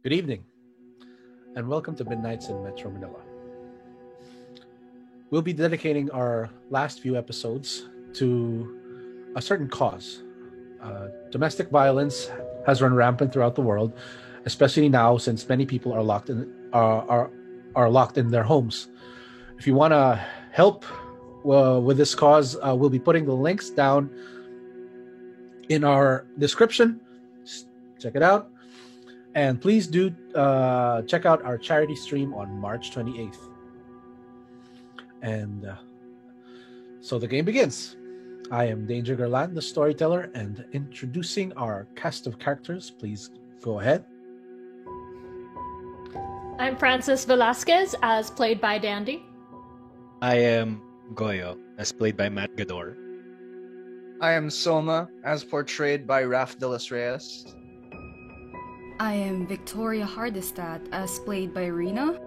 Good evening, and welcome to Midnights in Metro Manila. We'll be dedicating our last few episodes to a certain cause. Domestic violence has run rampant throughout the world, especially now since many people are locked in their homes. If you want to help with this cause, we'll be putting the links down in our description. Just check it out. And please do check out our charity stream on March 28th. And so the game begins. I am Danger Garland, the storyteller, and introducing our cast of characters. Please go ahead. I'm Francis Velasquez, as played by Dandy. I am Goyo, as played by Matt Gador. I am Soma, as portrayed by Raf de los Reyes. I am Victoria Hardestat, as played by Rena.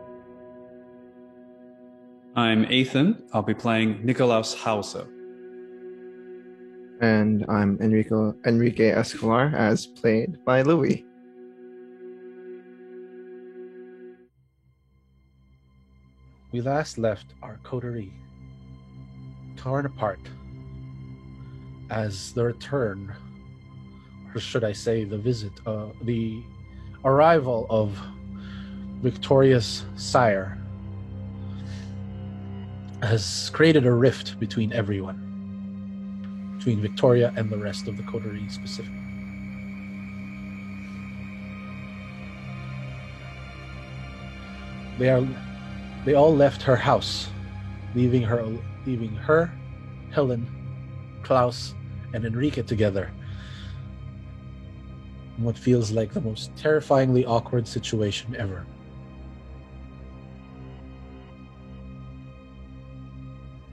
I'm Ethan. I'll be playing Nicolaus Hauser. And I'm Enrique Escolar, as played by Louis. We last left our coterie torn apart as the return, or should I say the arrival of Victoria's sire has created a rift between everyone, between Victoria and the rest of the coterie specifically. They all left her house, leaving her, Helen, Klaus, and Enrique together in what feels like the most terrifyingly awkward situation ever.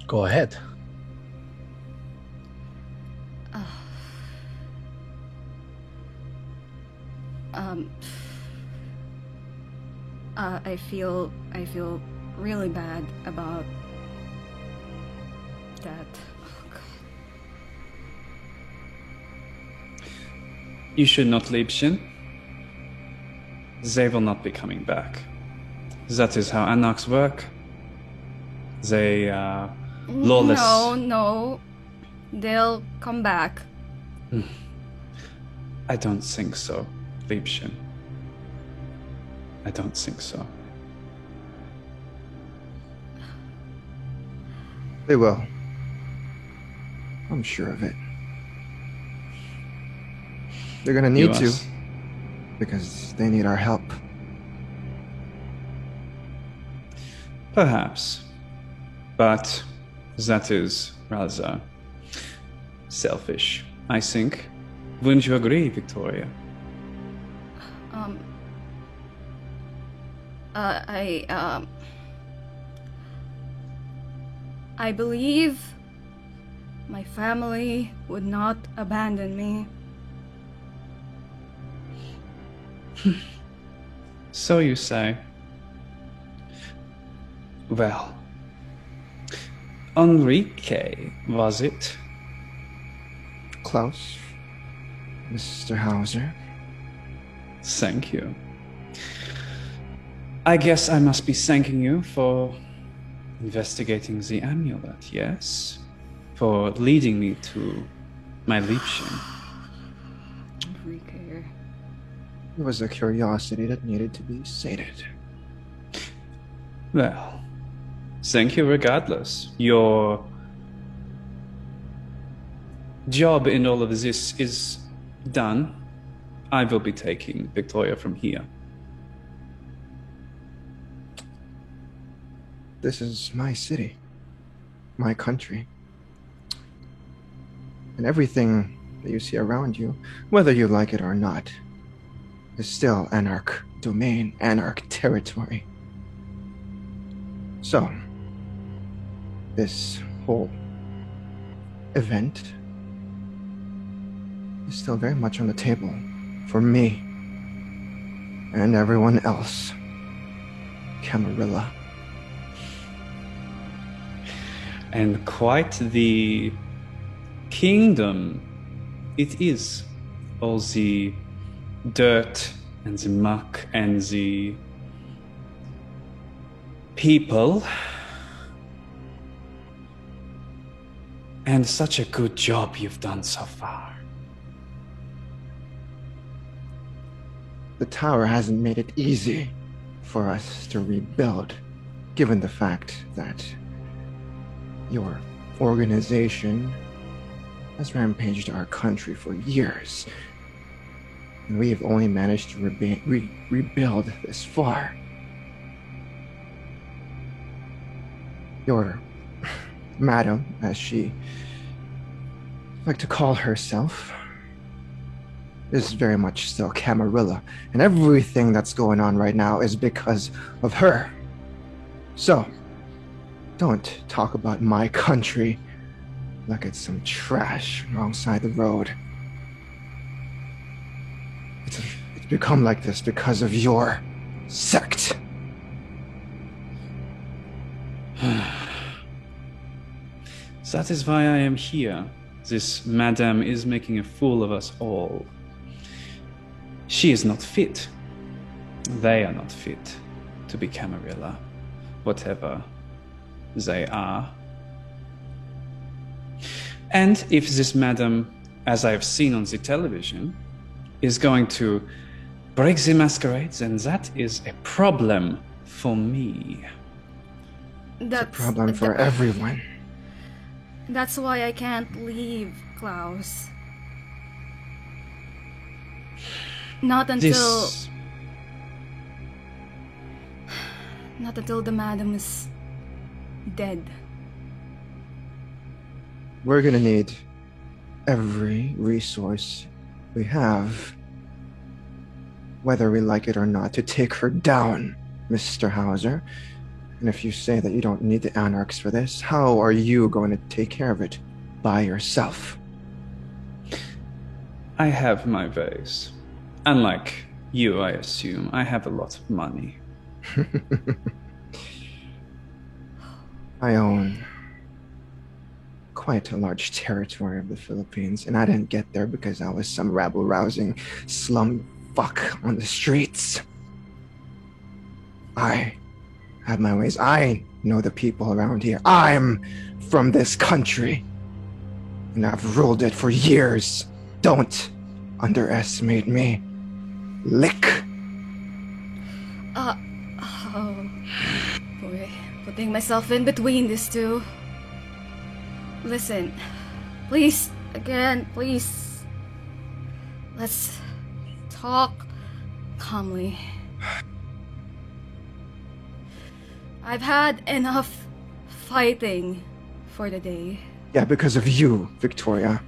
Go ahead. I feel really bad about that. Oh, God. You should not, Liebchen. They will not be coming back. That is how Anarchs work. They are lawless. No. They'll come back. I don't think so, Liebchen. I don't think so. They will. I'm sure of it. They're gonna need to, because they need our help. Perhaps. But that is rather selfish, I think. Wouldn't you agree, Victoria? I believe my family would not abandon me. So you say. Well, Enrique, was it? Klaus, Mr. Hauser. Thank you. I guess I must be thanking you for investigating the amulet, yes? For leading me to my Liebchen. Enrique. It was a curiosity that needed to be sated. Well, thank you regardless. Your job in all of this is done. I will be taking Victoria from here. This is my city, my country. And everything that you see around you, whether you like it or not, is still Anarch domain, Anarch territory. So, this whole event is still very much on the table for me and everyone else. Camarilla. And quite the kingdom it is. All the dirt and the muck and the people. And such a good job you've done so far. The tower hasn't made it easy for us to rebuild, given the fact that your organization has rampaged our country for years, and we have only managed to rebuild this far. Your madam, as she like to call herself, is very much still Camarilla, and everything that's going on right now is because of her. So, don't talk about my country like it's some trash wrong side the road. It's become like this because of your sect. That is why I am here. This madam is making a fool of us all. She is not fit. They are not fit to be Camarilla, whatever they are. And if this madam, as I have seen on the television, is going to break the masquerades, then that is a problem for me. It's a problem for everyone. That's why I can't leave, Klaus. Not until the madam is dead. We're gonna need every resource we have, whether we like it or not, to take her down, Mr. Hauser. And if you say that you don't need the Anarchs for this, how are you going to take care of it by yourself? I have my ways. Unlike you, I assume, I have a lot of money. I own quite a large territory of the Philippines, and I didn't get there because I was some rabble-rousing slum fuck on the streets. I have my ways. I know the people around here. I'm from this country, and I've ruled it for years. Don't underestimate me. Lick. Oh, boy. Putting myself in between these two. Listen, please, again, please. Let's talk calmly. I've had enough fighting for the day. Yeah, because of you, Victoria.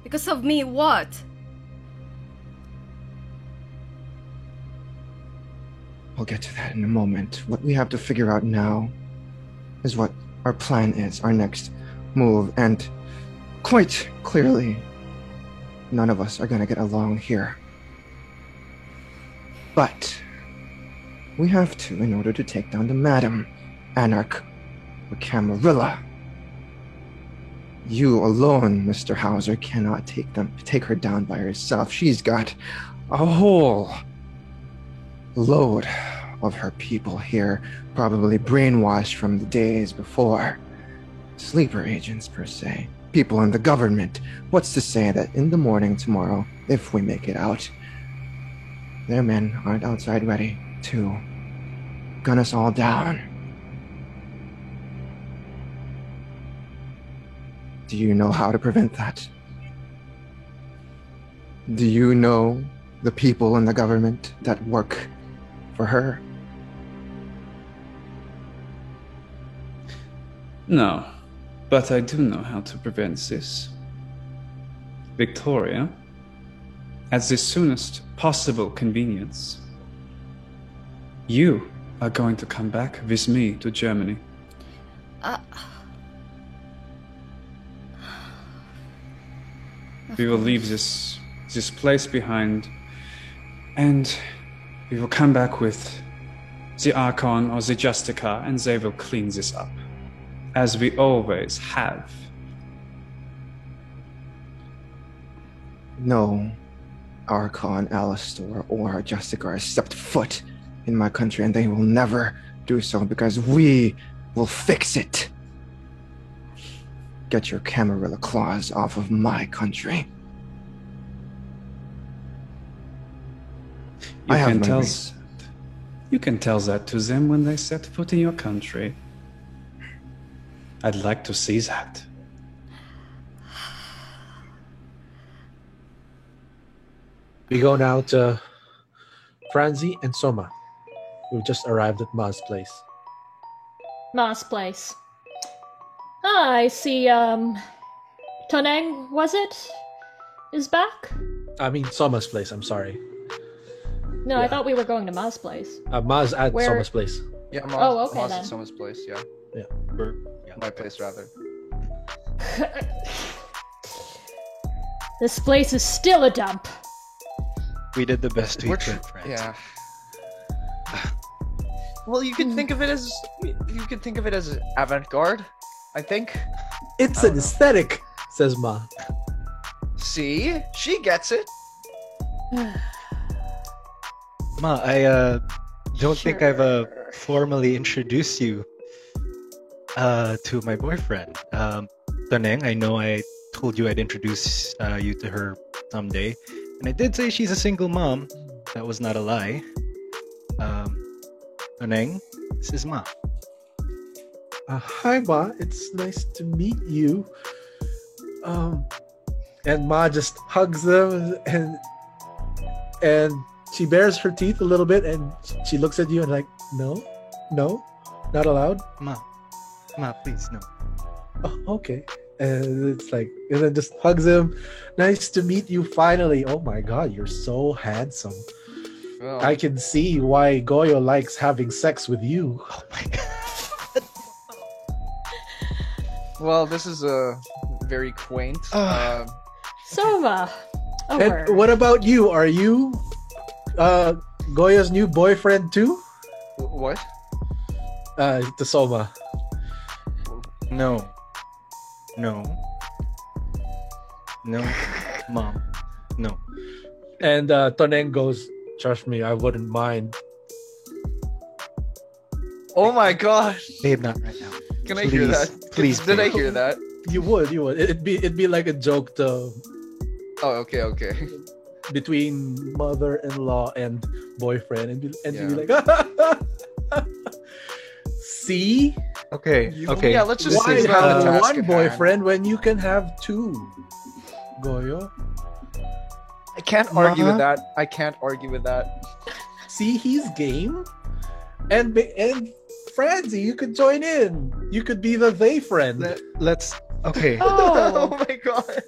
Because of me, what? We'll get to that in a moment. What we have to figure out now is what our plan is, our next move, and quite clearly, none of us are gonna get along here. But we have to in order to take down the Madam, Anarch, or Camarilla. You alone, Mr. Hauser, cannot take her down by herself. She's got a whole load of her people here, probably brainwashed from the days before. Sleeper agents, per se. People in the government. What's to say that in the morning tomorrow, if we make it out, their men aren't outside ready to gun us all down? Do you know how to prevent that? Do you know the people in the government that work for her? No, but I do know how to prevent this. Victoria, at the soonest possible convenience, you are going to come back with me to Germany. We will leave this place behind, and we will come back with the Archon or the Justica, and they will clean this up, as we always have. No, Archon, Alistor, or Justicar stepped foot in my country, and they will never do so because we will fix it. Get your Camarilla claws off of my country. You I have can my tell reasons. you can tell that to them when they set foot in your country. I'd like to see that. We go now to Franzi and Soma, who just arrived at Ma's place. Ma's place. Ah, I see, Toneng, was it? Is back? I mean, Soma's place, I'm sorry. No, I Yeah. thought we were going to Ma's place. Ma's at Where- Soma's place. Yeah, Oh, okay, Moss then. at someone's place, yeah. Or- yeah. My place, rather. This place is still a dump. We did the best we Which- could, friends. Yeah. Well, you can think of it as avant-garde, I think. It's I an don't know. aesthetic, says Ma. See? She gets it. Ma, I don't think I've Sure. formally introduced you to my boyfriend. Toneng, I know I told you I'd introduce you to her someday. And I did say she's a single mom. That was not a lie. Toneng, this is Ma. Hi, Ma. It's nice to meet you. And Ma just hugs them and she bares her teeth a little bit and she looks at you and like, no, not allowed. Ma, please, no. Oh, okay. And it's like, and then just hugs him. Nice to meet you finally. Oh my God, you're so handsome. Well, I can see why Goyo likes having sex with you. Oh my god. well, this is very quaint. Soma. And Over. what about you? Are you Goyo's new boyfriend too? What? To Soma. No. No, Mom. No. And Toneng goes, trust me, I wouldn't mind. Oh my god! Babe, not right now. Can I hear Please, that? please, Did I babe. hear that? You would. It'd be like a joke to Oh, okay. between mother-in-law and boyfriend, and you'd be Yeah. like, see, Okay, okay. Yeah, let's just why think about the have task one at hand. boyfriend when you can have two? Goyo, I can't argue with Ma? that. I can't argue with that. see, he's game, and Franzi, you could join in. You could be the they friend. Let's. Okay. Oh Oh, my god!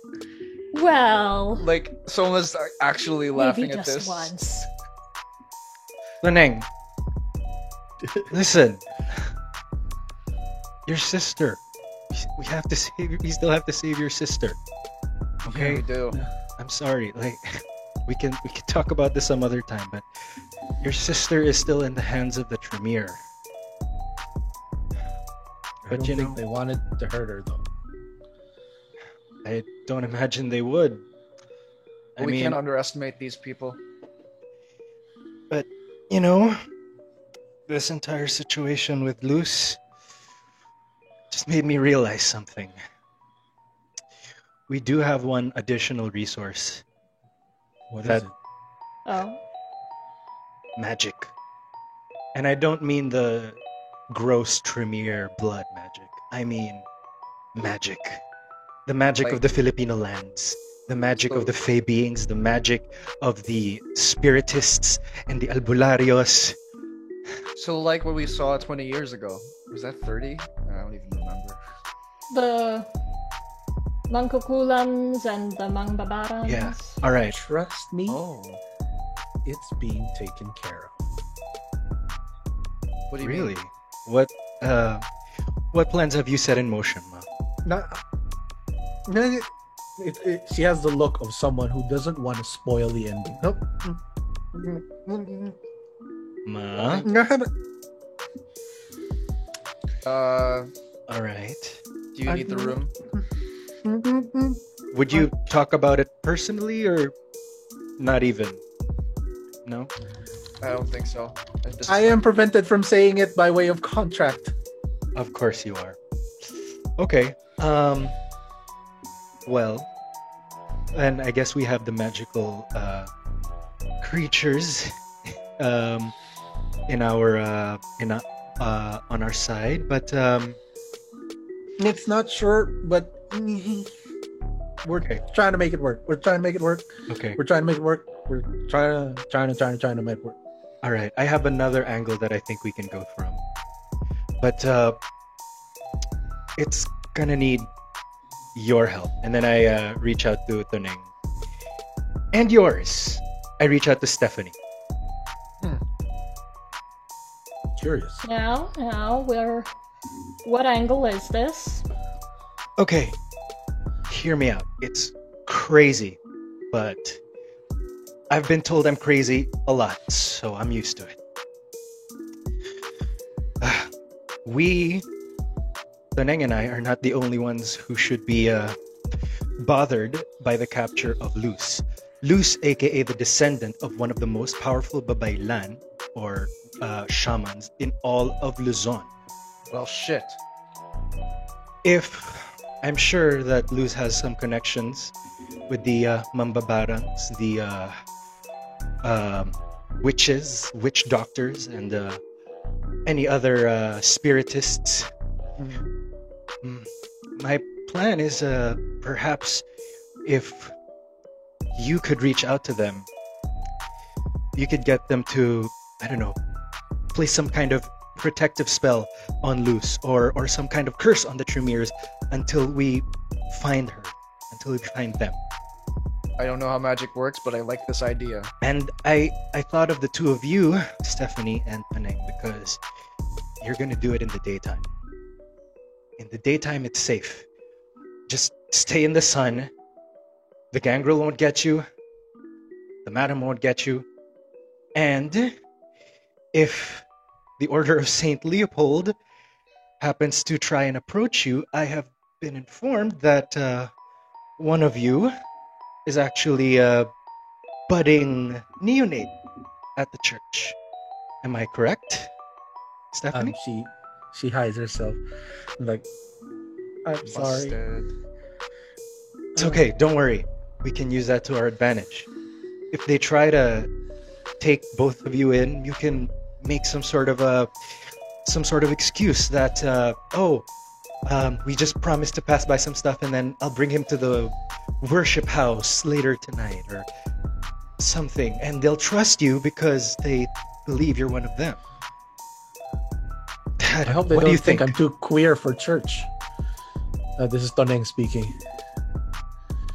well, Like someone's actually laughing maybe at just this. once. Leneng. Listen. Your sister. We have to save. We still have to save your sister. Yeah, Okay. we do. I'm sorry. Like, we can talk about this some other time, but your sister is still in the hands of the Tremere. I But don't you think know, they wanted to hurt her though. I don't imagine they would. I We mean, can't underestimate these people. but you know, this entire situation with Luce just made me realize something. We do have one additional resource: What is That- it? Oh, magic. And I don't mean the gross Tremere blood magic. I mean magic. The magic of Like- the Filipino lands. The magic So- of the Fey beings. The magic of the Spiritists and the Albularios. So, like what we saw 20 years ago. Was that 30? I don't even remember. the Mangkukulans and the Mangbabarans. Yeah. Alright. Trust me, Oh. it's being taken care of. What do you Really? mean? What plans have you set in motion, Ma? She has the look of someone who doesn't want to spoil the ending. Nope. Ma? Alright. Do you need the room? Would you talk about it personally or Not even. No? I don't think so. I am prevented from saying it by way of contract. Of course you are. Okay. Well, and I guess we have the magical creatures in our on our side, but It's not sure, but we're Okay. trying to make it work. We're trying to make it work. okay. We're trying to make it work. We're trying to make it work. All right. I have another angle that I think we can go from, but it's gonna need your help. And then I reach out to Toneng, and yours. I reach out to Stephanie. Curious. Now, what angle is this? Okay, hear me out. It's crazy, but I've been told I'm crazy a lot, so I'm used to it. We, Toneng and I, are not the only ones who should be bothered by the capture of Luz. Luz, aka the descendant of one of the most powerful babaylan, or shamans, in all of Luzon. Well, shit. I'm sure that Luz has some connections with the Mambabarans, the witches, witch doctors, and any other spiritists. My plan is perhaps if you could reach out to them, you could get them to, I don't know, place some kind of protective spell on Luz, or some kind of curse on the Tremiers until we find her, until we find them. I don't know how magic works, but I like this idea. And I thought of the two of you, Stephanie and Toneng, because you're gonna do it in the daytime. In the daytime, it's safe. Just stay in the sun. The gangrel won't get you. The madam won't get you. And if the Order of Saint Leopold happens to try and approach you, I have been informed that one of you is actually a budding neonate at the church. Am I correct, Stephanie? She hides herself. Like, I'm sorry. Busted. It's okay, don't worry. We can use that to our advantage. If they try to take both of you in, you can make some sort of excuse that we just promised to pass by some stuff, and then I'll bring him to the worship house later tonight or something, and they'll trust you because they believe you're one of them. I hope they What don't do you think think? I'm too queer for church. This is Toneng speaking.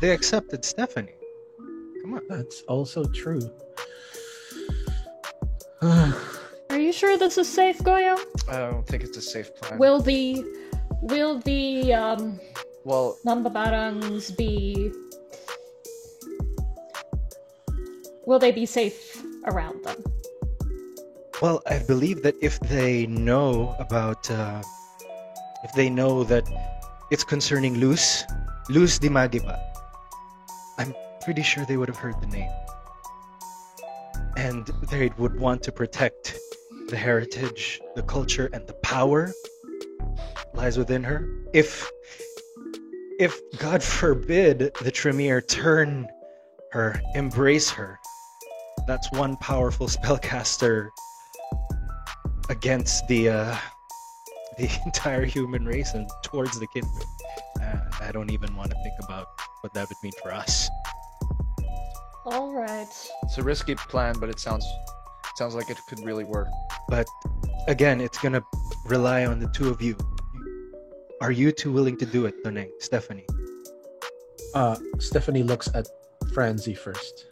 They accepted Stephanie. Come on. That's also true. Are you sure this is safe, Goyo? I don't think it's a safe plan. Will the Well, Mambabarans be? Will they be safe around them? Well, I believe that if they know about, if they know that it's concerning Luz di Magiba, I'm pretty sure they would have heard the name. And they would want to protect the heritage, the culture, and the power lies within her. If God forbid the Tremere turn her, embrace her, that's one powerful spellcaster against the entire human race and towards the kindred. I don't even want to think about what that would mean for us. All right. it's a risky plan, but it sounds like it could really work. But again, it's gonna rely on the two of you. Are you two willing to do it, Toneng, Stephanie? Stephanie looks at Franzi first,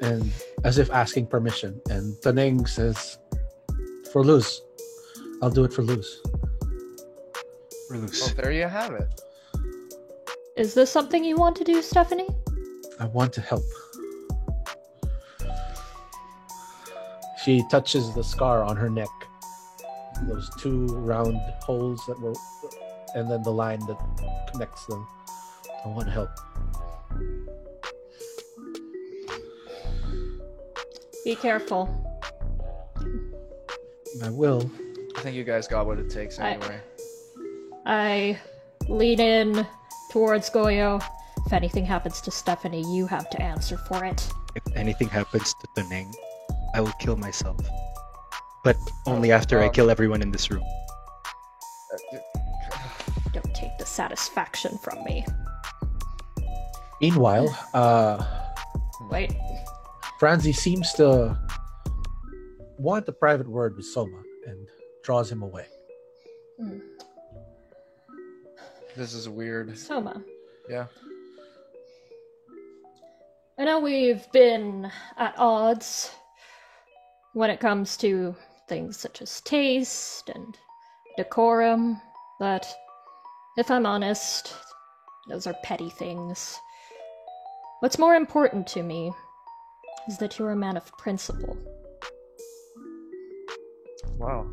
and as if asking permission. And Toneng says, "For Luz, I'll do it for Luz." For Luz. Well, there you have it. Is this something you want to do, Stephanie? I want to help. She touches the scar on her neck. Those two round holes that were, and then the line that connects them. I want to help. Be careful. I will. I think you guys got what it takes anyway. I lean in towards Goyo. If anything happens to Stephanie, you have to answer for it. If anything happens to Toneng, I will kill myself. But only after I kill everyone in this room. Don't take the satisfaction from me. Meanwhile, Wait. Franzi seems to want a private word with Soma and draws him away. This is weird. Soma, Yeah. I know we've been at odds when it comes to things such as taste and decorum, but if I'm honest, those are petty things. What's more important to me is that you're a man of principle. Wow.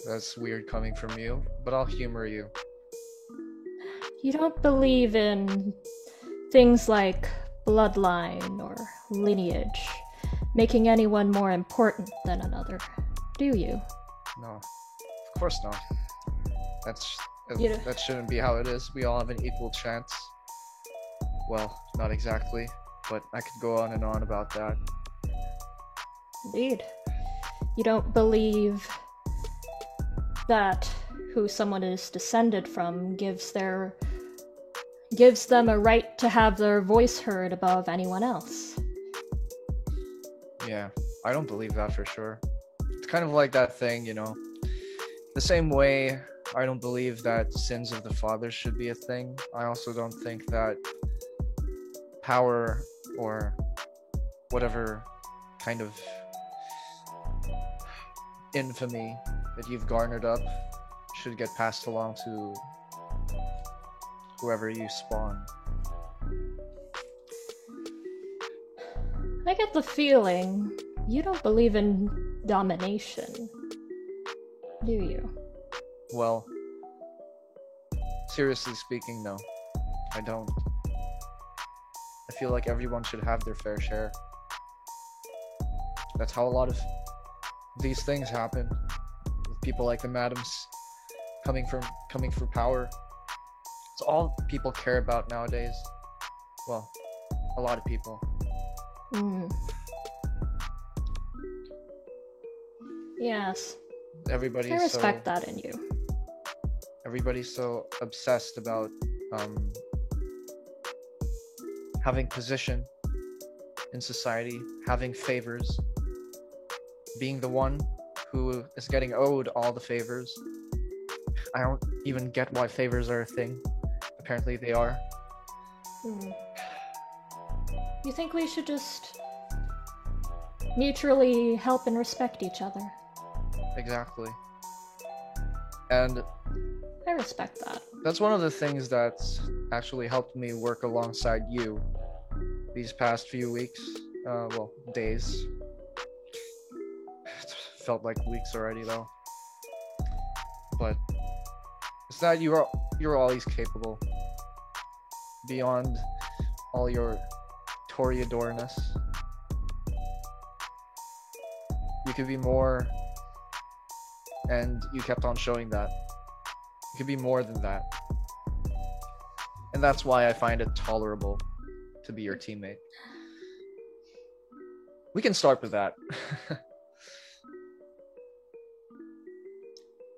That's weird coming from you, but I'll humor you. You don't believe in things like bloodline or lineage, making anyone more important than another, do you? No. Of course not. You know- That shouldn't be how it is. We all have an equal chance. Well, not exactly, but I could go on and on about that. Indeed. You don't believe that who someone is descended from gives them a right to have their voice heard above anyone else. Yeah, I don't believe that for sure. It's kind of like that thing, the same way I don't believe that sins of the fathers should be a thing. I also don't think that power or whatever kind of infamy that you've garnered up should get passed along to whoever you spawn. I get the feeling you don't believe in domination, do you? Well, seriously speaking, no. I don't. I feel like everyone should have their fair share. That's how a lot of these things happen. With people like the Madams coming for power. It's all people care about nowadays. Well, a lot of people. Yes, Everybody's I respect that in you. Everybody's so obsessed about having position in society, having favors, being the one who is getting owed all the favors. I don't even get why favors are a thing. Apparently they are. You think we should just mutually help and respect each other? Exactly. And I respect that. that's one of the things that's actually helped me work alongside you these past few weeks. Well, days. It felt like weeks already though. But it's that you're always capable. Beyond all your Toreador-ness. You could be more, and you kept on showing that. You could be more than that. And that's why I find it tolerable to be your teammate. We can start with that.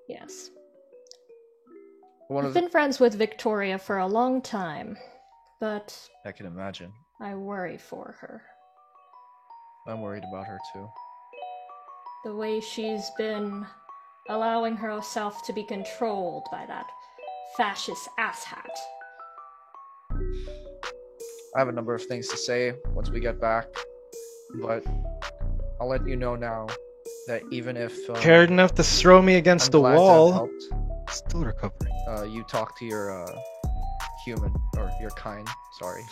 Yes. One I've of the, been friends with Victoria for a long time, but I can imagine. I worry for her. I'm worried about her too. The way she's been allowing herself to be controlled by that fascist asshat. I have a number of things to say once we get back, but I'll let you know now that even if Cared enough to throw me against I'm the glad to have wall. helped, Still recovering. you talk to your human or your kind. Sorry,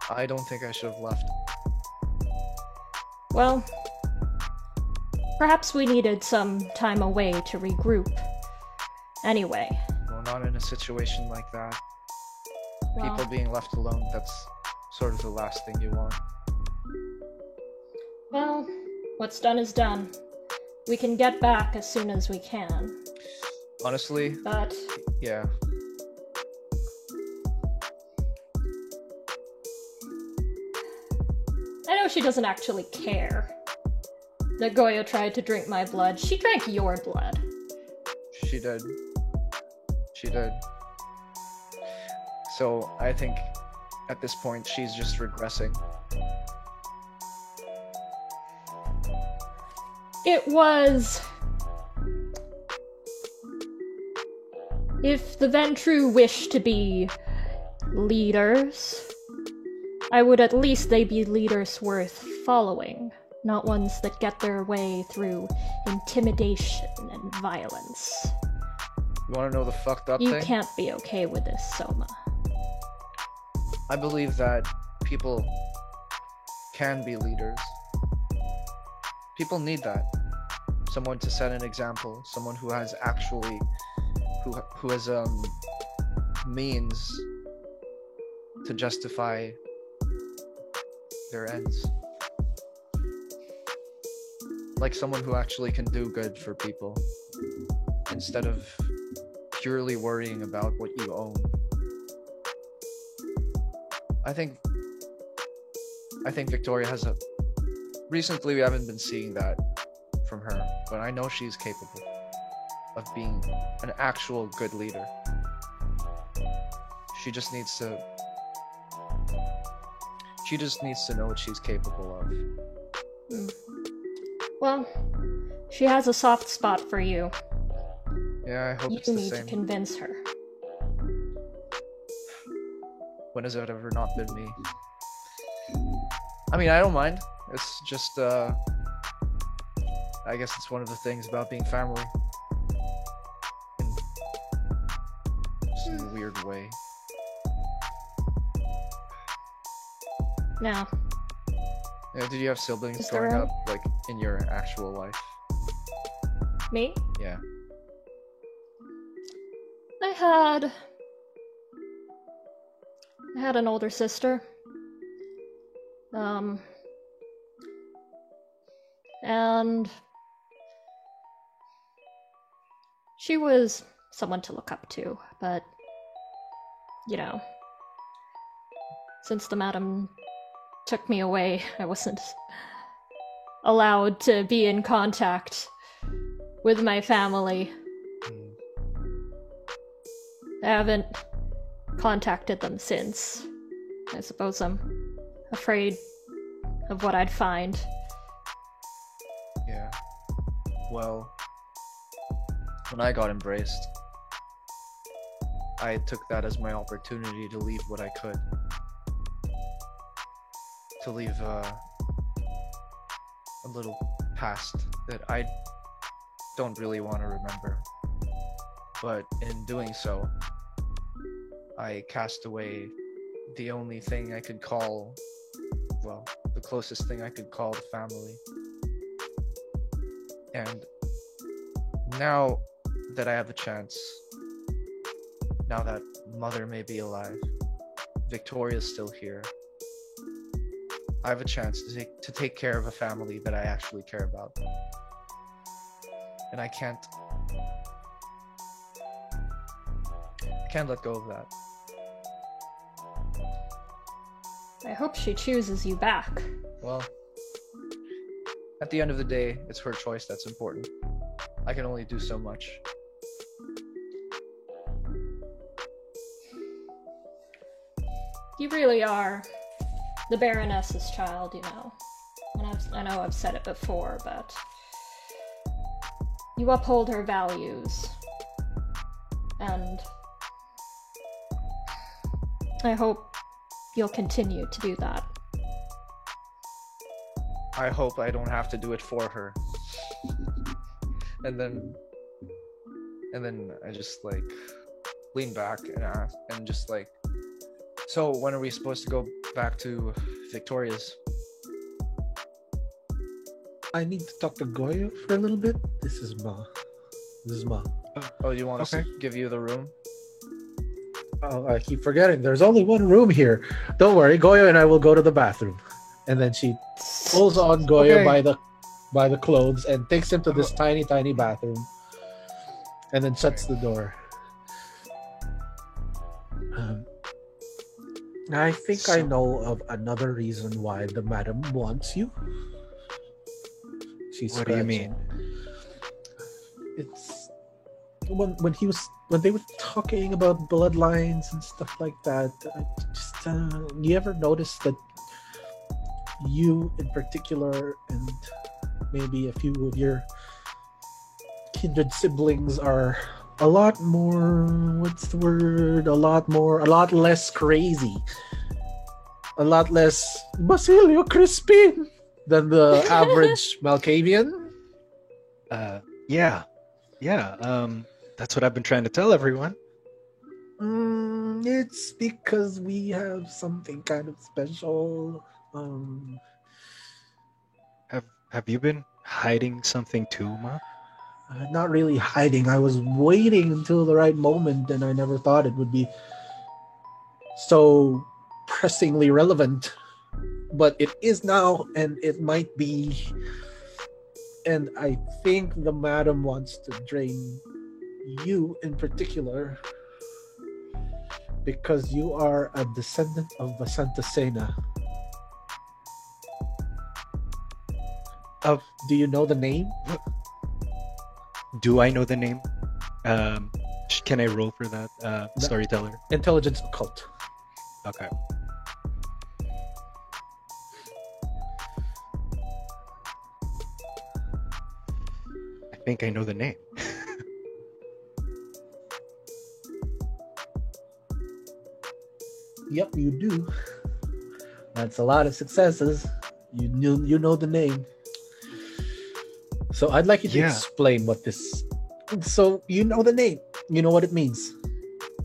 I don't think I should have left. Well, perhaps we needed some time away to regroup. Anyway, Well, not in a situation like that. well, People being left alone, that's sort of the last thing you want. Well, what's done is done. We can get back as soon as we can. Honestly, But yeah. I know she doesn't actually care that Goyo tried to drink my blood. She drank your blood. She did. She did. So I think at this point she's just regressing. It was... If the Ventru wish to be leaders, I would at least they be leaders worth following, not ones that get their way through intimidation and violence. You wanna know the fucked up You thing? can't be okay with this, Soma. I believe that people can be leaders. People need that. Someone to set an example. Someone who has actually, who has means to justify their ends. Like someone who actually can do good for people instead of purely worrying about what you own. I think Victoria has a... Recently we haven't been seeing that from her, but I know she's capable of being an actual good leader. She just needs to know what she's capable of. Well, she has a soft spot for you. Yeah, I hope You it's the need to same. convince her. When has it ever not been me? I mean, I don't mind. It's just, I guess it's one of the things about being family. Just in a weird way. Now, Yeah, did you have siblings Is growing there up, like, in your actual life? me? Yeah. I had an older sister. And she was someone to look up to, but you know, since the madam took me away, I wasn't allowed to be in contact with my family. I haven't contacted them since. I suppose I'm afraid of what I'd find. Yeah. Well, when I got embraced, I took that as my opportunity to leave what I could. To leave a little past that I don't really want to remember. But in doing so, I cast away the only thing I could call, well, the closest thing I could call the family. And now that I have a chance, now that Mother may be alive, Victoria's still here, I have a chance to take care of a family that I actually care about. And I can't let go of that. I hope she chooses you back. Well, at the end of the day, it's her choice that's important. I can only do so much. You really are the Baroness's child, you know. And I know I've said it before, but you uphold her values. And I hope you'll continue to do that. I hope I don't have to do it for her. And then I just like lean back and ask, and just like, so when are we supposed to go back to Victoria's? I need to talk to Goyo for a little bit. This is Ma. Oh, you want us Okay. to give you the room? Oh, I keep forgetting. There's only one room here. Don't worry. Goyo and I will go to the bathroom. And then she pulls on Goya Okay. by the clothes and takes him to this tiny bathroom, and then shuts the door. Um, I think I So- know of another reason why the madam wants you. She's What do you scratching. mean? It's when they were talking about bloodlines and stuff like that. You ever notice that you in particular and maybe a few of your kindred siblings are a lot more, what's the word, a lot less crazy, a lot less Basilio Crispin than the average Malkavian? Yeah. That's what I've been trying to tell everyone. It's because we have something kind of special. Have you been hiding something too, Ma? Not really hiding. I was waiting until the right moment, and I never thought it would be so pressingly relevant. But it is now, and it might be. And I think the madam wants to drain you in particular because you are a descendant of Vasantasena. Do you know the name? Do I know the name? Can I roll for that? Storyteller. Intelligence occult. Okay. I think I know the name. Yep, you do. That's a lot of successes. You know the name. So I'd like you to Yeah. explain what this. So you know the name. You know what it means.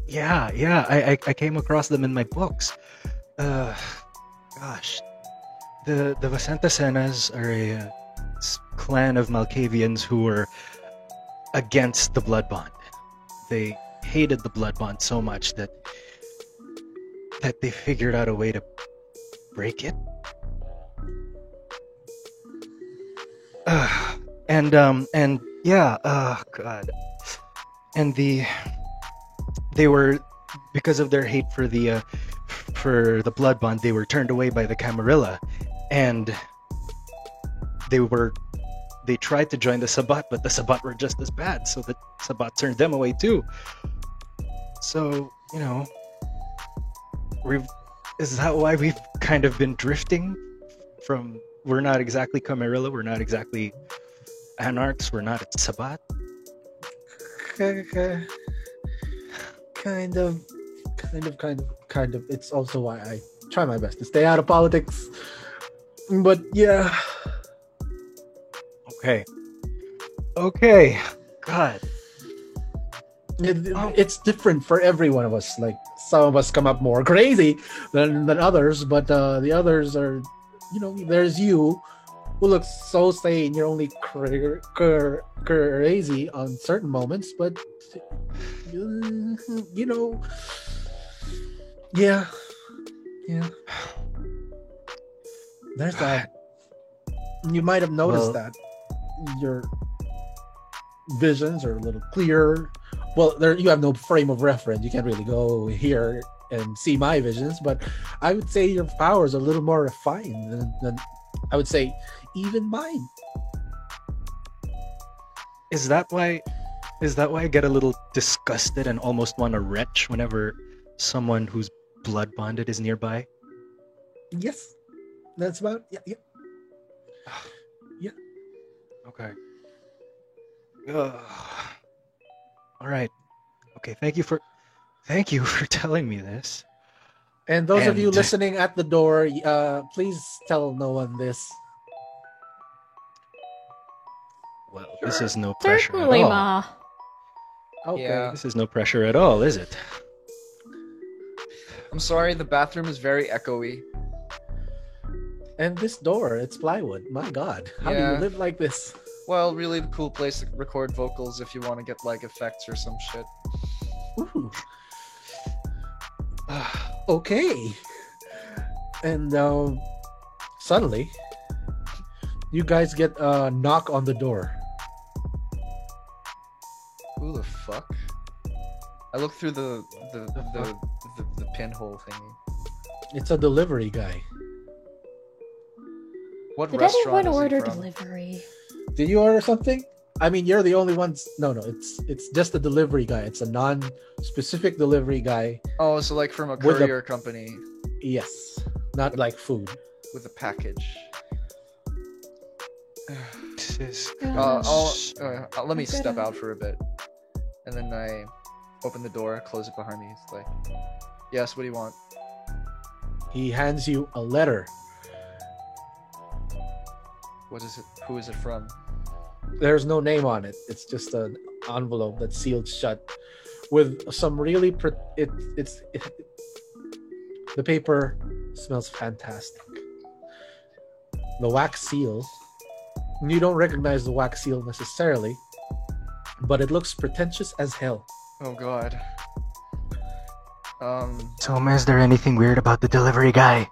Yeah. I came across them in my books. Gosh. The Vasantasenas are a clan of Malkavians who were against the Blood Bond. They hated the Blood Bond so much that they figured out a way to break it. And yeah, oh god. And they were, because of their hate for the Blood Bond, they were turned away by the Camarilla, and they tried to join the Sabbat, but the Sabbat were just as bad, so the Sabbat turned them away too. So, is that why we've kind of been drifting from? We're not exactly Camarilla, we're not exactly Anarchs, we're not at Sabbat. Kind of. It's also why I try my best to stay out of politics. But yeah. Okay. God. It's different for every one of us. Like, some of us come up more crazy than others, but the others are, there's you who looks so sane. You're only crazy on certain moments, but yeah. There's that. You might have noticed that your visions are a little clearer. Well, you have no frame of reference. You can't really go here and see my visions, but I would say your powers are a little more refined than I would say even mine. Is that why I get a little disgusted and almost want to retch whenever someone who's blood bonded is nearby? Yes, that's about yeah. Okay. All right. Okay. Thank you for telling me this. And those of you And- listening at the door, please tell no one this. Well, this is no pressure Certainly, at all. Ma. Okay. Yeah. This is no pressure at all, is it? I'm sorry, the bathroom is very echoey. And this door, it's plywood. My God, how do Yeah. you live like this? Well, really the cool place to record vocals if you want to get like effects or some shit. Ooh. Okay. And Suddenly, you guys get a knock on the door. Who the fuck? I look through the pinhole thingy. It's a delivery guy. What Did restaurant anyone is he order from? delivery? Did you order something? I mean, you're the only ones. No, it's just a delivery guy. It's a non-specific delivery guy. Oh, so like from a With a- courier company Yes, not like food. with a package. This is Let me I'm step gonna- out for a bit, and then I open the door, close it behind me. It's like, yes, what do you want? He hands you a letter. What is it? Who is it from? There's no name on it. It's just an envelope that's sealed shut with some really the paper smells fantastic. The wax seal, you don't recognize the wax seal necessarily, but it looks pretentious as hell. Oh God. Soma, is there anything weird about the delivery guy?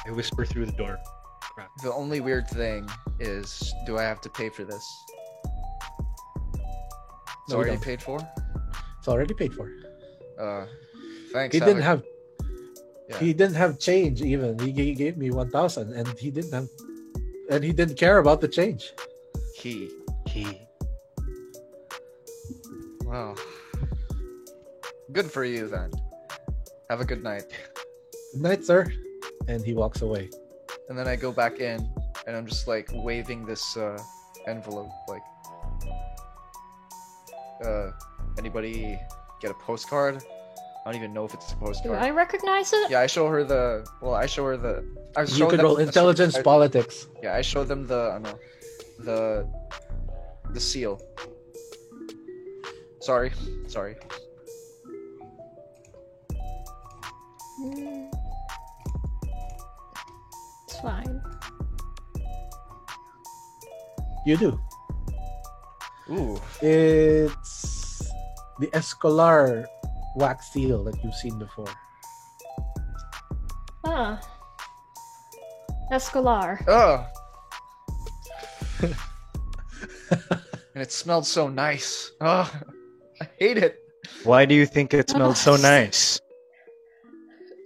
I whisper through the door. Crap. The only weird thing is, do I have to pay for this? It's No, you already don't. paid for? It's already paid for. Thanks. He didn't have. Yeah. He didn't have change even. He gave me 1,000, and he didn't have, and he didn't care about the change. Key. He. Wow. Good for you then. Have a good night. Good night, sir. And he walks away. And then I go back in, and I'm just like waving this envelope, like, anybody get a postcard? I don't even know if it's a Do postcard. I recognize it? Yeah, I show her the. Well, I show her the. I You show could them, roll intelligence I- politics. Yeah, I show them the. I don't know, the seal. Sorry. Mm. It's fine. You do. Ooh. It's the Escolar wax seal that you've seen before. Ah. Escolar. Ugh. And it smelled so nice. Ugh. I hate it. Why do you think it smelled so nice?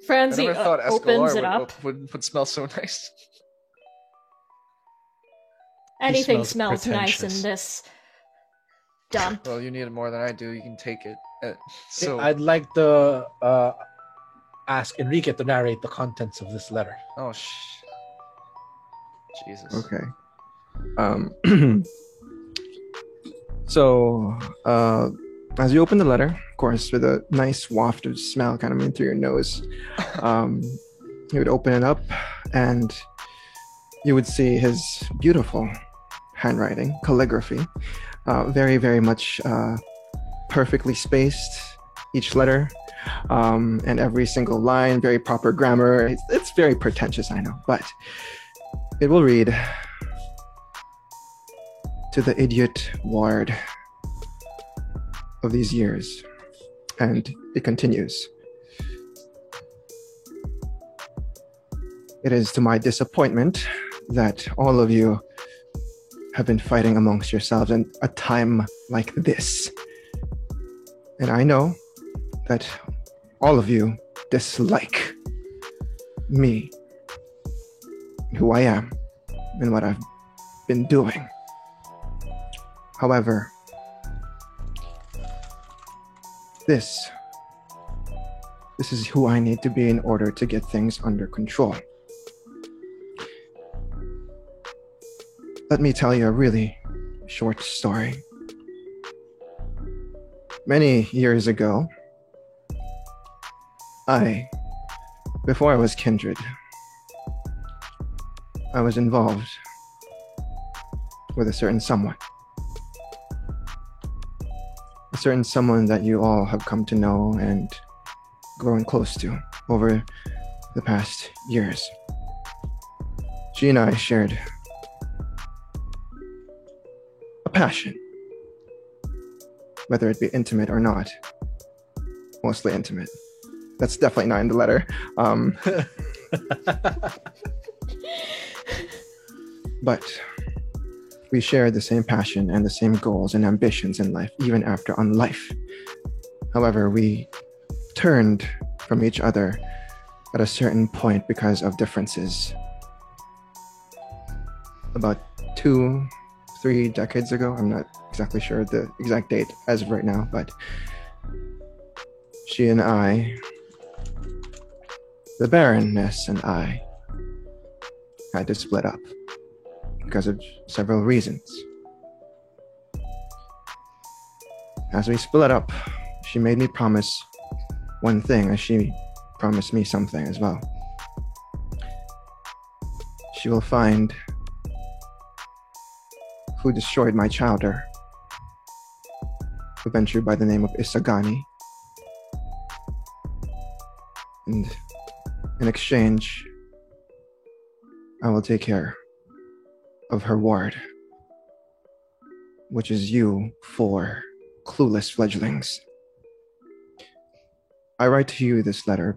I Franzi never thought opens Escolar it up. would smell so nice. Anything smells smells nice in pretentious. this dump. Well, you need it more than I do. You can take it. So, I'd like to ask Enrique to narrate the contents of this letter. oh Jesus. Okay. So, as you open the letter, of course, with a nice waft of smell kind of in through your nose, you would open it up and you would see his beautiful handwriting, calligraphy, very, very much perfectly spaced, each letter, and every single line, very proper grammar. It's very pretentious, I know, but it will read, to the idiot ward of these years. And it continues. It is to my disappointment that all of you have been fighting amongst yourselves in a time like this. And I know that all of you dislike me, who I am, and what I've been doing. However, this is who I need to be in order to get things under control. Let me tell you a really short story. Many years ago, before I was kindred, I was involved with a certain someone. A certain someone that you all have come to know and grown close to over the past years. She and I shared a passion, whether it be intimate or not. Mostly intimate. That's definitely not in the letter. But we share the same passion and the same goals and ambitions in life, even after on life. However, we turned from each other at a certain point because of differences. About 2-3 decades ago, I'm not exactly sure the exact date as of right now, but she and I, the Baroness and I, had to split up because of several reasons. As we split up, she made me promise one thing, as she promised me something as well. She will find who destroyed my chowder, who ventured by the name of Isagani. And in exchange, I will take care of her ward, which is you 4 clueless fledglings. I write to you this letter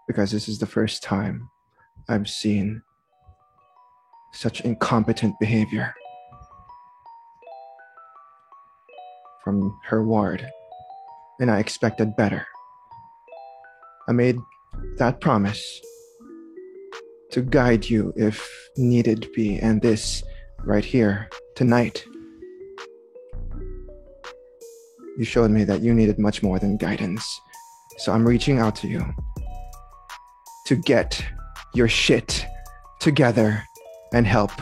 because this is the first time I've seen such incompetent behavior from her ward, and I expected better. I made that promise to guide you if needed be, and this right here, tonight, you showed me that you needed much more than guidance. So I'm reaching out to you to get your shit together and help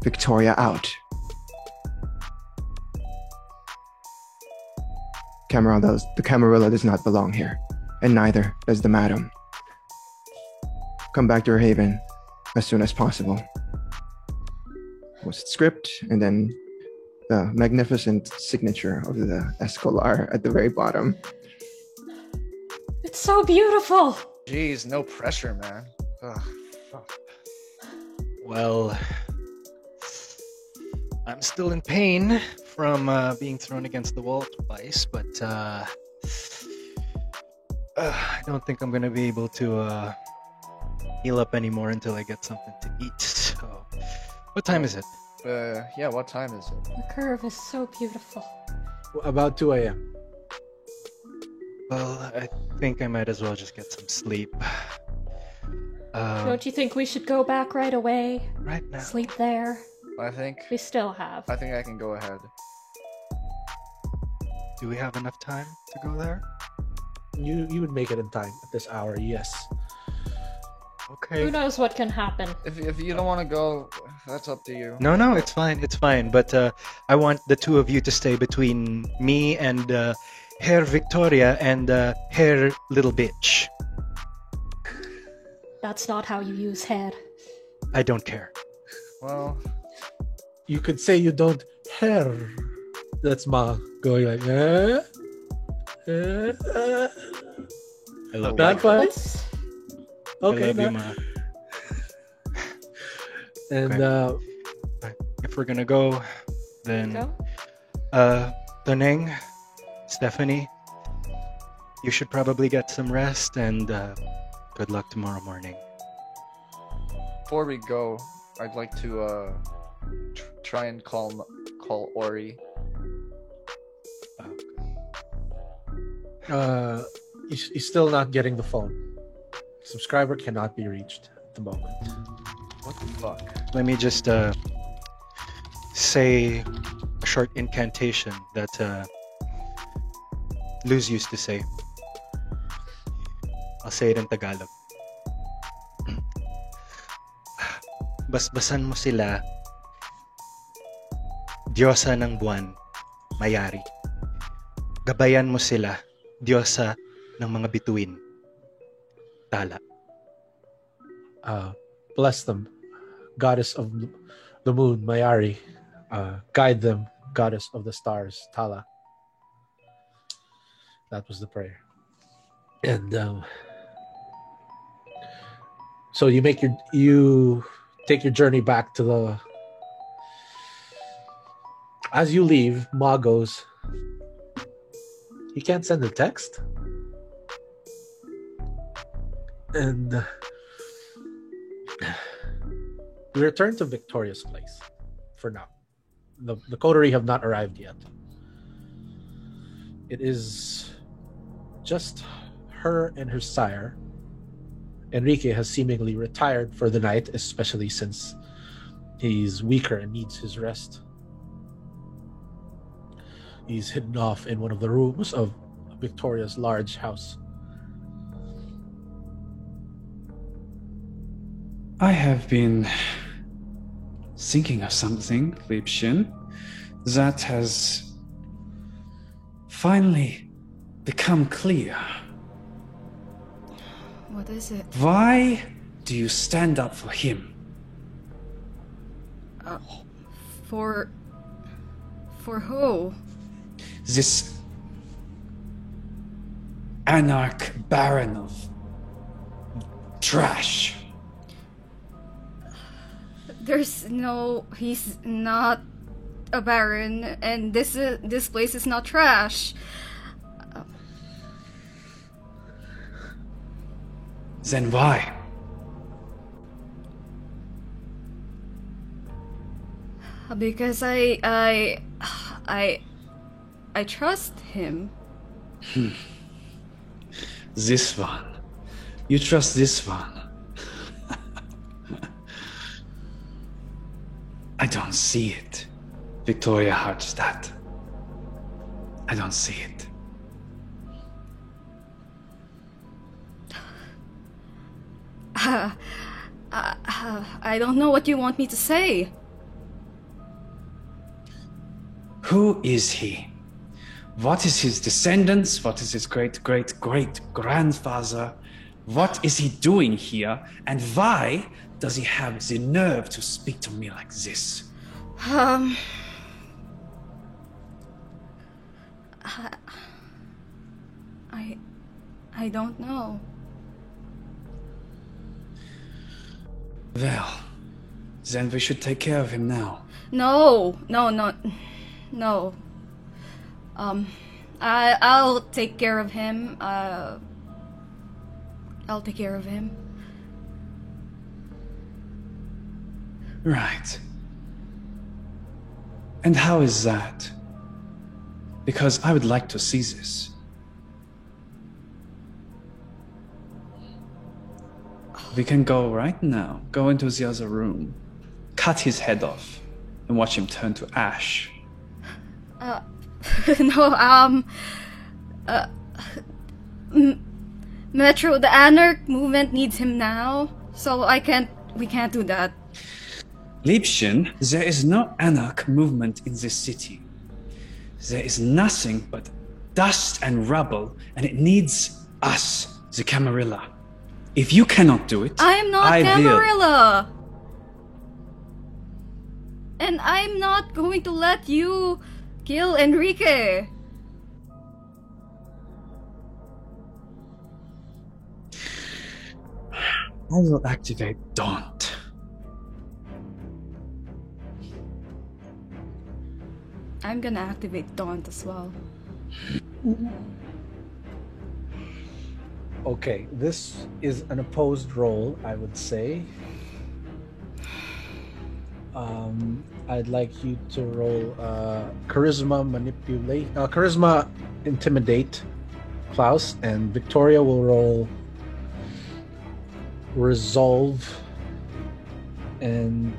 Victoria out. The Camarilla does not belong here, and neither does the Madam. Come back to her haven as soon as possible. Postscript, and then the magnificent signature of the Escolar at the very bottom. It's so beautiful! Jeez, no pressure, man. Ugh, fuck. Well, I'm still in pain from being thrown against the wall twice, but I don't think I'm gonna be able to heal up anymore until I get something to eat. So, what time is it? Yeah, what time is it? The curve is so beautiful. About 2 a.m. Well, I think I might as well just get some sleep. Don't you think we should go back right away? Right now. Sleep there? I think We still have. I think I can go ahead. Do we have enough time to go there? You would make it in time at this hour, yes. Okay. Who knows what can happen? If you don't want to go, that's up to you. No, it's fine. But I want the two of you to stay between me and Herr Victoria and Herr Little Bitch. That's not how you use head. I don't care. Well, You could say you don't hair. That's Ma going like, I love Not you. fun. Let's... Okay, I love you, not- Ma. and Okay. If we're gonna go, then Go? Toneng, Stephanie, you should probably get some rest, and good luck tomorrow morning. before we go, I'd like to try and call Ori. he's still not getting the phone. Subscriber cannot be reached at the moment. What the fuck? Let me just say a short incantation that Luz used to say. I'll say it in Tagalog. Basbasan mo sila, Diyosa ng buwan, Mayari. Gabayan mo sila, Diyosa ng mga bituin, Tala. Bless them, goddess of the moon, Mayari. Guide them, goddess of the stars, Tala. That was the prayer. And so you take your journey back to the. As you leave, Ma goes, "You can't send a text?" And We return to Victoria's place for now. The coterie have not arrived yet. It is just her and her sire. Enrique has seemingly retired for the night, especially since he's weaker and needs his rest. He's hidden off in one of the rooms of Victoria's large house. I have been thinking of something, Liebchen, that has finally become clear. What is it? Why do you stand up for him? For who? This anarch baron of trash. He's not a baron, and this place is not trash. Then why? Because I trust him. This one. You trust this one. I don't see it, Victoria Hardstadt. I don't see it. I don't know what you want me to say. Who is he? What is his descendants? What is his great-great-great-grandfather? What is he doing here? And why does he have the nerve to speak to me like this? I don't know. Well, then we should take care of him now. No. I'll take care of him. I'll take care of him. Right. And how is that? Because I would like to see this. We can go right now. Go into the other room. Cut his head off. And watch him turn to ash. Metro, the Anarch movement needs him now. So we can't do that. Liebchen, there is no Anarch movement in this city. There is nothing but dust and rubble, and it needs us, the Camarilla. If you cannot do it, I am not I Camarilla! And I'm not going to let you kill Enrique. I will activate Daunt. I'm gonna activate Daunt as well. Okay, this is an opposed roll, I would say. I'd like you to roll charisma intimidate Klaus, and Victoria will roll resolve and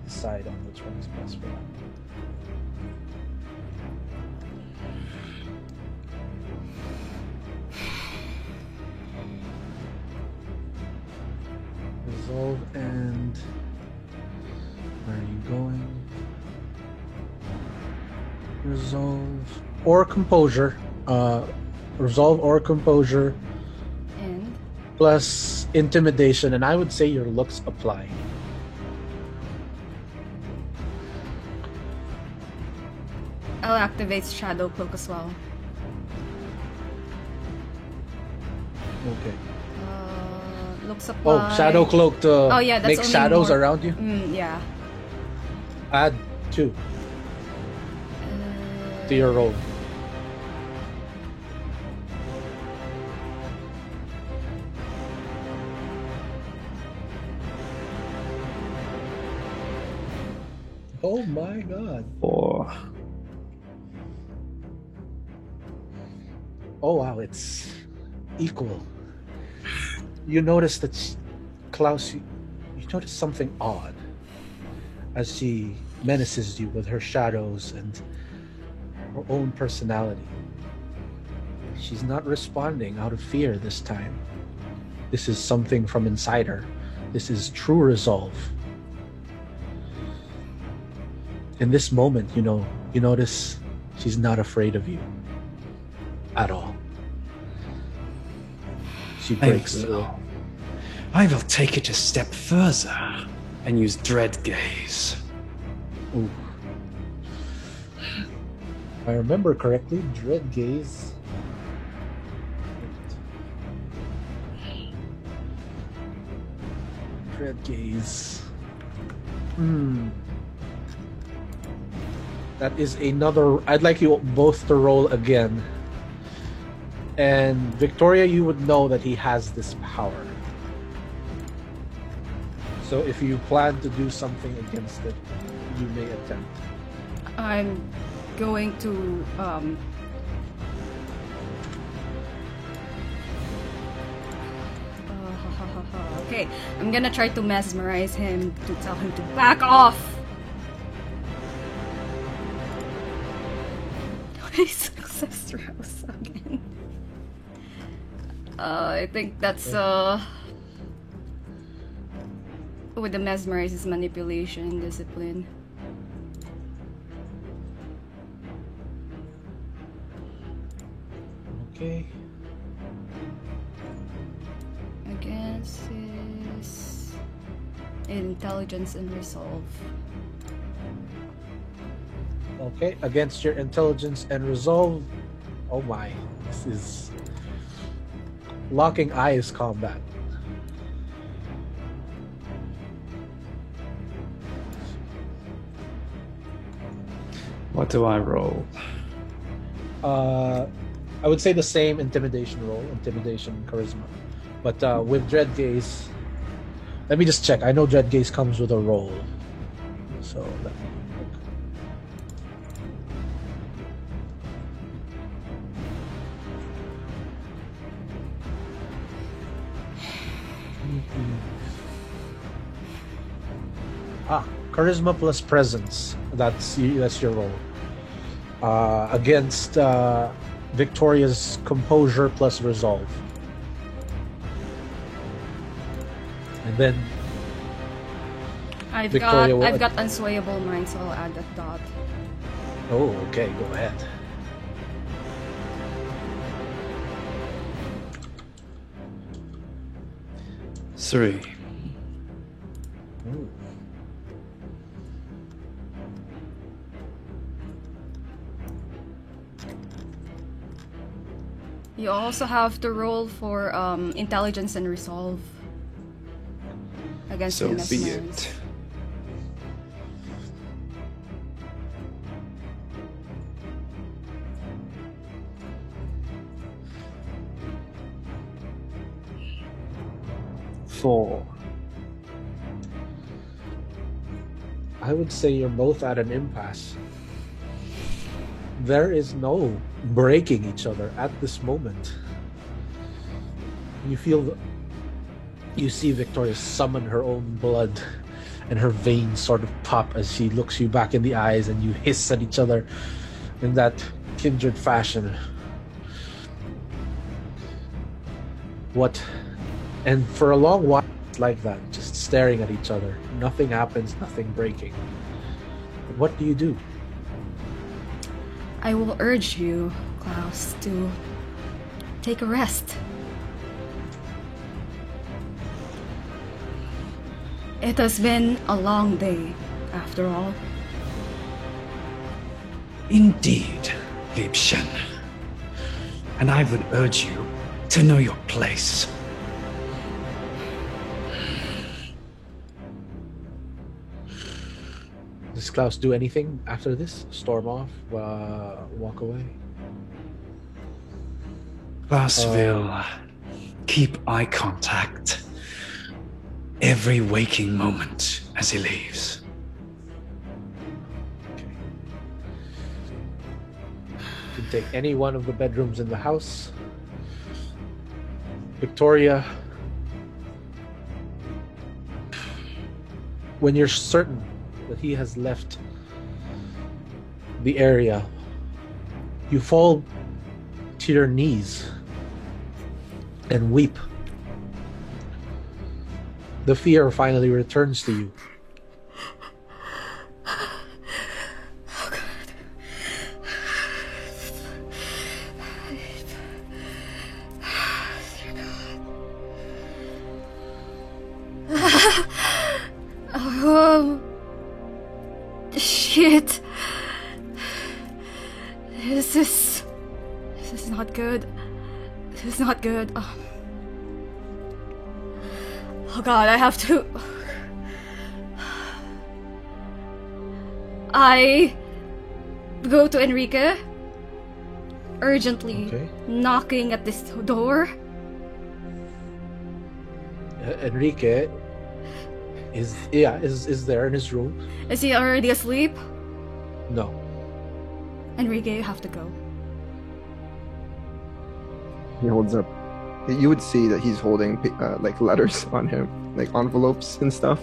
decide on which one is best for that. Resolve and where are you going? Resolve or composure. Resolve or composure And plus intimidation, and I would say your looks apply. I'll activate Shadow Cloak as well. Okay. Looks apply. Oh, shadow cloak to yeah, that's make only shadows more. around you. Yeah. Add 2 to your roll. Oh my god. 4. Oh wow, it's equal. You notice that Klaus, you notice something odd as she menaces you with her shadows and her own personality. She's not responding out of fear this time. This is something from inside her. This is true resolve. In this moment, you notice she's not afraid of you at all. She breaks through. I will take it a step further and use Dread Gaze. Ooh. If I remember correctly, Dread Gaze. Dread Gaze. That is another. I'd like you both to roll again. And Victoria, you would know that he has this power. So if you plan to do something against it, you may attempt. I'm going to okay, I'm gonna try to mesmerize him to tell him to back off. Success throws again. I think that's with the mesmerize is manipulation, discipline. Okay. Against his intelligence and resolve. Okay, against your intelligence and resolve. Oh my, this is locking eyes combat. What do I roll? I would say the same intimidation roll, intimidation, charisma. But with Dread Gaze, let me just check. I know Dread Gaze comes with a roll. So let me look. Charisma plus presence. That's your roll. Against Victoria's composure plus resolve. And then I've Victoria got unswayable mind, so I'll add that dot. Oh, okay, go ahead. Three. Ooh. You also have to roll for intelligence and resolve against So the be mesmerize. it. Four. I would say you're both at an impasse. There is no breaking each other at this moment. You see Victoria summon her own blood, and her veins sort of pop as she looks you back in the eyes, and you hiss at each other in that kindred fashion. And for a long while, it's like that, just staring at each other. Nothing happens, nothing breaking. But what do you do? I will urge you, Klaus, to take a rest. It has been a long day, after all. Indeed, Liebchen. And I would urge you to know your place. Does Klaus do anything after this? Storm off? Walk away? Klaus will keep eye contact every waking moment as he leaves. can take any one of the bedrooms in the house. Victoria, when you're certain that he has left the area, you fall to your knees and weep. The fear finally returns to you. Oh, shit. This is not good. This is not good. Oh god, I have to... I go to Enrique, urgently knocking at this door. Enrique is there in his room. Is he already asleep? No. Enrique, you have to go. He holds up. You would see that he's holding like letters on him, like envelopes and stuff.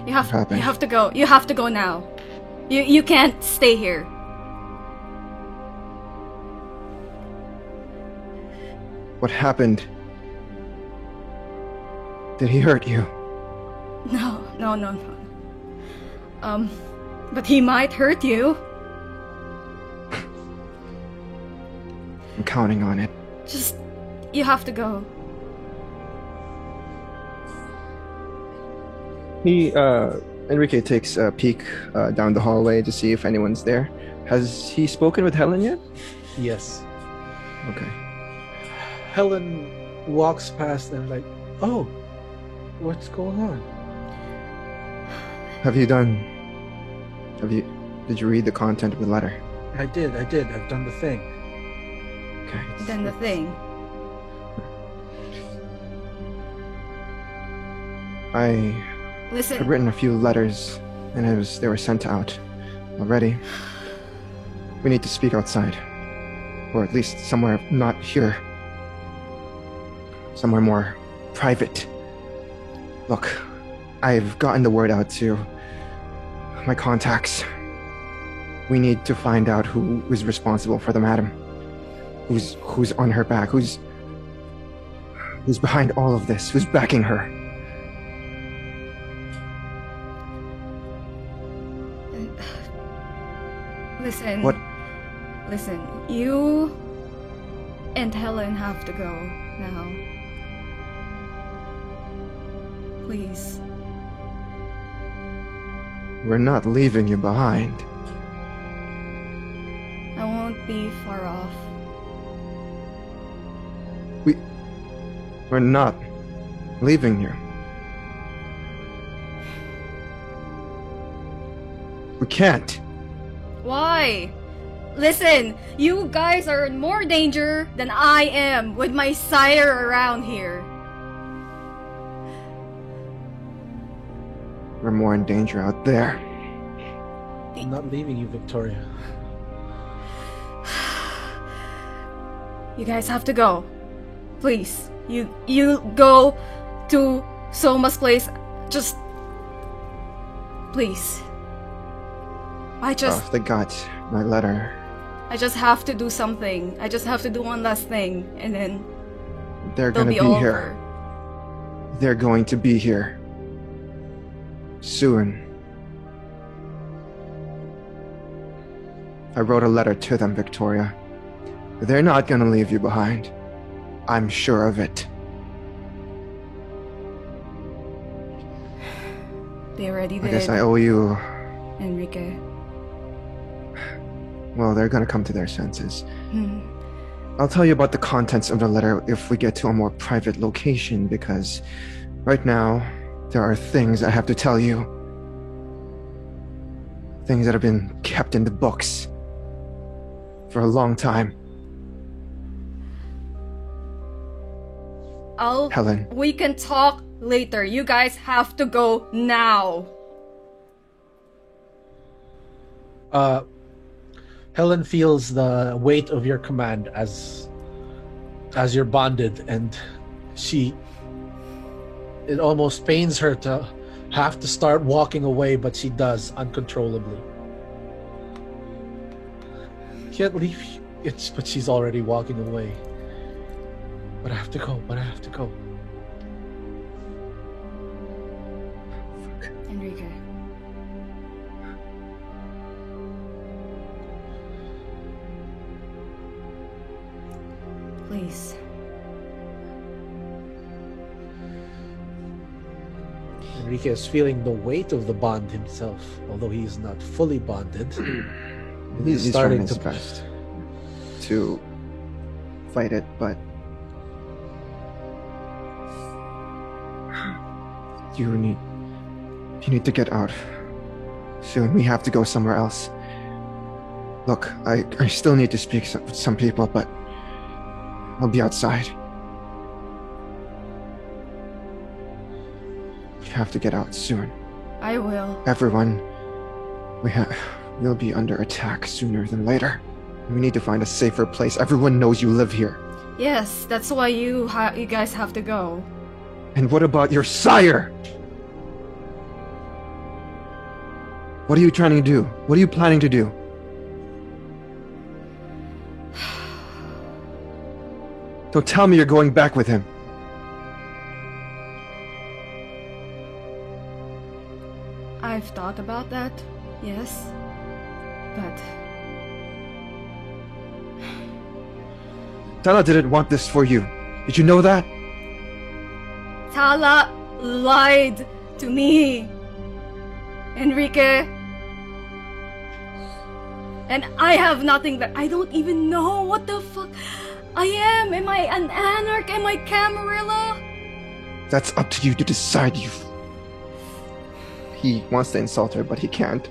You have to go. You have to go now. You can't stay here. What happened? Did he hurt you? No. But he might hurt you. I'm counting on it. Just, you have to go. Enrique takes a peek down the hallway to see if anyone's there. Has he spoken with Helen yet? Yes. Okay. Helen walks past and like, oh, what's going on? Did you read the content of the letter? I did. I've done the thing. Okay. Then the thing. Listen. I've written a few letters, and they were sent out already. We need to speak outside, or at least somewhere not here. Somewhere more private. Look, I've gotten the word out to my contacts. We need to find out who is responsible for the madam. Who's on her back? Who's behind all of this? Who's backing her? Listen. What? Listen, you and Helen have to go now. Please. We're not leaving you behind. I won't be far off. We're not leaving you. We can't. Why? Listen, you guys are in more danger than I am with my sire around here. We're more in danger out there. I'm not leaving you, Victoria. You guys have to go. Please. You go to Soma's place. Just... Please. Oh, they got my letter. I just have to do something. I just have to do one last thing, and then... They're gonna be here. They're going to be here. Soon. I wrote a letter to them, Victoria. They're not gonna leave you behind. I'm sure of it. They already did. I guess I owe you... Enrique. Well, they're gonna come to their senses. I'll tell you about the contents of the letter if we get to a more private location, because right now, there are things I have to tell you. Things that have been kept in the books for a long time. Helen. We can talk later. You guys have to go now. Helen feels the weight of your command as you're bonded, and it almost pains her to have to start walking away, but she does uncontrollably. Can't leave it, but she's already walking away. But I have to go. Enrique. Please. Enrique is feeling the weight of the bond himself, although he is not fully bonded. He's trying his best to fight it, but you need to get out soon. We have to go somewhere else. Look, I still need to speak with some people, but I'll be outside. We have to get out soon. I will. Everyone, we'll be under attack sooner than later. We need to find a safer place. Everyone knows you live here. Yes, that's why you guys have to go. And what about your sire? What are you trying to do? What are you planning to do? Don't tell me you're going back with him. I've thought about that, yes. But Tala didn't want this for you. Did you know that? Tala lied to me, Enrique. And I have nothing that I don't even know what the fuck I am. Am I an anarch? Am I Camarilla? That's up to you to decide. He wants to insult her, but he can't.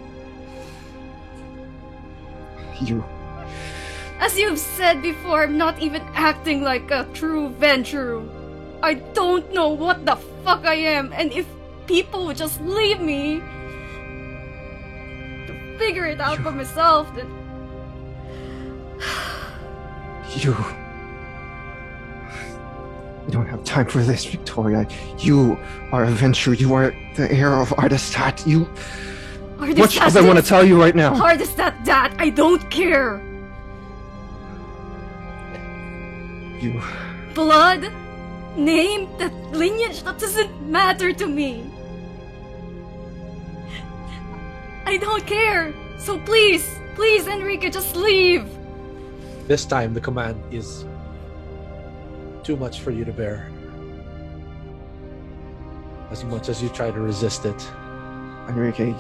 As you've said before, I'm not even acting like a true Ventrue. I don't know what the fuck I am, and if people would just leave me to figure it out for myself, then... You don't have time for this, Victoria. You are a Ventrue. You are the heir of Artistat. What else I want to tell you right now? Artistat that, I don't care. You... Blood? Name? That lineage? That doesn't matter to me. I don't care. So please, Enrique, just leave. This time, the command is too much for you to bear. As much as you try to resist it. Enrique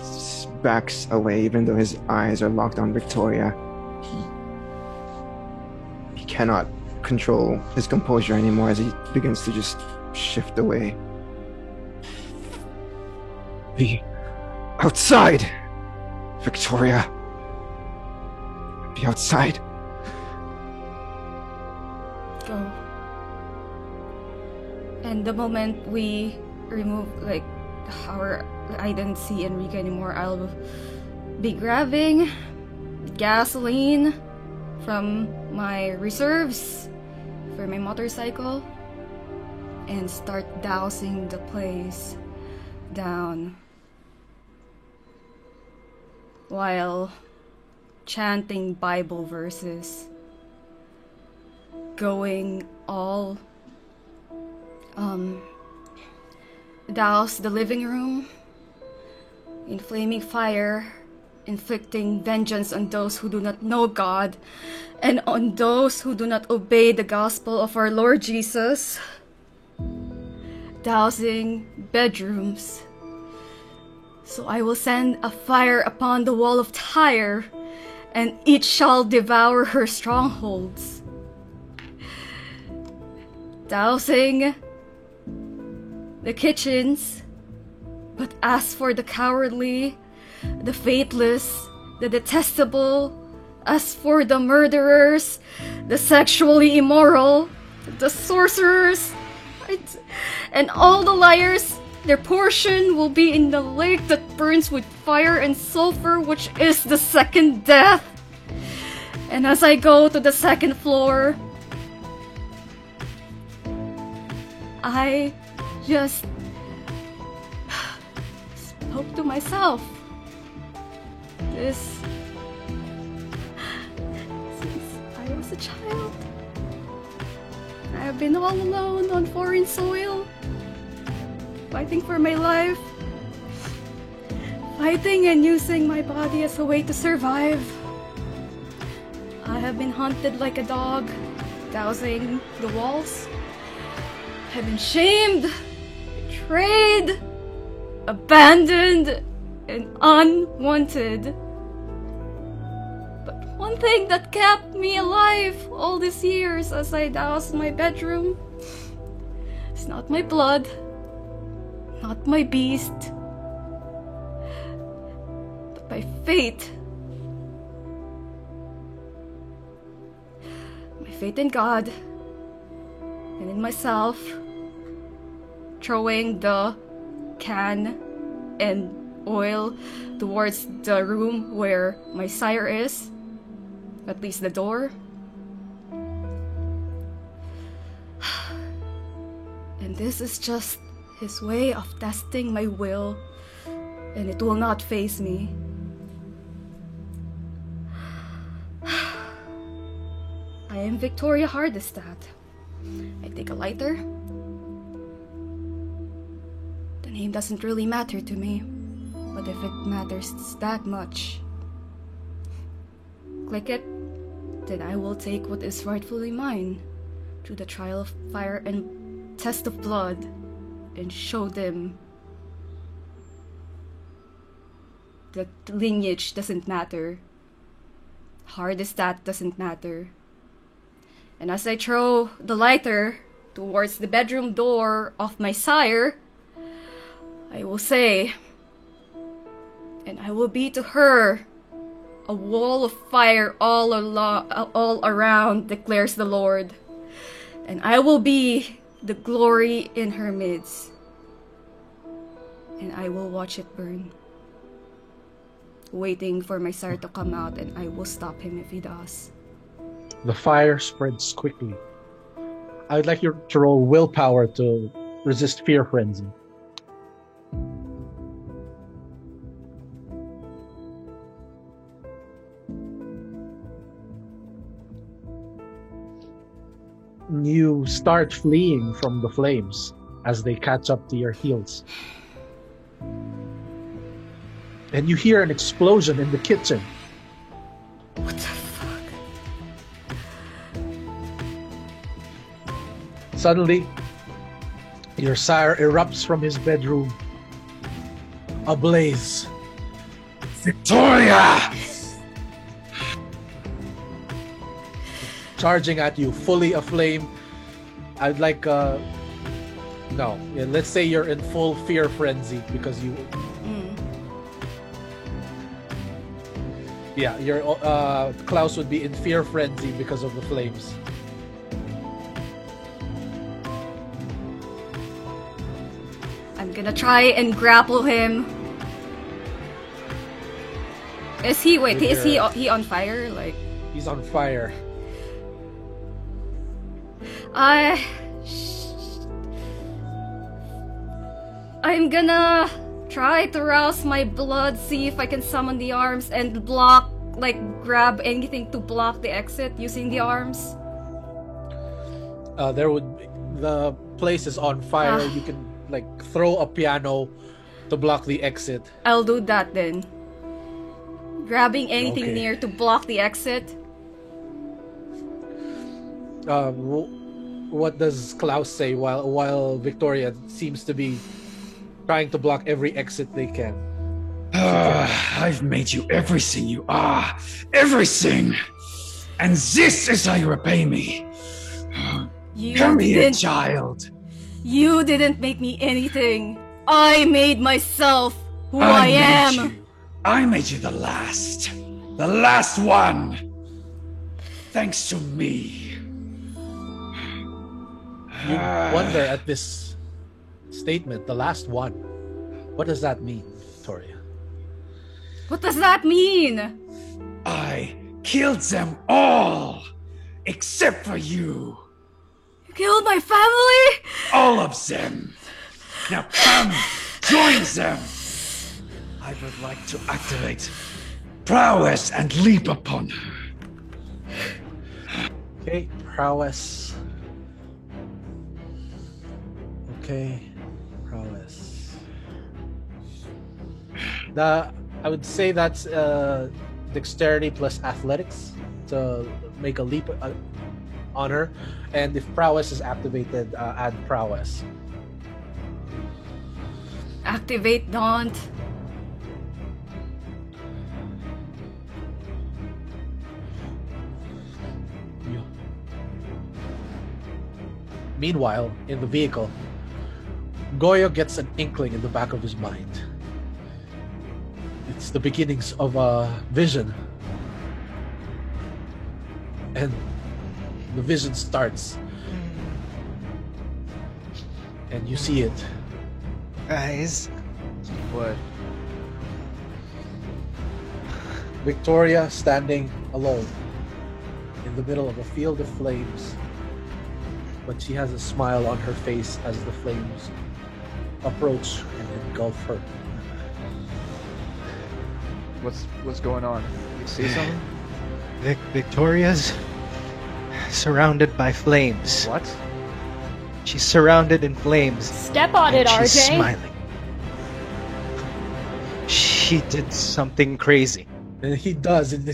backs away, even though his eyes are locked on Victoria. He cannot control his composure anymore as he begins to just shift away. Be outside, Victoria. Be outside. Go. And the moment we remove, I didn't see Enrique anymore, I'll be grabbing gasoline from my reserves for my motorcycle and start dousing the place down while chanting Bible verses, going all douse the living room in flaming fire, inflicting vengeance on those who do not know God and on those who do not obey the gospel of our Lord Jesus. Dousing bedrooms. So I will send a fire upon the wall of Tyre, and it shall devour her strongholds. Dousing the kitchens, but as for the cowardly, the faithless, the detestable, as for the murderers, the sexually immoral, the sorcerers, and all the liars, their portion will be in the lake that burns with fire and sulfur, which is the second death. And as I go to the second floor, I just spoke to myself. Since I was a child, I have been all alone on foreign soil, fighting for my life, fighting and using my body as a way to survive. I have been hunted like a dog, dousing the walls. I've been shamed, betrayed, abandoned, and unwanted. But one thing that kept me alive all these years as I doused my bedroom is not my blood, not my beast, but my fate. My faith in God and in myself, throwing the can and oil towards the room where my sire is, at least the door. And this is just his way of testing my will, and it will not faze me. I am Victoria Hardestat. I take a lighter. The name doesn't really matter to me, but if it matters that much, click it, then I will take what is rightfully mine through the trial of fire and test of blood and show them that lineage doesn't matter. Hardestat doesn't matter. And as I throw the lighter towards the bedroom door of my sire, I will say, and I will be to her a wall of fire all around, declares the Lord. And I will be the glory in her midst. And I will watch it burn, waiting for my sire to come out, and I will stop him if he does. The fire spreads quickly. I'd like you to roll willpower to resist fear frenzy. You start fleeing from the flames as they catch up to your heels. And you hear an explosion in the kitchen. What the fuck? Suddenly, your sire erupts from his bedroom, ablaze. Victoria! Charging at you, fully aflame. I'd like, no. Yeah, let's say you're in full fear frenzy because you... Yeah, your Klaus would be in fear frenzy because of the flames. I'm gonna try and grapple him. Is he he on fire? Like, he's on fire. I'm gonna try to rouse my blood, see if I can summon the arms and block, like grab anything to block the exit using the arms. The place is on fire. You can like throw a piano to block the exit. I'll do that then. Grabbing anything near to block the exit. What does Klaus say while Victoria seems to be trying to block every exit they can? I've made you everything you are. Everything! And this is how you repay me. Come here, child. You didn't make me anything. I made myself who I am. I made you the last one. Thanks to me. You wonder at this statement, the last one. What does that mean, Victoria? What does that mean? I killed them all! Except for you! You killed my family? All of them! Now come, join them! I would like to activate prowess and leap upon her. Okay, prowess. Okay, prowess. I would say that's dexterity plus athletics to make a leap on her, and if prowess is activated, add prowess. Activate Daunt. Meanwhile, in the vehicle, Goyo gets an inkling in the back of his mind. It's the beginnings of a vision. And the vision starts. And you see it. Guys, What? Victoria standing alone in the middle of a field of flames. But she has a smile on her face as the flames approach and engulf her. What's going on? You see something? Victoria's surrounded by flames. What? She's surrounded in flames. Step on it, and RJ. she's smiling. She did something crazy. And he does, and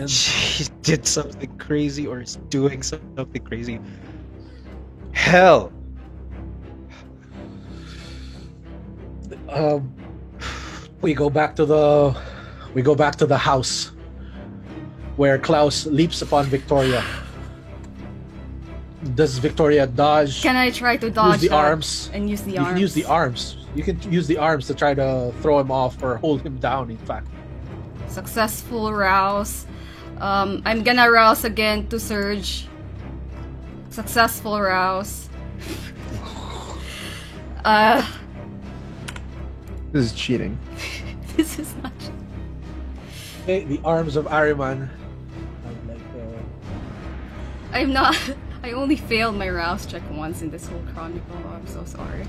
She did something crazy or is doing something crazy. Hell. we go back to the house where Klaus leaps upon Victoria. Does Victoria dodge? Can I try to dodge use the that arms? and use the You arms? can use the arms. You can use the arms to try to throw him off or hold him down, in fact. Successful rouse. I'm gonna rouse again to surge. Successful rouse. This is cheating. This is not. Okay, the arms of Ahriman. I'm not. I only failed my rouse check once in this whole chronicle. I'm so sorry.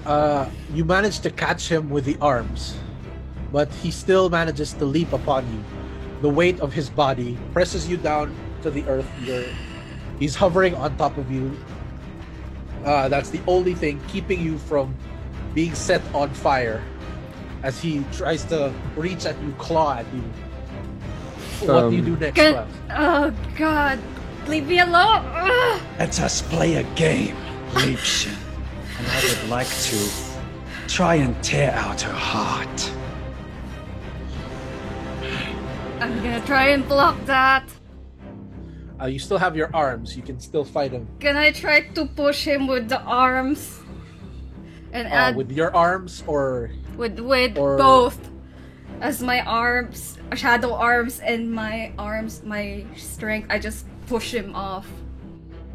You manage to catch him with the arms, but he still manages to leap upon you. The weight of his body presses you down to the earth. He's hovering on top of you. That's the only thing keeping you from being set on fire as he tries to reach at you, claw at you. What do you do next, Klaus? Oh God! Leave me alone! Ugh. Let us play a game, Liebchen. And I would like to try and tear out her heart. I'm gonna try and block that. You still have your arms. You can still fight him. Can I try to push him with the arms? And add With your arms or with or- both, as my arms, shadow arms, and my arms, my strength. I just push him off.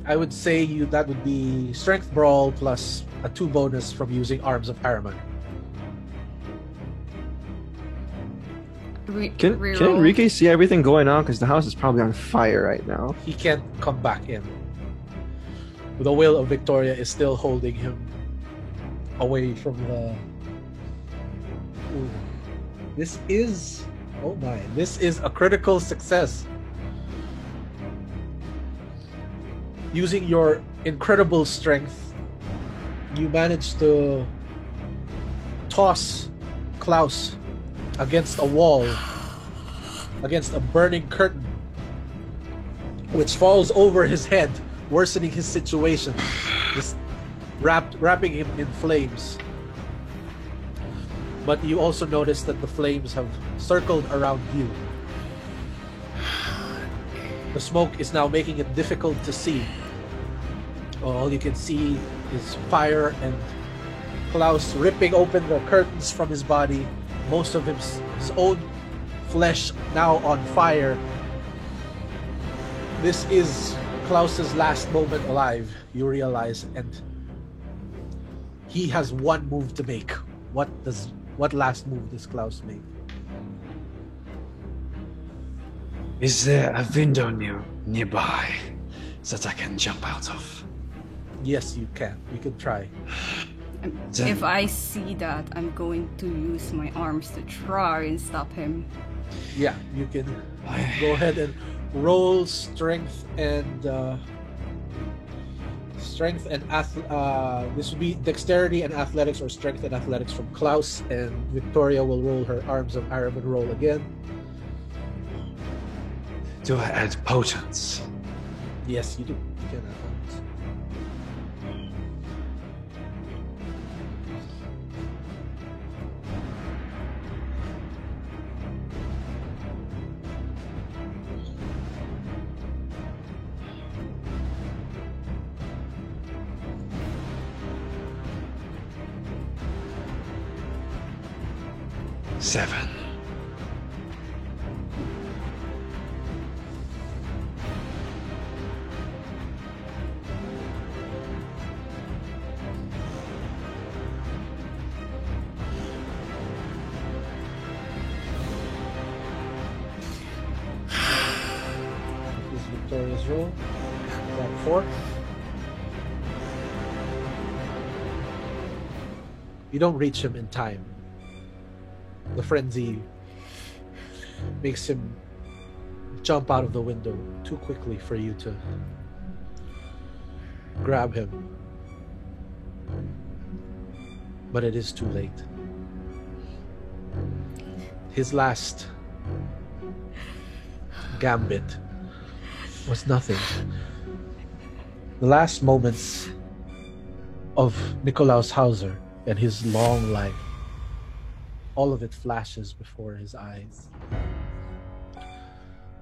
I would say that would be strength brawl plus a 2 bonus from using arms of Ahriman. Can Enrique see everything going on? Because the house is probably on fire right now. He can't come back in. The will of Victoria is still holding him away from the. Ooh. This is a critical success. Using your incredible strength, you manage to toss Klaus against a wall, against a burning curtain, which falls over his head, worsening his situation, just wrapping him in flames. But you also notice that the flames have circled around you. The smoke is now making it difficult to see. All you can see is fire and Klaus ripping open the curtains from his body, most of his own flesh now on fire. This is Klaus's last moment alive, you realize, and he has one move to make. What last move does Klaus make? Is there a window nearby that I can jump out of? Yes, you can. You can try. Then- If I see that, I'm going to use my arms to try and stop him. Yeah, you can go ahead and roll strength and this would be dexterity and athletics, or strength and athletics from Klaus, and Victoria will roll her arms of Araman roll again. Do I add potence? Yes, you do. You can add bonus. Seven. This is Victoria's roll. Is that 4? You don't reach him in time. The frenzy makes him jump out of the window too quickly for you to grab him. But it is too late. His last gambit was nothing. The last moments of Nikolaus Hauser and his long life, all of it flashes before his eyes.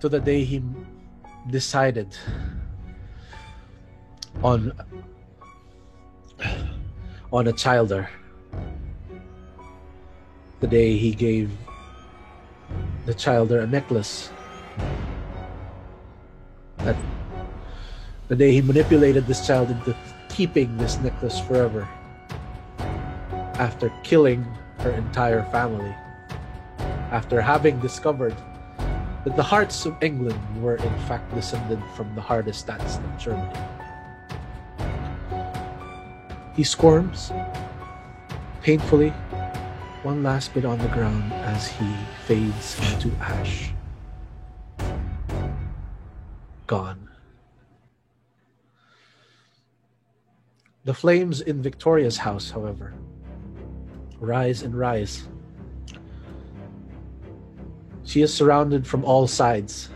To the day he decided on a childer. The day he gave the childer a necklace. The day he manipulated this child into keeping this necklace forever, after killing her entire family, after having discovered that the hearts of England were in fact descended from the hardest stats of Germany. He squirms painfully, one last bit on the ground as he fades into ash. Gone. The flames in Victoria's house, however, rise and rise. She is surrounded from all sides.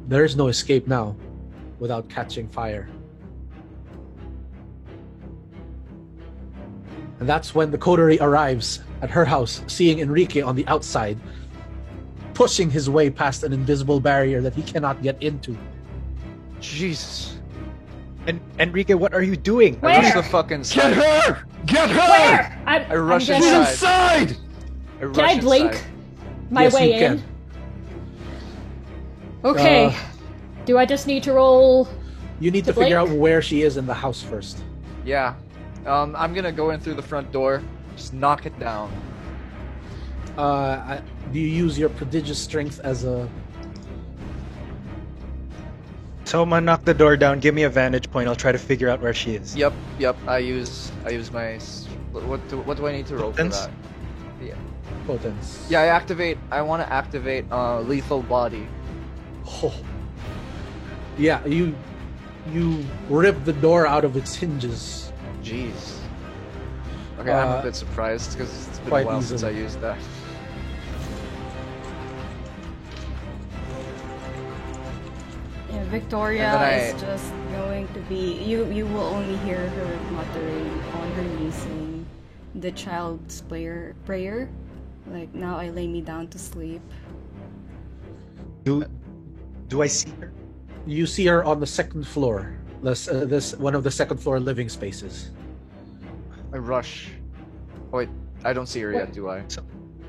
There is no escape now without catching fire. And that's when the coterie arrives at her house, seeing Enrique on the outside, pushing his way past an invisible barrier that he cannot get into. Jesus. And Enrique, what are you doing? Where? I rush the fucking Get side. her! Get her! Where? I rush I'm She's gonna- inside! I rush Can I blink inside. my Yes, way you in? can. Okay. Do I just need to roll? You need to To figure out blink? where she is in the house first. Yeah. I'm gonna go in through the front door. Just knock it down. Do you use your prodigious strength as a... So I'm gonna knock the door down. Give me a vantage point. I'll try to figure out where she is. Yep. I use my. What do I need to roll for Potence? that? Yeah. potence? Yeah. I want to activate lethal body. Oh. Yeah, you rip the door out of its hinges. Jeez. Okay, I'm a Uh, bit surprised because it's been a quite while since I easily. used that. Yeah, Victoria And then is just going to be. You will only hear her muttering on her knees, saying the child's prayer. Like, now I lay me down to sleep. Do I see her? You see her on the second floor. This one of the second floor living spaces. I rush. Oh, wait, I don't see her yet, do I?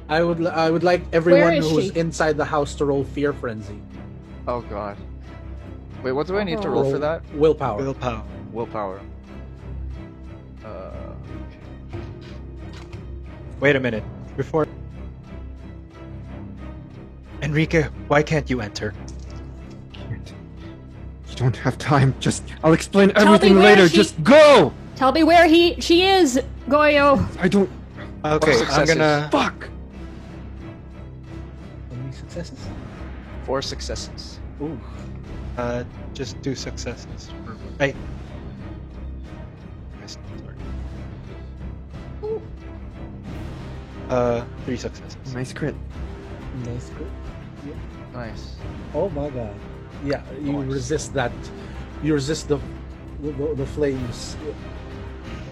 I would like everyone is who's she? inside the house to roll Fear Frenzy. Oh god. Wait, what do I need to roll for that? Willpower. Willpower. Willpower. Wait a minute. Before Enrique, why can't you enter? You don't have time. I'll explain Tell me everything where later. she- Just go! Tell me where she is, Goyo. I don't. Okay, I'm successes. gonna. Fuck! How many successes? 4 successes. Ooh. Just 2 successes. Hey. Sorry. 3 successes. Nice crit. Nice. Nice. Oh my god. Yeah, you Nice. resist that. You resist the flames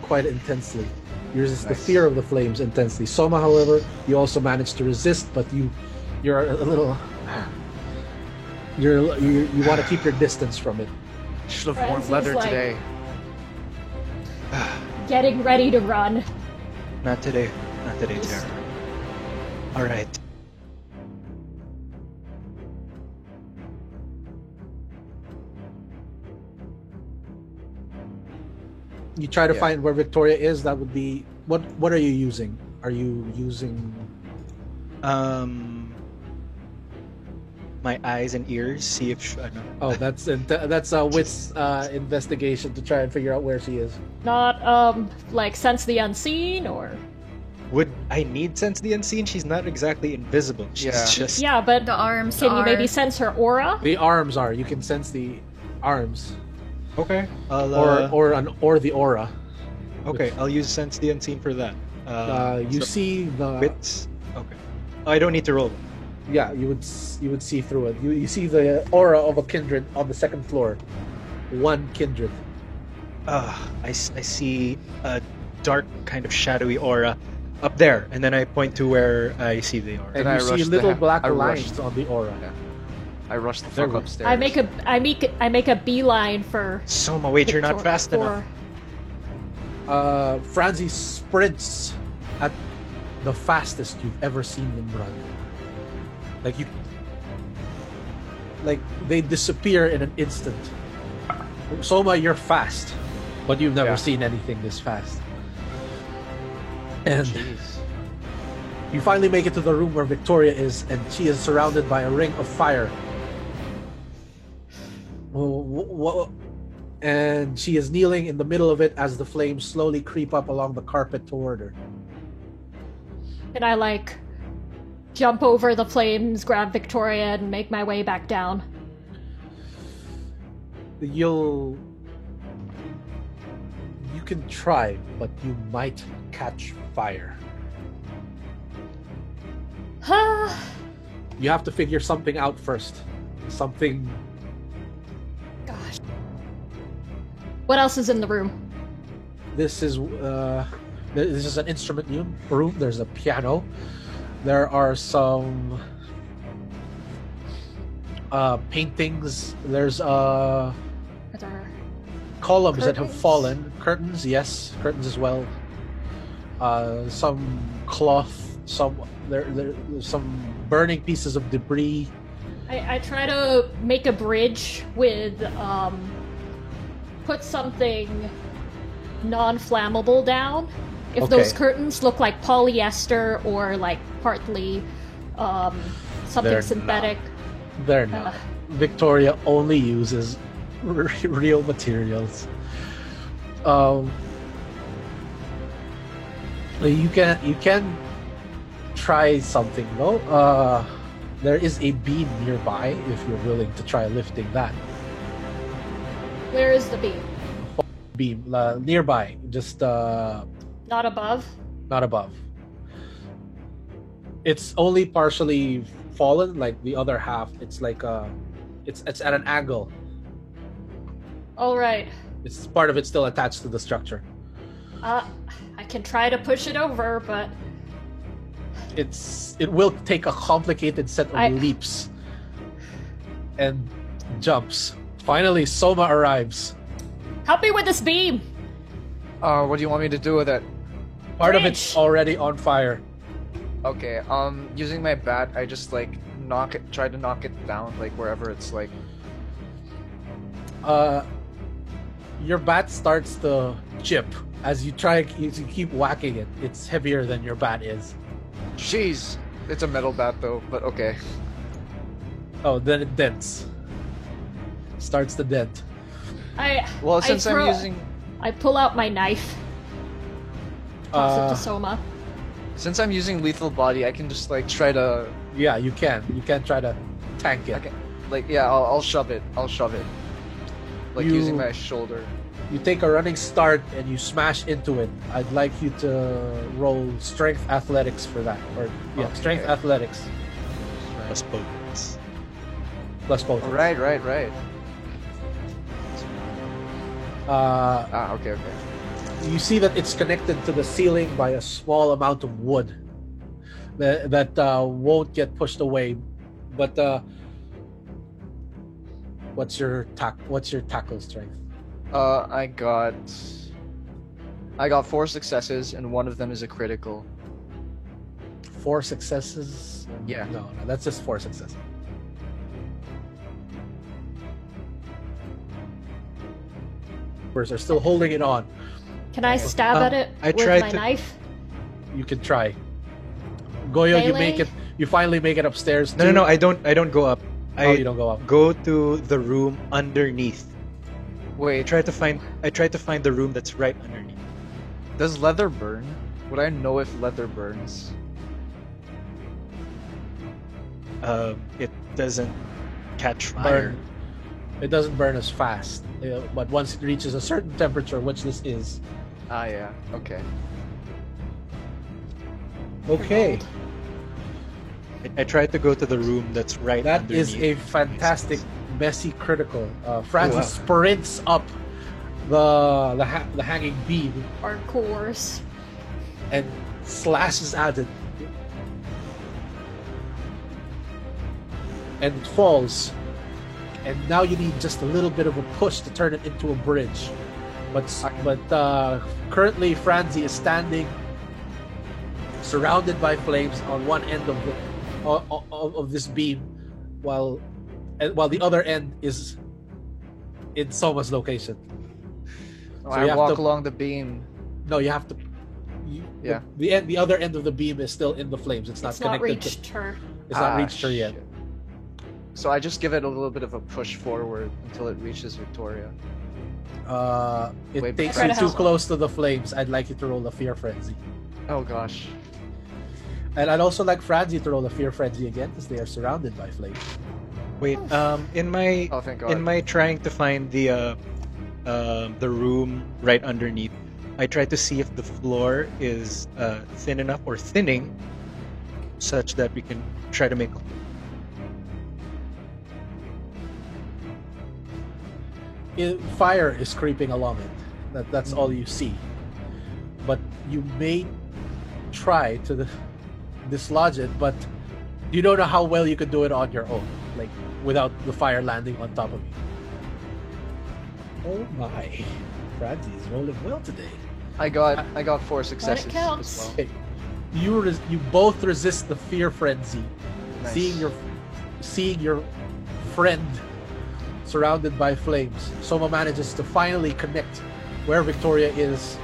quite intensely. You resist the Nice. fear of the flames intensely. Soma, however, you also manage to resist, but you're a little. You want to keep your distance from it. Should have worn Francis, leather like- today. Getting ready to run. Not today. Not today, Tara. Alright. You try to Yeah. find where Victoria is. That would be what? What are you using? Are you using? My eyes and ears, see if no. Oh, that's a wits investigation to try and figure out where she is. Not like sense the unseen or Would I need sense the unseen? She's not exactly invisible. She's Yeah. just yeah, but The arms can are... you maybe sense her aura? The arms are. You can sense the arms, okay. I'll or the aura. okay. I'll use sense the unseen for that. You so see the wits. Okay. Oh, I don't need to roll. yeah. You would see through it. You see the aura of a kindred on the second floor. One kindred. I see a dark kind of shadowy aura up there, and then I point to where I see the aura. And I you see rushed the little ha- black I lines rushed- on the aura. Yeah. I rushed the There fuck we- upstairs. I make a beeline for Soma, wait, you're not fast enough. Franzi sprints at the fastest you've ever seen them run. Like they disappear in an instant. Soma, you're fast, but you've never Yeah. seen anything this fast. And Jeez. you finally make it to the room where Victoria is, and she is surrounded by a ring of fire. And she is kneeling in the middle of it as the flames slowly creep up along the carpet toward her. And I like jump over the flames, grab Victoria, and make my way back down. You can try, but you might catch fire. You have to figure something out first. Something. Gosh. What else is in the room? This is an instrument room. There's a piano. There are some paintings. There's Are there... columns that have Curtains? fallen. Curtains, yes, curtains as well. Some cloth. There's some burning pieces of debris. I try to make a bridge with put something non-flammable down. If Okay. those curtains look like polyester or like partly something They're synthetic. They're not. Victoria only uses real materials. You can try something though. There is a beam nearby if you're willing to try lifting that Where is the beam? beam nearby, just Not above? not above. It's only partially fallen, like the other half. It's like it's at an angle. Alright. It's part of it still attached to the structure. I can try to push it over, but It will take a complicated set of leaps and jumps. Finally, Soma arrives. help me with this beam! What do you want me to do with it? Part of Bridge. it's already on fire. Okay, using my bat, I just like try to knock it down, like wherever it's like. Your bat starts to chip as you keep whacking it. It's heavier than your bat is. Jeez, it's a metal bat though, but okay. Oh, then it dents. Starts to dent. Well, since I'm throw- using I pull out my knife. Toss it to Soma. since I'm using lethal body, I can just like try to Yeah, you can. You can try to tank it. I can, like yeah, I'll shove it. I'll shove it. Like You- using my shoulder. You take a running start and you smash into it. I'd like you to roll strength athletics for that. Or yeah, Okay. strength athletics Plus potence. plus both. Right. Uh, Okay. you see that it's connected to the ceiling by a small amount of wood that won't get pushed away. But what's your tackle strength? I got 4 successes and one of them is a critical. 4 successes? Yeah. No, that's just 4 successes. Whereas they're still holding it on. Can I stab at it I with tried my to- knife? You can try. Goyo, you make Melee? it. You finally make it upstairs. No, too. no, no. I don't go up. Oh, you don't go up. Go to the room underneath. I Wait, try to find the room that's right underneath. does leather burn? Would I know if leather burns? It doesn't catch fire. Burn. It doesn't burn as fast, but once it reaches a certain temperature, which this is. Ah, yeah. Okay. Okay, I tried to go to the room that's right that underneath. is a fantastic messy critical. Francis wow. sprints up the hanging beam Parkours. and slashes at it, and it falls. And now you need just a little bit of a push to turn it into a bridge. But currently Franzi is standing, surrounded by flames on one end of this beam, while the other end is in Soma's location. Oh, So I you have walk to- along the beam. No, you have to. Yeah. The other end of the beam is still in the flames. It's not It's not connected. reached her. It's not reached her yet. Shit. So I just give it a little bit of a push forward until it reaches Victoria. It Wait, takes try you to too help. close to the flames. I'd like you to roll a fear frenzy, Oh gosh. and I'd also like Franzi to roll a fear frenzy again, because they are surrounded by flames. Wait, in my Oh, thank God. in my trying to find the room right underneath, I tried to see if the floor is thin enough or thinning, such that we can try to make. Fire is creeping along it. That's all you see. But you may try to dislodge it, but you don't know how well you could do it on your own, like without the fire landing on top of you. Oh my, Franzi is rolling well today. I got 4 successes counts. as well. Okay, you both resist the fear frenzy, Nice. seeing your friend surrounded by flames. Soma manages to finally connect where Victoria is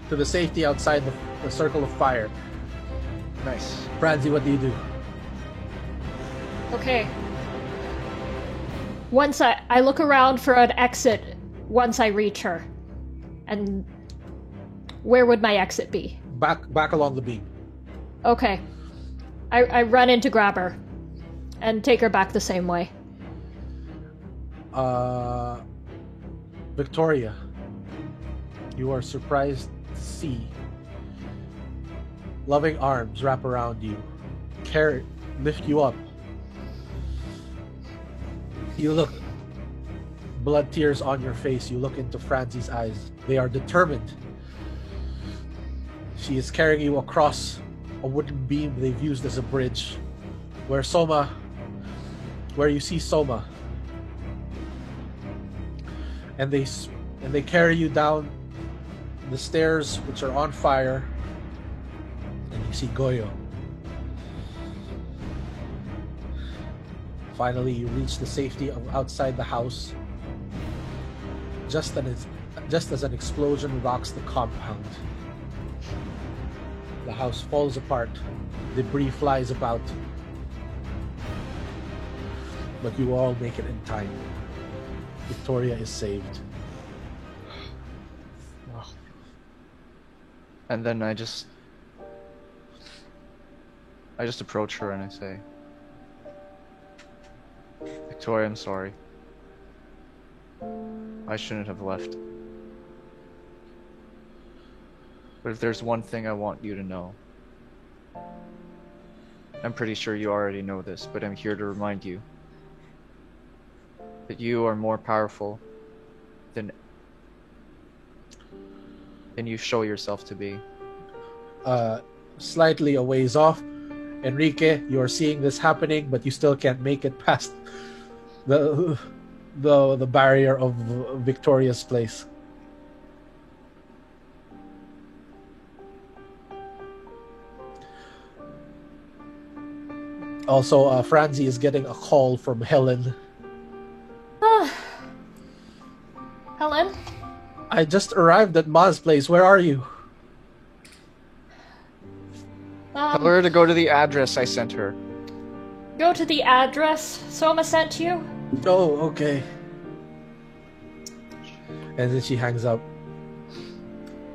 to the safety outside the circle of fire. Nice. Franzi, what do you do? Okay. Once I look around for an exit once I reach her. And where would my exit be? Back along the beam. Okay. I run in to grab her and take her back the same way. Victoria, you are surprised to see loving arms wrap around you, lift you up. You look, blood tears on your face. You look into Franzi's eyes. They are determined. She is carrying you across a wooden beam they've used as a bridge, where you see Soma. And they carry you down the stairs, which are on fire, and you see Goyo. Finally, you reach the safety of outside the house. Just as an explosion rocks the compound, the house falls apart. Debris flies about. but you all make it in time. Victoria is saved. And then I just approach her and I say, Victoria, I'm sorry. I shouldn't have left. But if there's one thing I want you to know, I'm pretty sure you already know this, but I'm here to remind you that you are more powerful than you show yourself to be. Slightly a ways off, Enrique, you're seeing this happening, but you still can't make it past the barrier of Victoria's place. Also, Franzi is getting a call from Helen. Helen? I just arrived at Ma's place. Where are you? Tell her to go to the address I sent her. Go to the address Soma sent you? Oh, okay. And then she hangs up.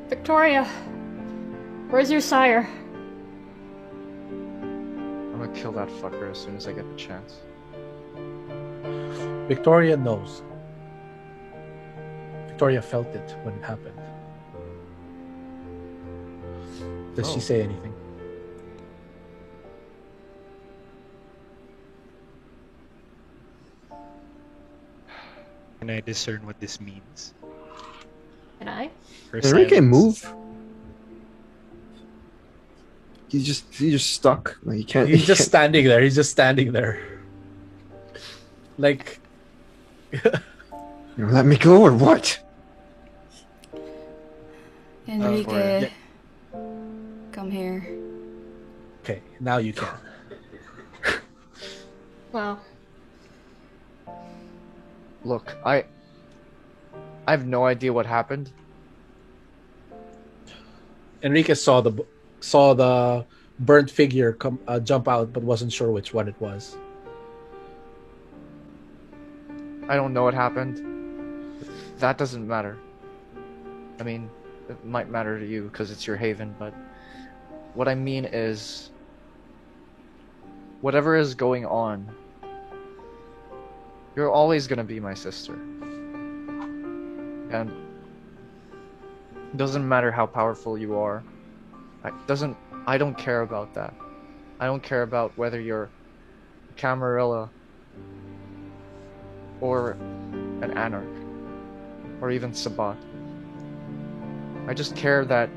Victoria, where's your sire? I'm gonna kill that fucker as soon as I get the chance. Victoria knows. Victoria felt it when it happened. Does she say anything? Can I discern what this means? Can I? Her Enrique, silence. move. He's just stuck. Like he can't. He's just standing there. He's just standing there. Like, You let me go or what? Enrique, come here. okay, now you can. Well, Look, I have no idea what happened. Enrique saw the burnt figure jump out, but wasn't sure which one it was. I don't know what happened. That doesn't matter. I mean, it might matter to you because it's your haven, but what I mean is, whatever is going on, you're always gonna be my sister. And it doesn't matter how powerful you are. I don't care about that. I don't care about whether you're Camarilla or an Anarch or even Sabat. I just care that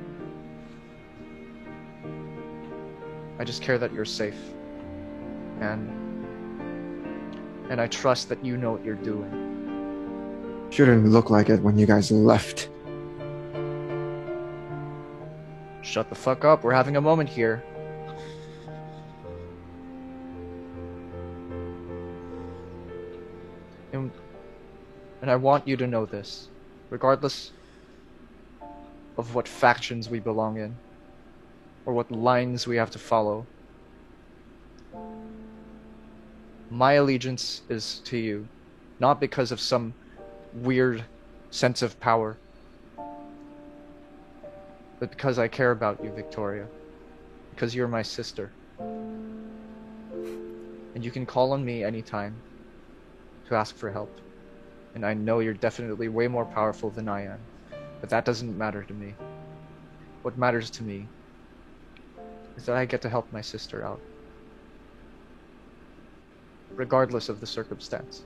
you're safe. And I trust that you know what you're doing. Shouldn't look like it when you guys left. Shut the fuck up, we're having a moment here. And I want you to know this, regardless of what factions we belong in, or what lines we have to follow. My allegiance is to you, not because of some weird sense of power, but because I care about you, Victoria. Because you're my sister. And you can call on me anytime to ask for help. And I know you're definitely way more powerful than I am, but that doesn't matter to me. What matters to me is that I get to help my sister out, regardless of the circumstance.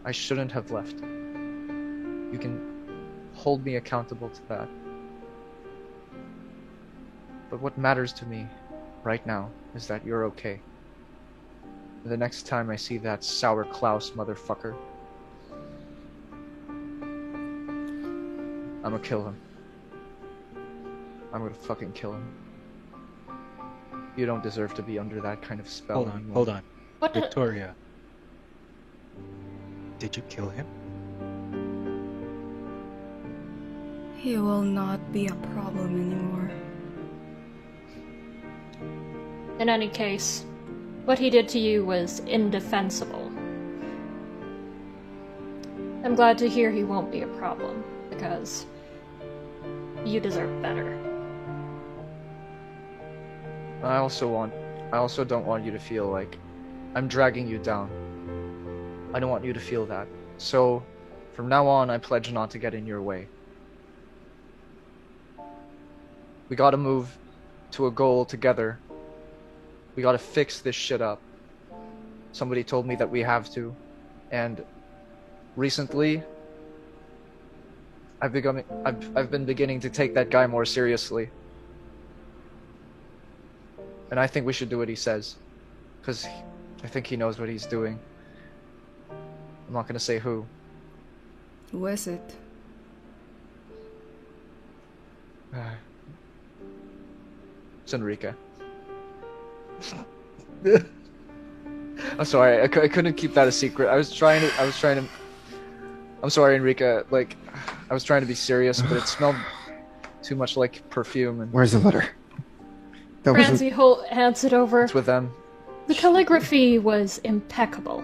I shouldn't have left. You can hold me accountable to that. But what matters to me right now is that you're okay. The next time I see that sour Klaus motherfucker, I'm gonna kill him. I'm gonna fucking kill him. You don't deserve to be under that kind of spell anymore. Hold on. what? Victoria. Did you kill him? He will not be a problem anymore. In any case, what he did to you was indefensible. I'm glad to hear he won't be a problem, because you deserve better. I also don't want you to feel like I'm dragging you down. I don't want you to feel that. So, from now on, I pledge not to get in your way. We gotta move to a goal together. We gotta fix this shit up. Somebody told me that we have to, and recently, I've been beginning to take that guy more seriously. And I think we should do what he says, because I think he knows what he's doing. I'm not gonna say who. Who is it? It's Enrique. I'm sorry, I couldn't keep that a secret. I was trying to. I'm sorry, Enrique. Like, I was trying to be serious, but it smelled too much like perfume. And Where's the letter? That wasn't. Francie hands it over. it's with them. The calligraphy was impeccable.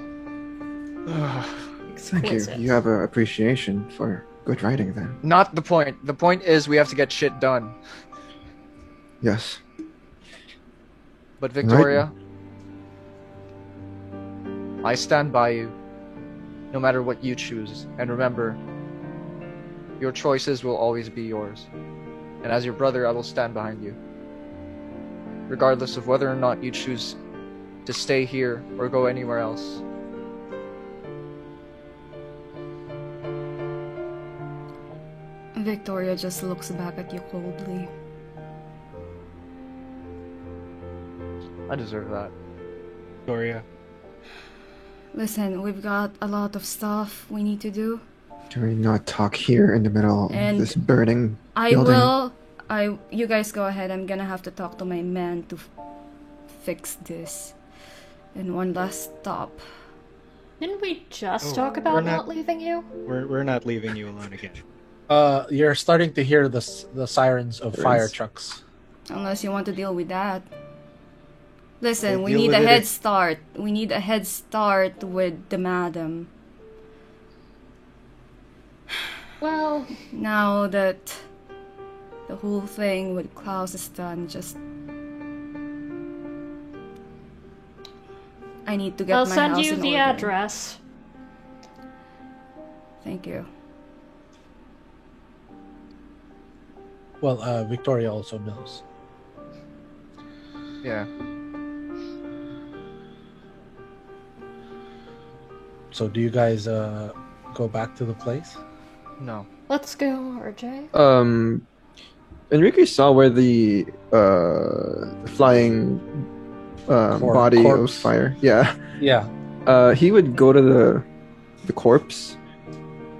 Thank you. Exquisite. You have an appreciation for good writing, then. Not the point. The point is we have to get shit done. Yes. But Victoria, I stand by you, no matter what you choose. And remember, your choices will always be yours. And as your brother, I will stand behind you, regardless of whether or not you choose to stay here or go anywhere else. Victoria just looks back at you coldly. I deserve that. Victoria. Listen, we've got a lot of stuff we need to do. Can we not talk here in the middle of And this burning I building? will. You guys go ahead. I'm gonna have to talk to my man to fix this. And one last stop. Didn't we just Oh, talk about we're not not- leaving you? We're not leaving you alone again. You're starting to hear the sirens of fire Sirens. trucks. Unless you want to deal with that. Listen, We'll we deal need with a it head if- start. We need a head start with the madam. Well, Now that the whole thing with Klaus is done, just I need to get I'll my send house you in the order. address. Thank you. Well, Victoria also knows. Yeah. So do you guys go back to the place? No. Let's go, RJ. Enrique saw where the flying body corpse. of fire. Yeah. Yeah. He would go to the corpse.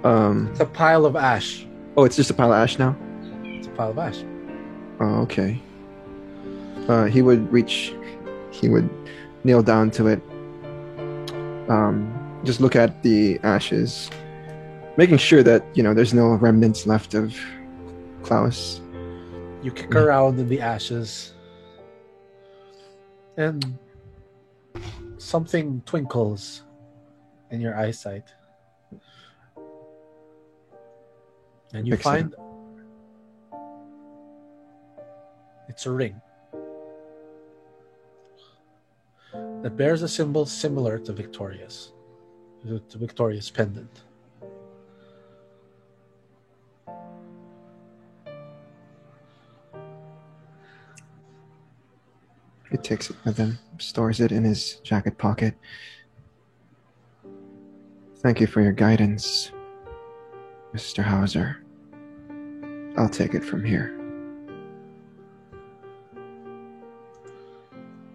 It's a pile of ash. Oh, it's just a pile of ash now? It's a pile of ash. Oh, okay. He would kneel down to it. Just look at the ashes, making sure that, there's no remnants left of Klaus. You kick around in the ashes, and something twinkles in your eyesight. And you Picks it find it's a ring that bears a symbol similar to Victoria's pendant. He takes it with him, stores it in his jacket pocket. Thank you for your guidance, Mr. Hauser. I'll take it from here.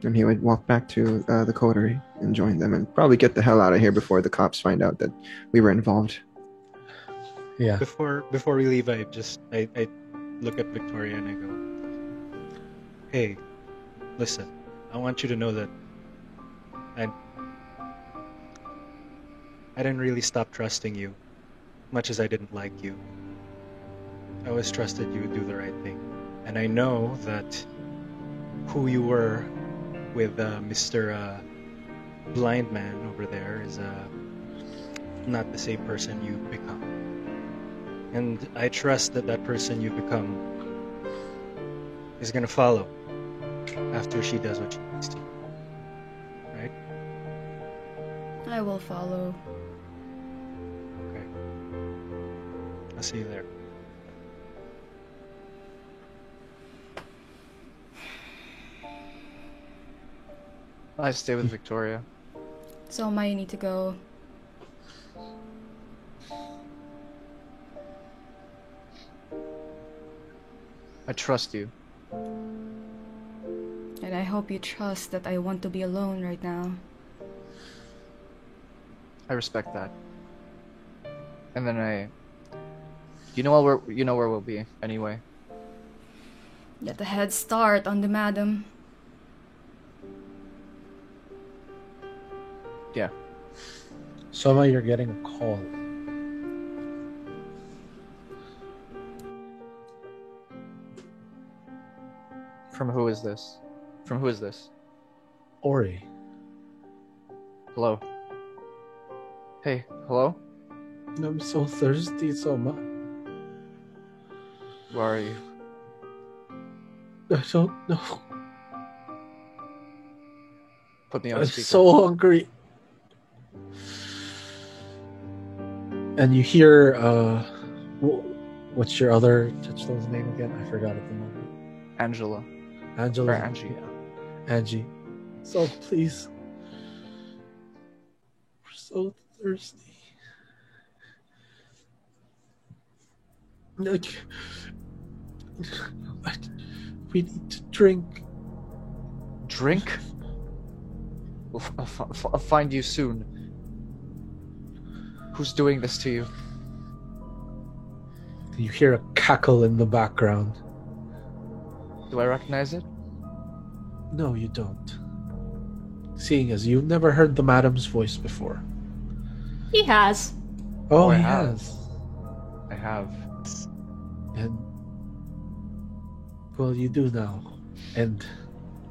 And he would walk back to the coterie and join them and probably get the hell out of here before the cops find out that we were involved. Yeah. Before we leave, I look at Victoria and I go, "Hey, listen, I want you to know that I didn't really stop trusting you, much as I didn't like you. I always trusted you would do the right thing, and I know that who you were with Mr. blind man over there is not the same person you become. And I trust that that person you become is gonna follow after she does what she needs to. Right? I will follow. Okay. I'll see you there. I stay with Victoria. Soma, you need to go. I trust you. And I hope you trust that I want to be alone right now. I respect that. And then you know where we'll be anyway. Get a head start on the madam. Yeah. Soma, you're getting a call. From who is this? From who is this? Ori. Hello. Hey, hello? I'm so thirsty, Soma. Where are you? I don't know. Put me on I'm speaker. so hungry. And you hear, what's your other touchstone's name again? I forgot at the moment. Angela. Angela. Or Angie. Yeah. Angie. So please. We're so thirsty. Like, we need to drink. Drink? I'll find you soon. Who's doing this to you? You hear a cackle in the background. Do I recognize it? No, you don't. Seeing as you've never heard the madam's voice before. He has. Oh, I he have. has. I have. And well, you do now. And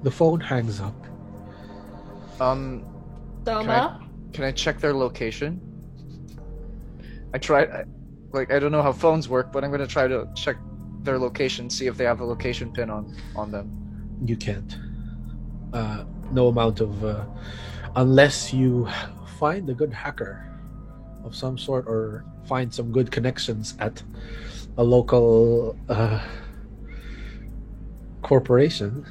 the phone hangs up. Soma? Can I check their location? I don't know how phones work, but I'm gonna try to check their location, see if they have a location pin on them. You can't. No amount of unless you find a good hacker of some sort or find some good connections at a local corporation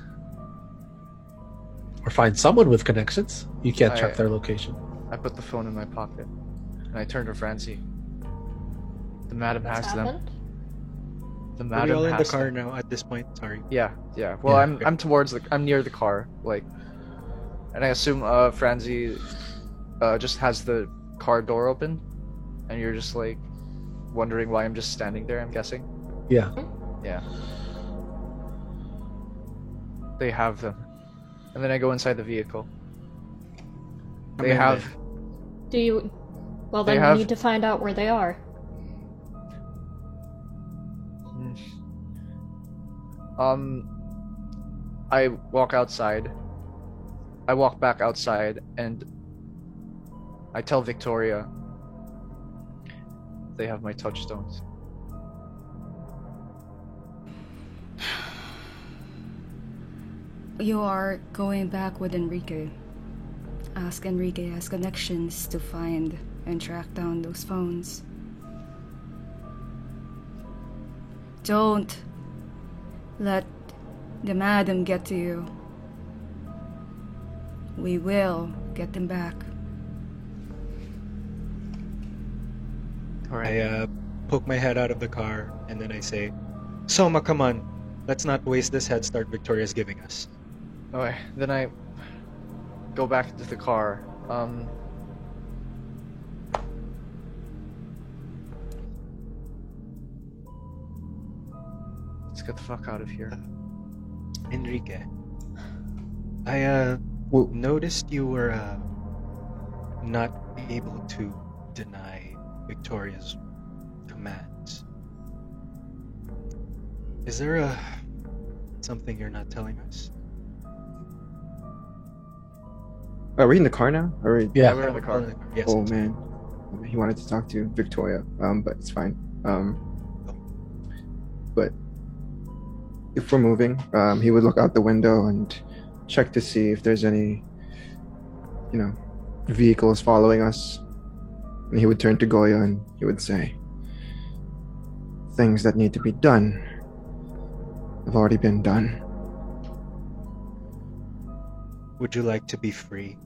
or find someone with connections, you can't track their location. I put the phone in my pocket and I turned to Francie. The madam What's has them. happened? The Are we madam all in the has car them. now at this point? Sorry. Yeah. Well, Yeah. I'm near the car, like, and I assume Francie just has the car door open, and you're just like wondering why I'm just standing there. I'm guessing. Yeah. Yeah. They have them, and then I go inside the vehicle. I'm They in have. there. Do you... Well, They then have- we need to find out where they are. I walk outside. I walk back outside and I tell Victoria they have my touchstones. You are going back with Enrique. Ask Enrique has connections to find and track down those phones. Don't let the madam get to you. We will get them back. I poke my head out of the car and then I say, Soma, come on. Let's not waste this head start Victoria's giving us. Okay, then I go back into the car. Let's get the fuck out of here. Enrique, I noticed you were not able to deny Victoria's commands. Is there something you're not telling us? Are we in the car now? Are we... Yeah. we're in the car. Yes. Oh man, he wanted to talk to Victoria, but it's fine. But if we're moving, he would look out the window and check to see if there's any, vehicles following us. And he would turn to Goya and he would say, "Things that need to be done have already been done." Would you like to be free?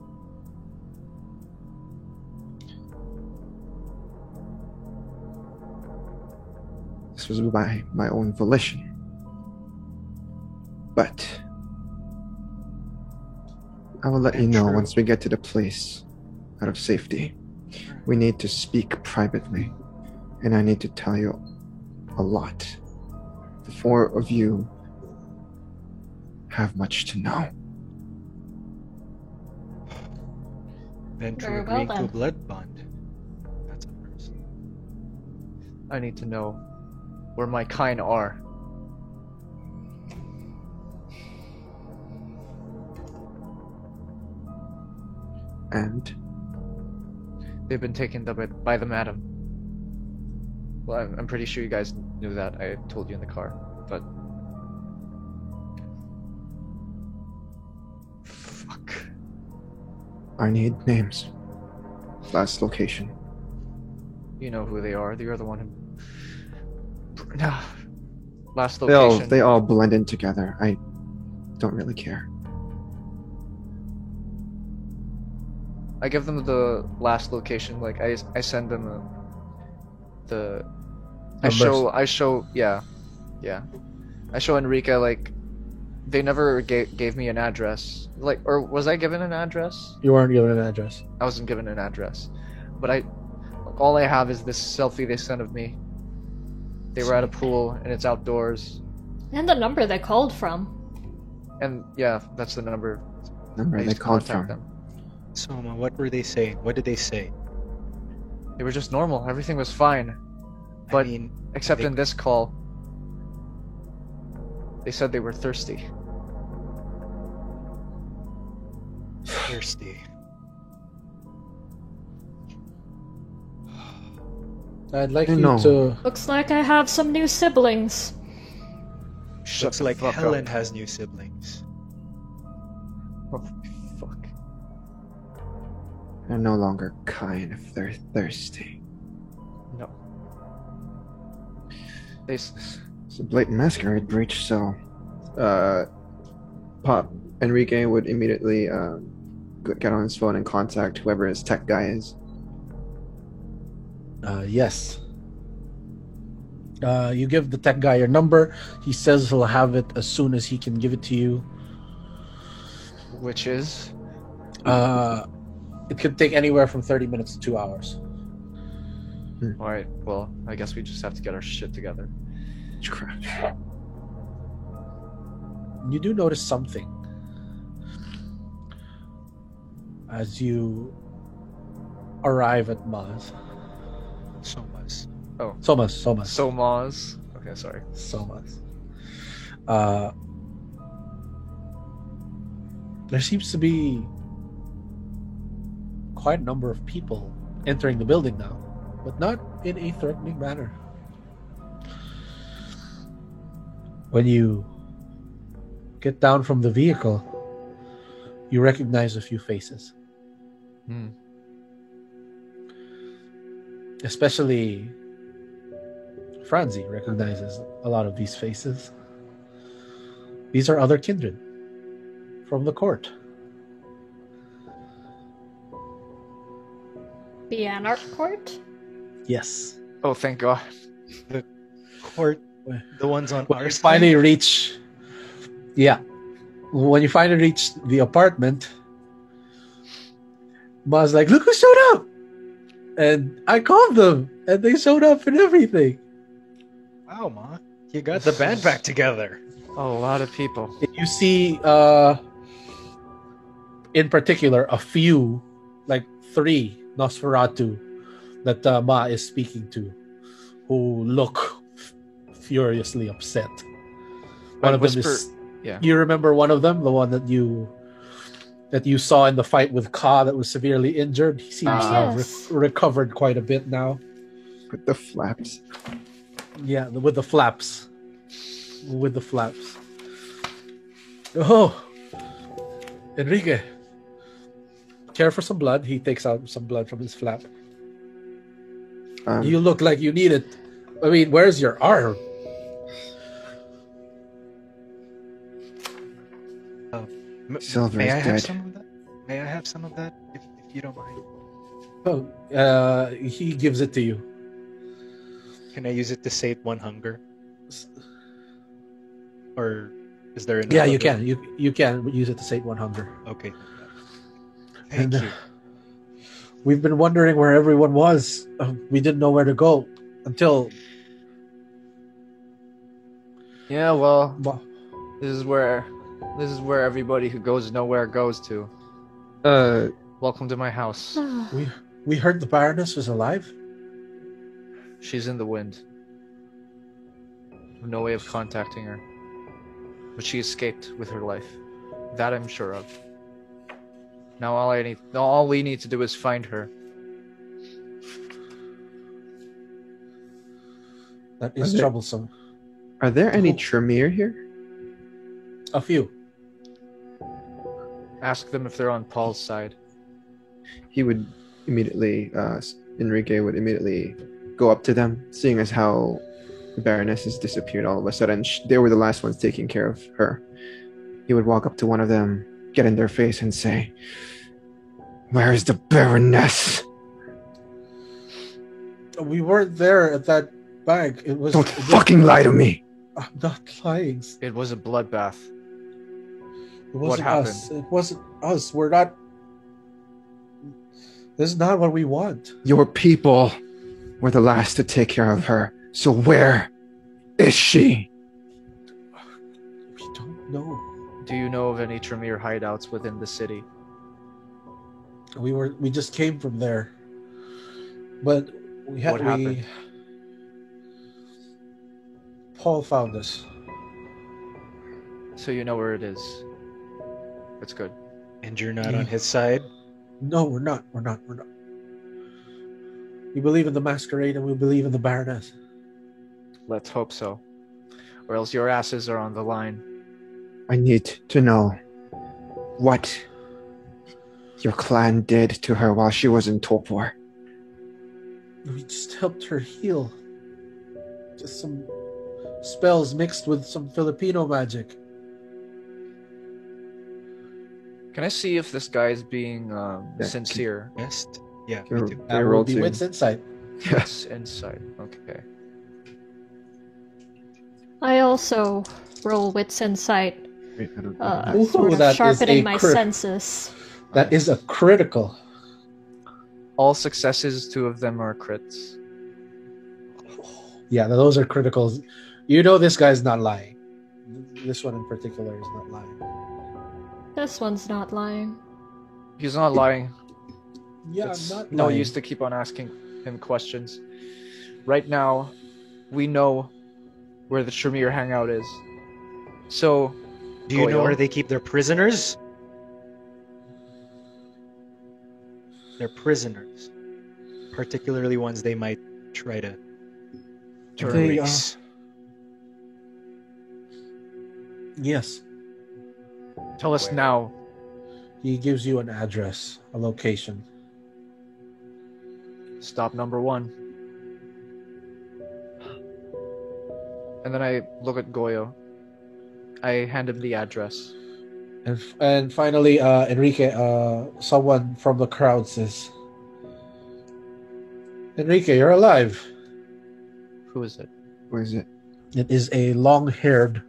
This was by my own volition. But I will let you know True. once we get to the place out of safety. We need to speak privately, and I need to tell you a lot. The four of you have much to know. Venture Very well, agreeing to a then. blood bond. That's a first. I need to know where my kind are. And They've been taken by the madam. Well, I'm pretty sure you guys knew that. I told you in the car, but fuck. I need names. Last location. You know who they are. You're the one who. Last They all, location. they all blend in together. I don't really care. I give them the last location. Like I send them the. I show. Yeah. I show Enrique like. They never gave me an address. Like, or was I given an address? You weren't given an address. I wasn't given an address, but all I have is this selfie they sent of me. They were at a pool and it's outdoors, And the number they called from. and yeah, that's the number. Number I they used to called contact from. them. Soma, what were they saying? What did they say? They were just normal. Everything was fine, I But- mean, except They- in this call. They said they were thirsty. thirsty. I'd like I you know. to. Looks like I have some new siblings. Shut Looks the like fuck Helen up. has new siblings. Oh, fuck. They're no longer kind if they're thirsty. No. They. s- It's a blatant masquerade breach, so Pop Enrique would immediately get on his phone and contact whoever his tech guy is. Yes. You give the tech guy your number. He says he'll have it as soon as he can give it to you. Which is. It could take anywhere from 30 minutes to 2 hours. Alright, well, I guess we just have to get our shit together. Crap. You do notice something as you arrive at Maz. Somas. Somas. So, Maz. Okay, sorry. Somas. There seems to be quite a number of people entering the building now, but not in a threatening manner. When you get down from the vehicle, you recognize a few faces. Hmm. Especially Franzi recognizes a lot of these faces. These are other kindred from the court. The Anarch Court? Yes. Oh, thank God. Court. The ones on When our you side? finally reach, when you finally reach the apartment, Ma's like, "Look who showed up!" And I called them, and they showed up and everything. Wow, Ma. You got the band back together. Oh, a lot of people. And you see, in particular, a few, like 3 Nosferatu that Ma is speaking to, who look furiously upset. One I of them whisper- is. yeah. You remember one of them, the one that you that you saw in the fight with Ka that was severely injured. He seems to have Yes. recovered quite a bit now. With the flaps. Yeah, with the flaps. With the flaps. Oh, Enrique. Care for some blood? He takes out some blood from his flap. You look like you need it. I mean, where's your arm? Silver's May I have dead. some of that? May I have some of that, if you don't mind? Oh, he gives it to you. Can I use it to sate one hunger? Or is there enough? Yeah, you of it? can. You can use it to sate one hunger. Okay. Thank And, you. We've been wondering where everyone was. We didn't know where to go until. Yeah, well, Well, this is where everybody who goes nowhere goes to. Welcome to my house. we heard the Baroness was alive. She's in the wind. No way of contacting her. But she escaped with her life. That I'm sure of. Now all we need to do is find her. That is Okay. troublesome. Are there any Oh. Tremere here? A few. Ask them if they're on Paul's side. He would immediately, Enrique would immediately go up to them, seeing as how the Baroness has disappeared all of a sudden. They were the last ones taking care of her. He would walk up to one of them, get in their face, and say, "Where is the Baroness?" We weren't there at that bank. It was. Don't fucking lie to me! I'm not lying. It was a bloodbath. It wasn't happened? us. It wasn't us. We're not. This is not what we want. Your people were the last to take care of her. So where is she? We don't know. Do you know of any Tremere hideouts within the city? We just came from there, but we had. What happened? Paul found us. So you know where it is. That's good. And you're not on his side? No, we're not. We're not. We're not. We believe in the masquerade and we believe in the Baroness. Let's hope so. Or else your asses are on the line. I need to know what your clan did to her while she was in Torpor. We just helped her heal. Just some spells mixed with some Filipino magic. Can I see if this guy is being sincere? Best? Yeah, Can me too. I That roll will be to- wits insight. Yes, insight. Okay. I also roll wits insight, Wait, I don't Ooh, sort of that is sharpening a my crit. senses. That is a critical. All successes, 2 of them are crits. Yeah, those are criticals. You know this guy's not lying. This one in particular is not lying. This one's not lying. He's not lying. Yeah, It's I'm not no lying. use to keep on asking him questions. Right now, we know where the Tremere hangout is. So, Do you know Goyle? where they keep their prisoners? They're prisoners. Particularly ones they might try to They, erase. Yes. tell us Where? now. He gives you an address, a location. Stop number 1. And then I look at Goyo. I hand him the address. And finally, Enrique, someone from the crowd says, Enrique, you're alive. Who is it? Where is it? It is a long-haired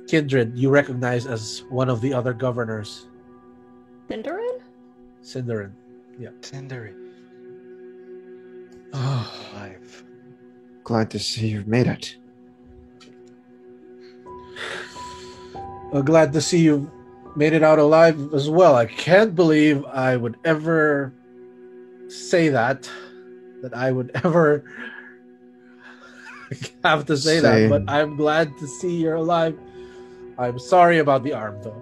kindred you recognize as one of the other governors, Cinderin? Cinderin. Cinderin. Oh, Alive. Glad to see you've made it. glad to see you made it out alive as well. I can't believe I would ever say that I would ever have to say that, Same. but I'm glad to see you're alive. I'm sorry about the arm, though.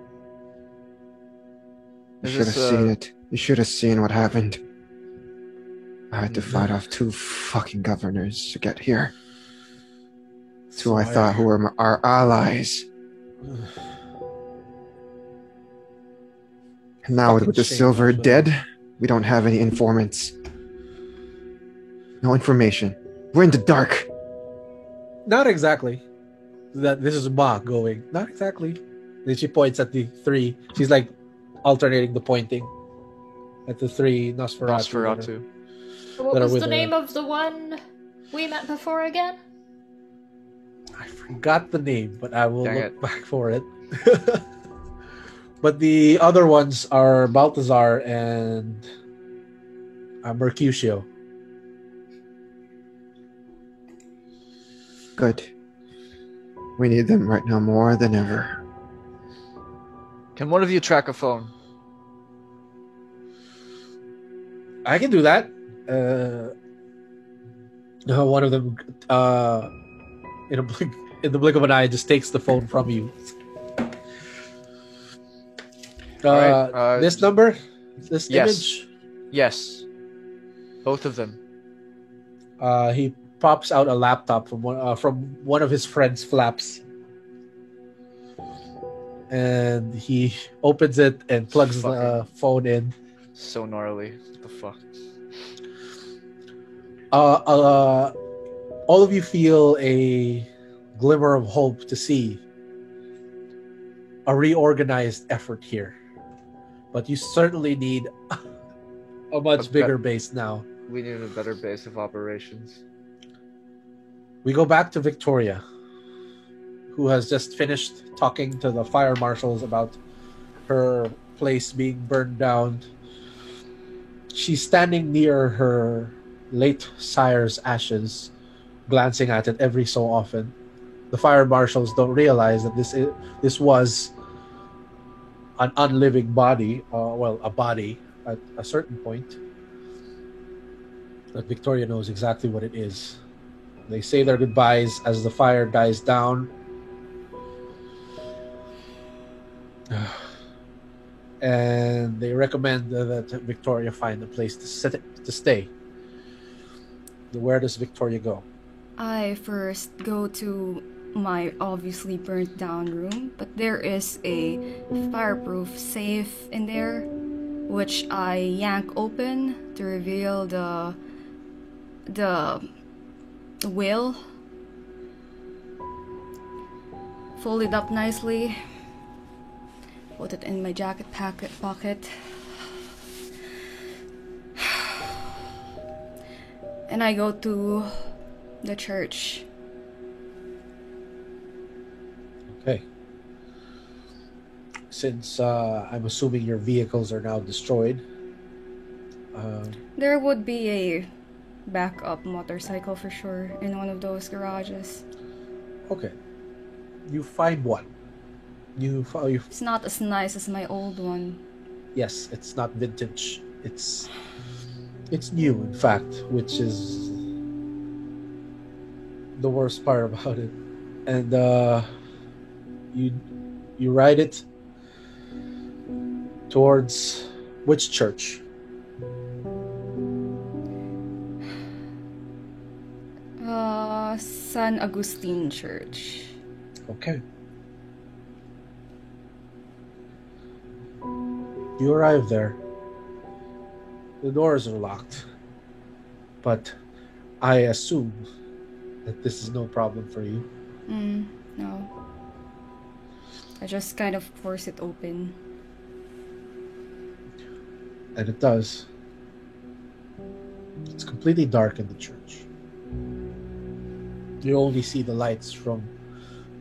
You Is should have this, seen it. You should have seen what happened. I had to fight off 2 fucking governors to get here. 2 I thought who were our allies. And now Fucking with the shame, silver actually. dead, we don't have any informants. No information. We're in the dark. Not exactly. That this is Ma going. Not exactly. Then she points at the 3. She's like alternating the pointing at the 3 Nosferatu. What That are was with the her. name of the one we met before again? I forgot the name, but I will Dang look it. back for it. But the other ones are Balthazar and Mercutio. Good. We need them right now more than ever. Can one of you track a phone? I can do that. One of them, in the blink of an eye, just takes the phone from you. Alright, This number, this yes. image. Yes. Both of them. He pops out a laptop from one of his friend's flaps, and he opens it and plugs the phone in. So gnarly. What the fuck? All of you feel a glimmer of hope to see a reorganized effort here, but you certainly need a much bigger base now. We need a better base of operations. We go back to Victoria, who has just finished talking to the fire marshals about her place being burned down. She's standing near her late sire's ashes, glancing at it every so often. The fire marshals don't realize that this was an unliving body, a body at a certain point. But Victoria knows exactly what it is. They say their goodbyes as the fire dies down. And they recommend that Victoria find a place to stay. Where does Victoria go? I first go to my obviously burnt down room, but there is a fireproof safe in there, which I yank open to reveal the will. Fold it up nicely. Put it in my jacket pocket. And I go to the church. Okay. Since I'm assuming your vehicles are now destroyed, There would be a backup motorcycle for sure in one of those garages. okay, you find one. You It's not as nice as my old one. yes, it's not vintage. It's new, in fact, which is the worst part about it. And you ride it towards which church? San Agustin Church. Okay. You arrive there. The doors are locked. But I assume that this is no problem for you. No. I just kind of force it open. And it does. It's completely dark in the church. You only see the lights from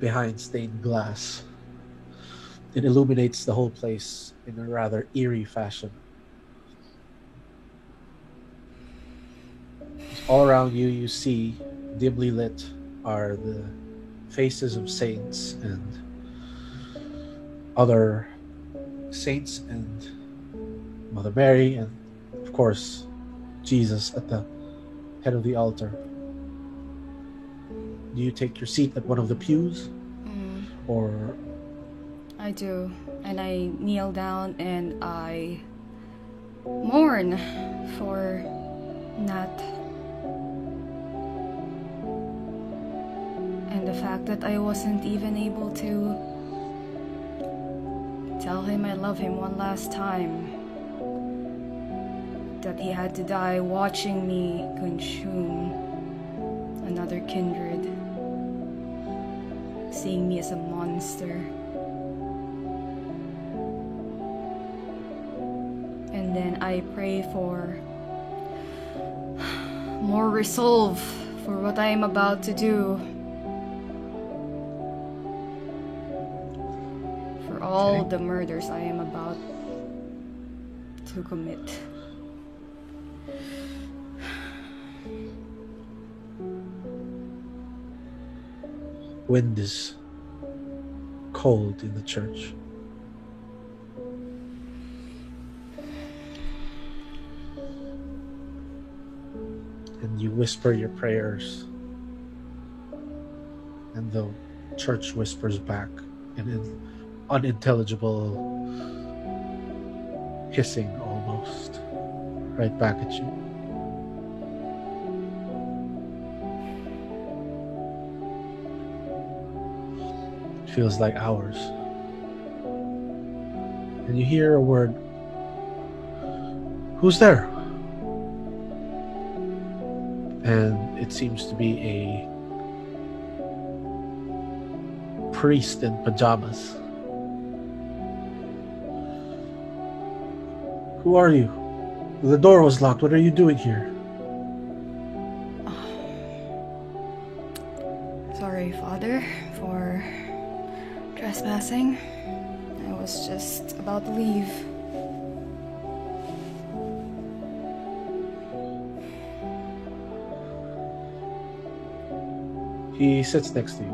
behind stained glass. It illuminates the whole place in a rather eerie fashion. All around you, you see, dimly lit, are the faces of saints and other saints and Mother Mary and, of course, Jesus at the head of the altar. Do you take your seat at one of the pews? Or I do. and I kneel down and I mourn for Nat. And the fact that I wasn't even able to tell him I love him one last time. That he had to die watching me consume another kindred, seeing me as a monster. And then I pray for more resolve for what I am about to do. For all the murders I am about to commit. Wind is cold in the church. And you whisper your prayers, and the church whispers back in an unintelligible hissing almost right back at you. Feels like hours. And you hear a word. Who's there? And it seems to be a priest in pajamas. Who are you? The door was locked. What are you doing here? Sorry, Father, for trespassing. I was just about to leave. He sits next to you.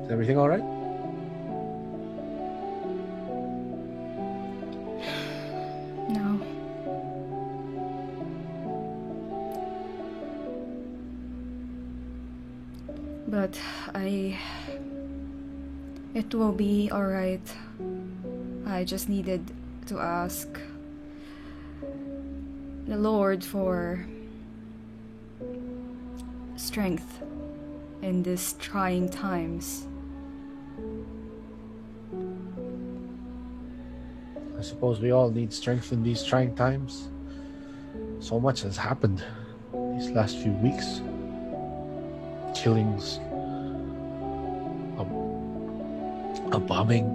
Is everything all right? No. But it will be alright. I just needed to ask the Lord for strength in these trying times. I suppose we all need strength in these trying times. So much has happened these last few weeks. Killings, a bombing.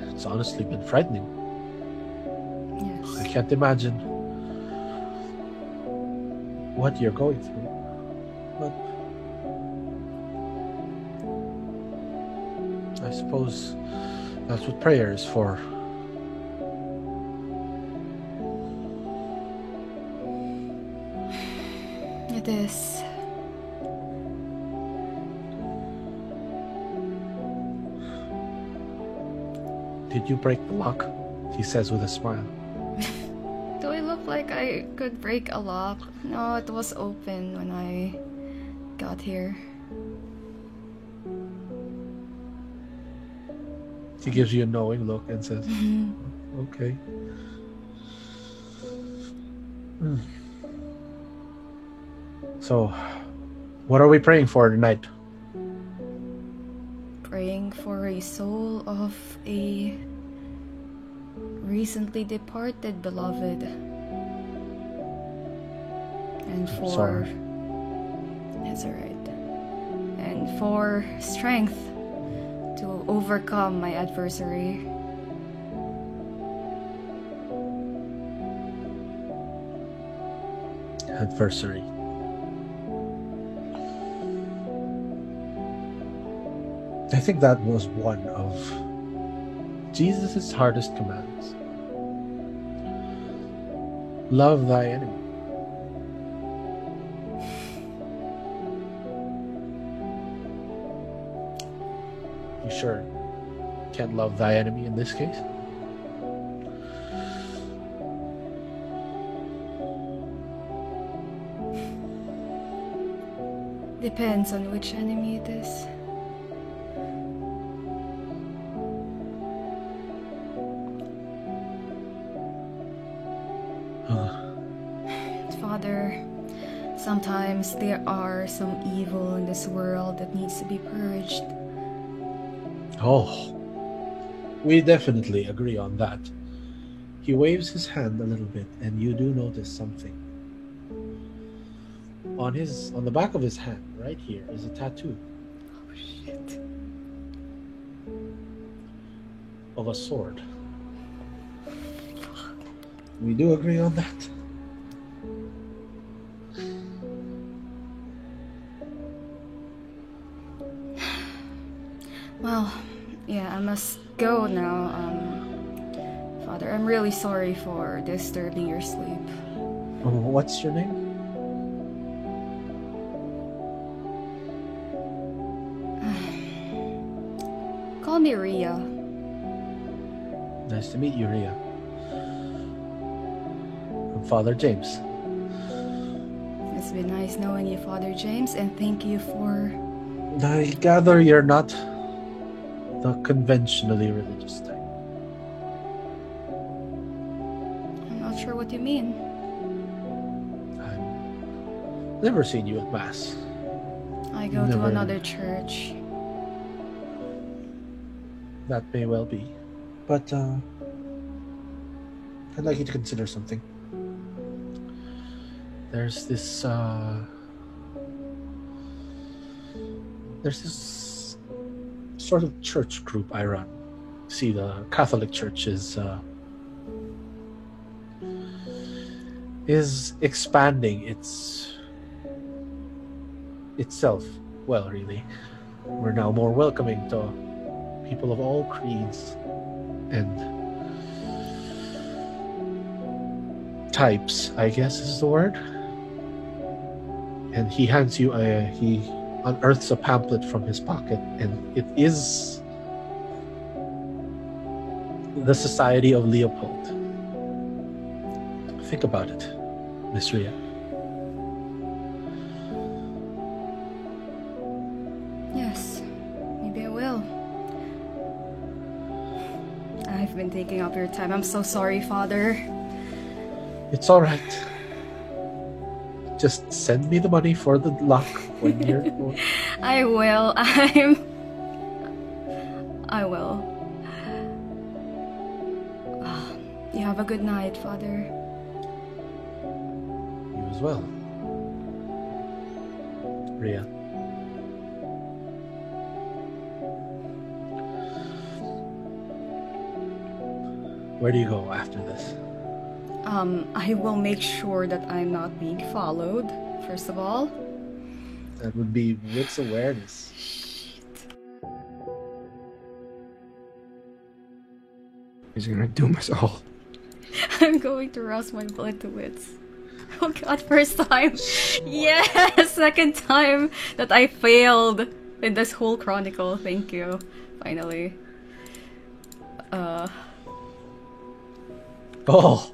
It's honestly been frightening. Yes. I can't imagine what you're going through. But I suppose that's what prayer is for. It is. Did you break the lock? He says with a smile. Do I look like I could break a lock? No, it was open when I got here. He gives you a knowing look and says, okay. So, what are we praying for tonight? Praying for a soul of a recently departed beloved. And for... Sorry. It's alright. And for strength to overcome my adversary. Adversary. I think that was one of Jesus' hardest commands. Love thy enemy. You sure can't love thy enemy in this case? Depends on which enemy it is. Father, sometimes there are some evil in this world that needs to be purged. Oh, we definitely agree on that. He waves his hand a little bit, and you do notice something. On the back of his hand, right here, is a tattoo. Oh shit. Of a sword. We do agree on that. Well, yeah, I must go now. Father, I'm really sorry for disturbing your sleep. What's your name? Call me Ria. Nice to meet you, Ria. I'm Father James. It's been nice knowing you, Father James, and thank you for... I gather you're not the conventionally religious type. I'm not sure what you mean. I've never seen you at Mass. I go to Never. another church. That may well be. But, I'd like you to consider something. There's this sort of church group I run. See, the Catholic Church is expanding itself. Well, really, we're now more welcoming to people of all creeds and types, I guess is the word. And he hands you he unearths a pamphlet from his pocket, and it is the Society of Leopold. Think about it, Miss Ria. Yes, maybe I will. I've been taking up your time. I'm so sorry, Father. It's all right. Just send me the money for the lock when you're... I will. I will. You have a good night, Father. You as well, Ria. Where do you go after this? I will make sure that I'm not being followed, first of all. That would be wits awareness. He's gonna doom us all. I'm going to rouse my blood to wits. Oh god, first time! Yes! Second time that I failed in this whole chronicle. Thank you. Finally. Oh!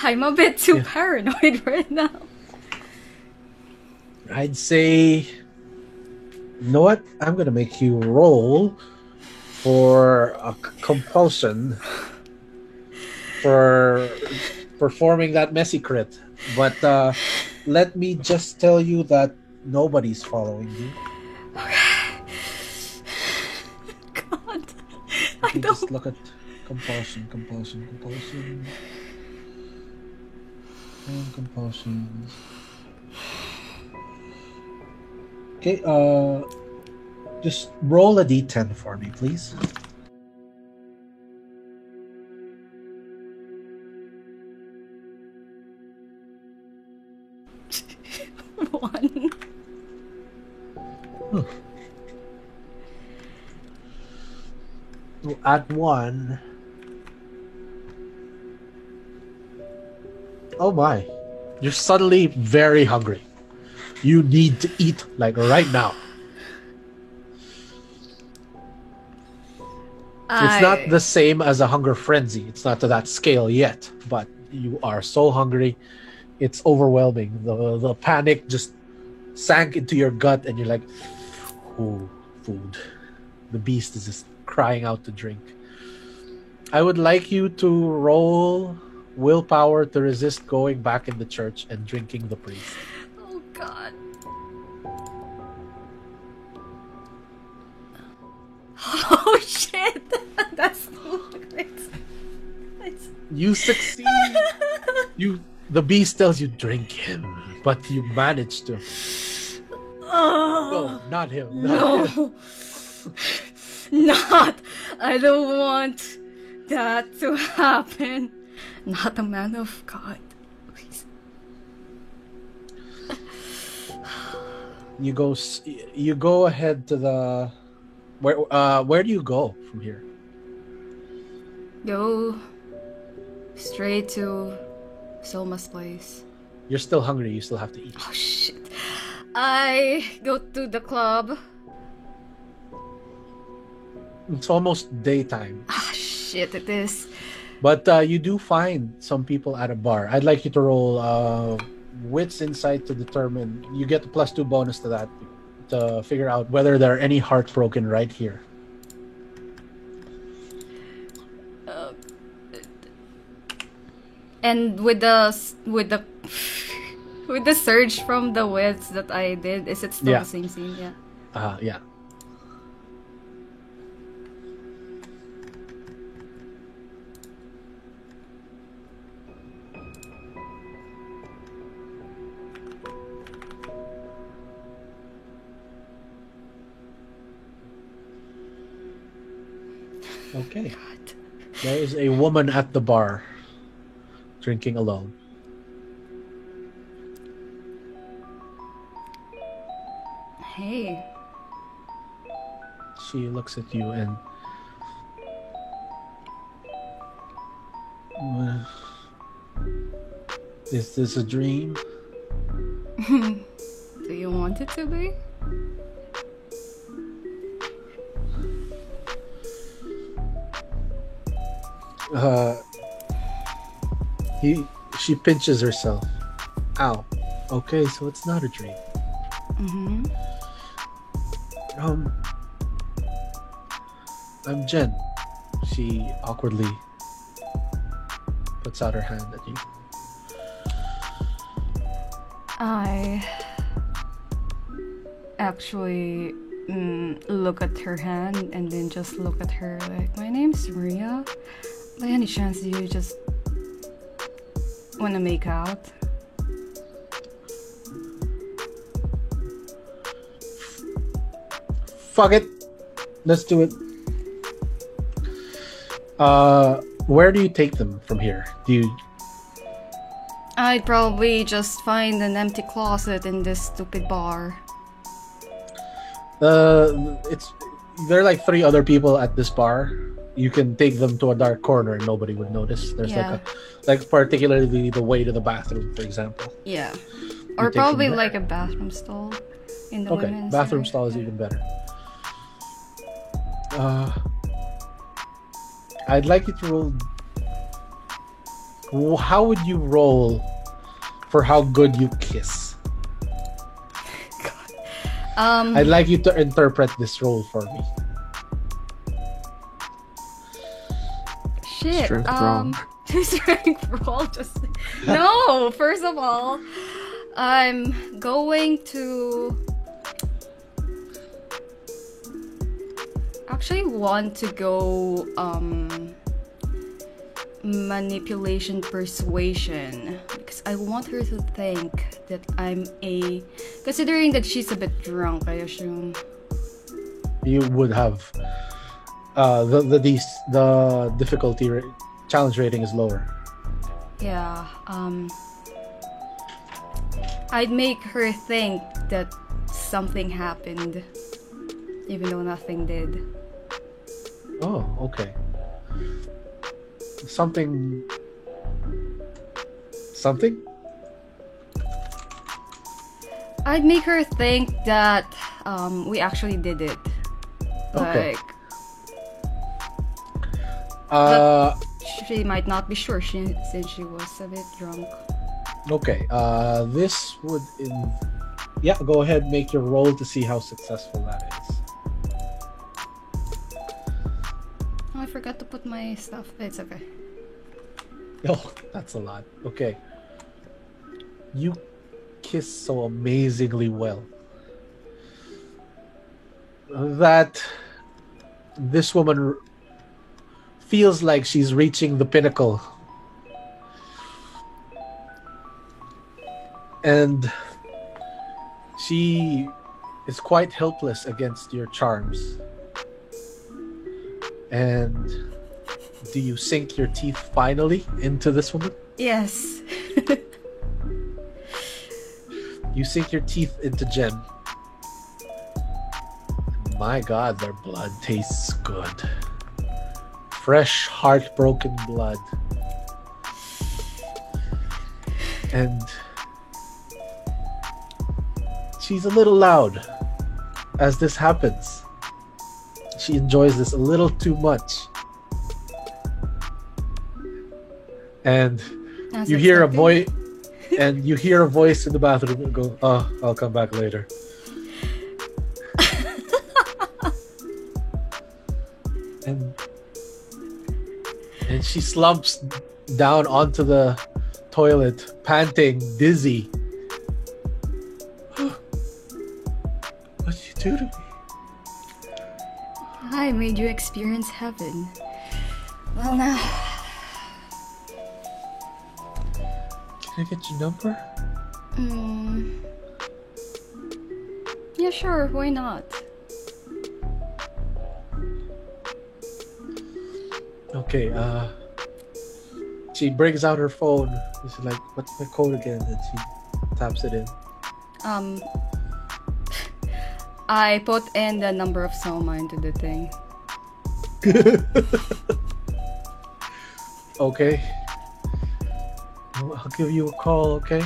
I'm a bit too paranoid right now. I'd say... You know what? I'm gonna make you roll for a compulsion for performing that messy crit. But let me just tell you that nobody's following you. God. Let me just look at compulsion. And compulsions. Okay, just roll a d10 for me, please. One. At 1. Oh my. You're suddenly very hungry. You need to eat, like right now. It's not the same as a hunger frenzy. It's not to that scale yet, but you are so hungry. It's overwhelming. The panic just sank into your gut, and you're like, "Oh, food." The beast is just crying out to drink. I would like you to roll willpower to resist going back in the church and drinking the priest. Oh God. Oh shit! That's so great. You succeed. The beast tells you drink him, but you manage to. Oh, No, not him. Not him. no. Not. I don't want that to happen. Not a man of God. Please. You go ahead to the where do you go from here? Go straight to Selma's place. You're still hungry, you still have to eat. Oh shit. I go to the club. It's almost daytime. Ah shit, it is. But you do find some people at a bar. I'd like you to roll wits insight to determine. You get the +2 bonus to that to figure out whether there are any heartbroken right here. And with the with the surge from the wits that I did, is it still Yeah. the same scene? Yeah. Yeah. Okay. There is a woman at the bar drinking alone. Hey. She looks at you and is this a dream? Do you want it to be? She pinches herself. Ow. Okay, so it's not a dream. Mm-hmm. I'm Jen. She awkwardly puts out her hand at you. I actually look at her hand and then just look at her like, my name's Maria. By any chance do you just wanna make out? Fuck it. Let's do it. Where do you take them from here? Do you I'd probably just find an empty closet in this stupid bar. it's there are like 3 other people at this bar. You can take them to a dark corner and nobody would notice. There's Yeah. like particularly the way to the bathroom, for example. Yeah. You Or take them probably there. like a bathroom stall in the Okay, women's bathroom area. stall is even better. I'd like you to roll. How would you roll for how good you kiss? I'd like you to interpret this roll for me. Shit. Strength roll. Strength roll. Just no. First of all, I'm going to actually want to go manipulation persuasion because I want her to think that I'm considering that she's a bit drunk, I assume. You would have the difficulty challenge rating is lower. Yeah, I'd make her think that something happened, even though nothing did. Oh, okay. Something. I'd make her think that we actually did it. Okay. Like, she might not be sure since she was a bit drunk. Okay. This would Yeah, go ahead, make your roll to see how successful that is. Oh, I forgot to put my stuff. It's okay. Oh, that's a lot. Okay. You kiss so amazingly well that this woman feels like she's reaching the pinnacle. And she is quite helpless against your charms. And do you sink your teeth finally into this woman? Yes. You sink your teeth into Jen. My God, their blood tastes good. Fresh, heartbroken blood. And she's a little loud as this happens. She enjoys this a little too much. And As you hear a expected. voice, and you hear a voice in the bathroom and go, "Oh, I'll come back later." and she slumps down onto the toilet, panting, dizzy. What did you do to me? I made you experience heaven. Well, now. Can I get your number? Yeah, sure. Why not? Okay, she brings out her phone. She's like, "What's my code again?" And she taps it in. I put in the number of Soma into the thing. Okay. Well, I'll give you a call, okay?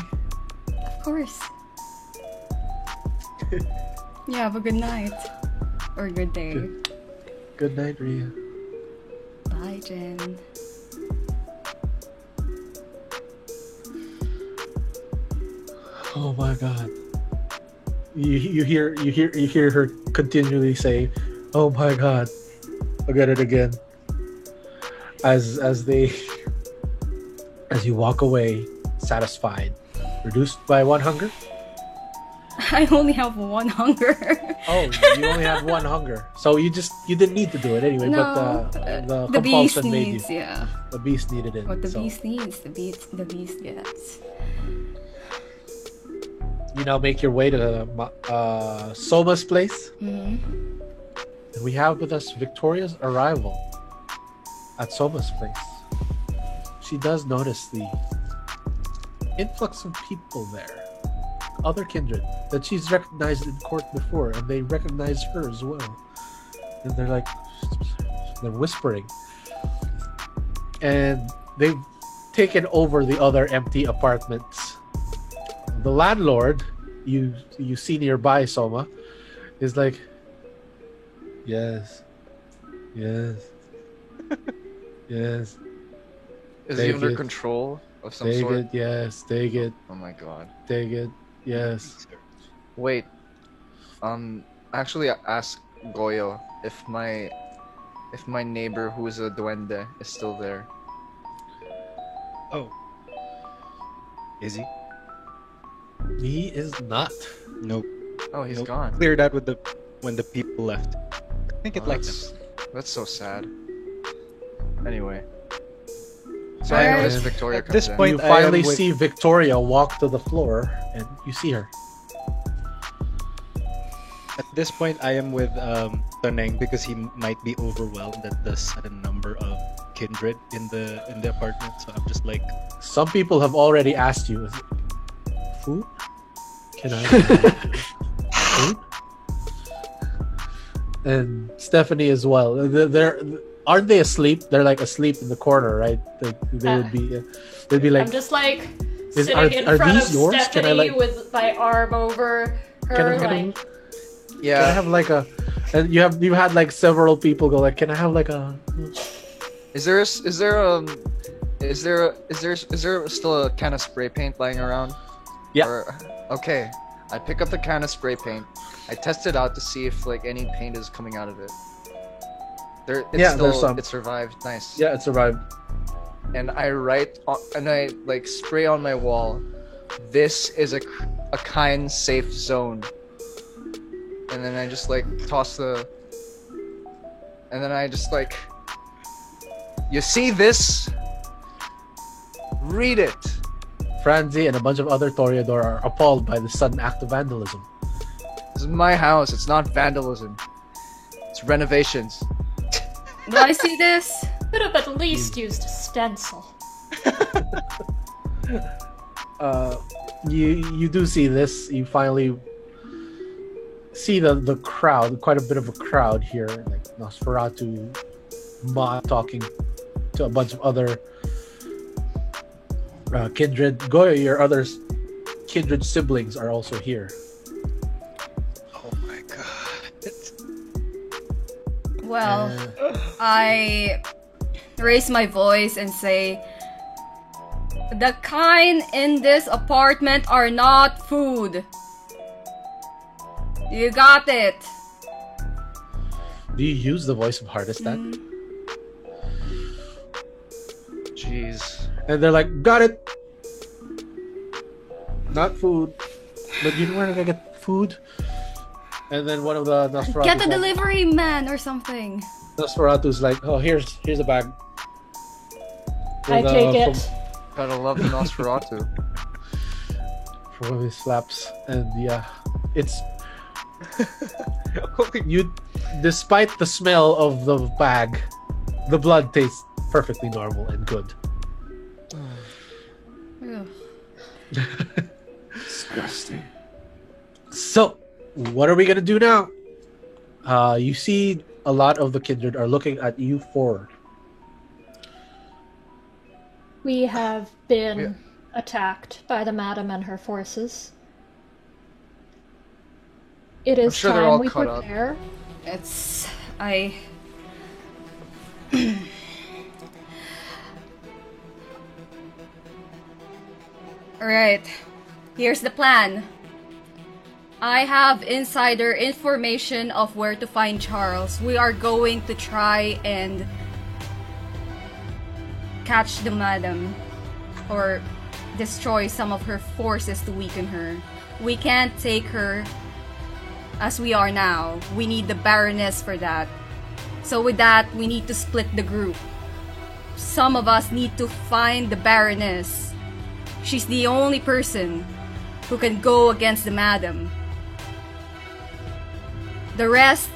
Of course. Yeah, have a good night. Or good day. Good night, Ria. Bye, Jen. Oh my God. You hear her continually say, "Oh my God, I'll get it again." As you walk away, satisfied, reduced by one hunger. I only have one hunger. Oh, you only have one hunger, so you didn't need to do it anyway. No, But the beast compulsion made you. needs, yeah. The beast needed it. What the so beast needs, the beast gets. you now make your way to Soma's place, Mm-hmm. and we have with us Victoria's arrival at Soma's place. She does notice the influx of people there, other kindred that she's recognized in court before, and they recognize her as well. And they're whispering, and they've taken over the other empty apartments. The landlord, you see nearby, Soma, is like, "Yes, yes, yes. Is Take he under it. control of some Take sort? it, yes. Take it, Oh my god. take it, yes." Wait. Actually, I asked Goyo if my neighbor who is a duende is still there. Oh. Is he? He is not. Nope. Oh, he's Nope. gone. Cleared out when the people left. I think it Oh, liked them. that's so sad. Anyway. So Alright. I noticed Victoria At comes this in. point, You I am finally with- see Victoria walk to the floor, and you see her. At this point, I am with Toneng because he might be overwhelmed at the sudden number of kindred in the apartment. So I'm just like, Some people have already asked you, "Is it food? Can I food?" And Stephanie as well. Aren't they asleep? They're like asleep in the corner, right? They would be. They'd be like, I'm just like Is- sitting are- in are front these of yours? Can I, Stephanie like- with my arm over her, "Can I, like can I Yeah. have like a?" And you had like several people go like, "Can I have like a?" Is there still a can of spray paint lying around? Yeah. Okay. I pick up the can of spray paint. I test it out to see if like any paint is coming out of it. There's some. It survived. Nice. Yeah, it survived. And I like spray on my wall. This is a kind, safe zone. And then I just like toss the. And then I just like. You see this? Read it. Franzi and a bunch of other Toreador are appalled by the sudden act of vandalism. This is my house. It's not vandalism. It's renovations. Do I see this? Could have at least used a stencil. You do see this. You finally see the crowd, quite a bit of a crowd here. Like Nosferatu, Ma talking to a bunch of other kindred. Goya, your other kindred siblings are also here. Oh my god. Well, I raise my voice and say, the kind in this apartment are not food. You got it. Do you use the voice of Hardestan? Jeez. And they're like, got it. Not food, but you know where to get food. And then one of the Nosferatu Get a delivery man or something. Nosferatu's like, oh, here's a bag. I take it. Gotta love the Nosferatu. From his slaps, and yeah, it's you. Despite the smell of the bag, the blood tastes perfectly normal and good. Ugh. Disgusting. So, what are we gonna do now? You see, a lot of the kindred are looking at you four. We have been attacked by the madam and her forces. It is sure they're time all we caught up. prepare. Alright, here's the plan. I have insider information of where to find Charles. We are going to try and catch the madam or destroy some of her forces to weaken her. We can't take her as we are now. We need the Baroness for that. So with that, we need to split the group. Some of us need to find the Baroness. She's the only person who can go against the madam. The rest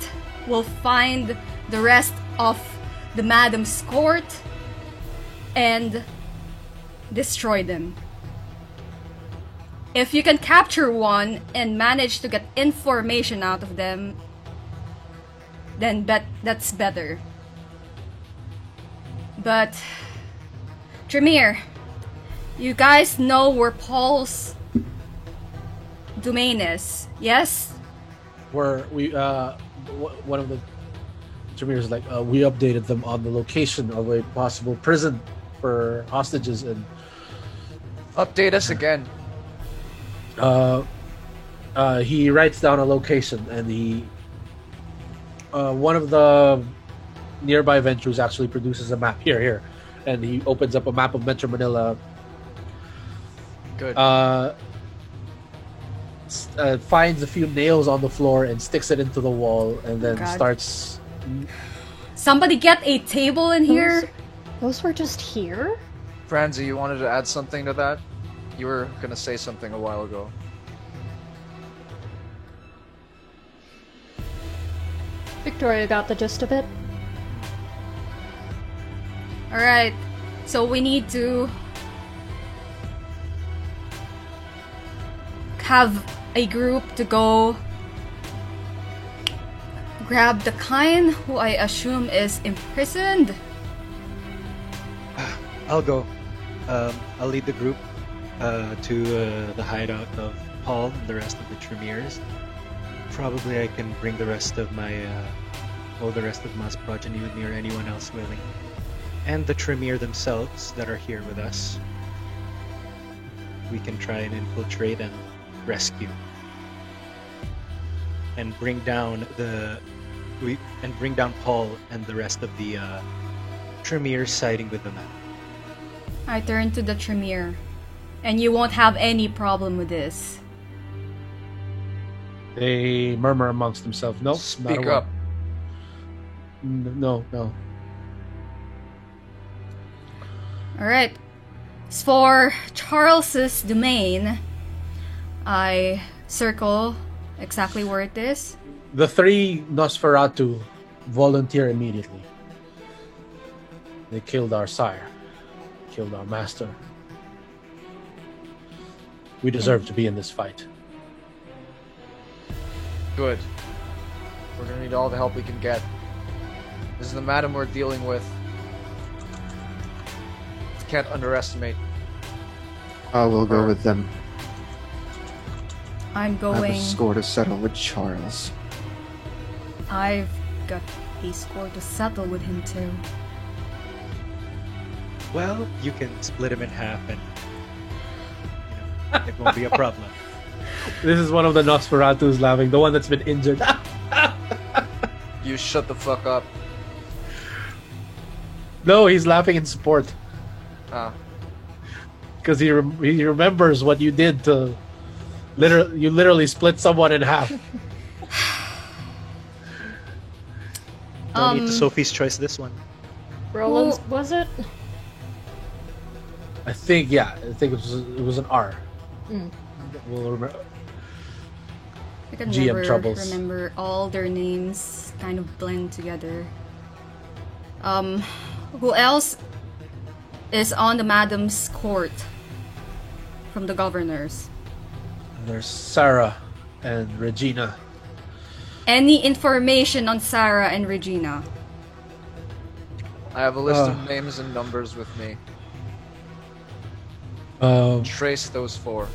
will find the rest of the madam's court and destroy them. If you can capture one and manage to get information out of them, then that's better. But Tremere, you guys know where Paul's domain is, yes? Where we one of the Tremere's like, we updated them on the location of a possible prison for hostages, and Update us again. he writes down a location, and he one of the nearby Ventures actually produces a map here, and he opens up a map of Metro Manila. Good. Finds a few nails on the floor and sticks it into the wall, and then God. starts. Somebody get a table in here. Those were just here? Franzi, you wanted to add something to that? You were gonna say something a while ago. Victoria got the gist of it. Alright, so we need to have a group to go grab the kind who I assume is imprisoned. I'll go. I'll lead the group to the hideout of Paul and the rest of the Tremeres. Probably I can bring the rest of my, the rest of Ma's progeny with me, or anyone else willing. And the Tremere themselves that are here with us. We can try and infiltrate and rescue and bring down Paul and the rest of the Tremere siding with the man. I turn to the Tremere. And you won't have any problem with this. They murmur amongst themselves. No, Speak not a word. up. No. Alright. As for Charles's domain, I circle exactly where it is. The three Nosferatu volunteer immediately. They killed our sire, killed our master. We deserve to be in this fight. Good. We're gonna need all the help we can get. This is the madam we're dealing with. Can't underestimate. I will go with them. I'm I have going. a score to settle with Charles. I've got a score to settle with him too. Well, you can split him in half and it won't be a problem. This is one of the Nosferatus laughing, the one that's been injured. You shut the fuck up. No, he's laughing in support Ah. because he remembers what you did to. You literally split someone in half. No need to Sophie's choice this one. Roland's, was it? I think it was an R. We'll remember. I can GM never troubles. remember all their names, kind of blend together. Who else is on the madam's court from the governors? There's Sarah and Regina. Any information on Sarah and Regina? I have a list of names and numbers with me. Trace those four.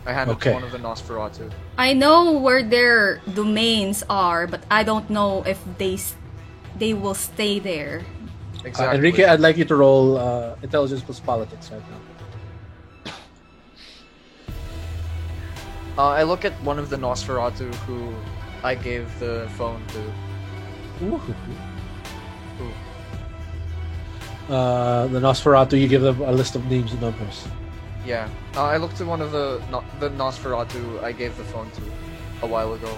I handed Okay. one of the Nosferatu. I know where their domains are, but I don't know if they will stay there. Exactly. Enrique, I'd like you to roll intelligence plus politics right now. I look at one of the Nosferatu who I gave the phone to. Ooh. Who? The Nosferatu, you give them a list of names and numbers. Yeah. I looked at one of the Nosferatu I gave the phone to a while ago.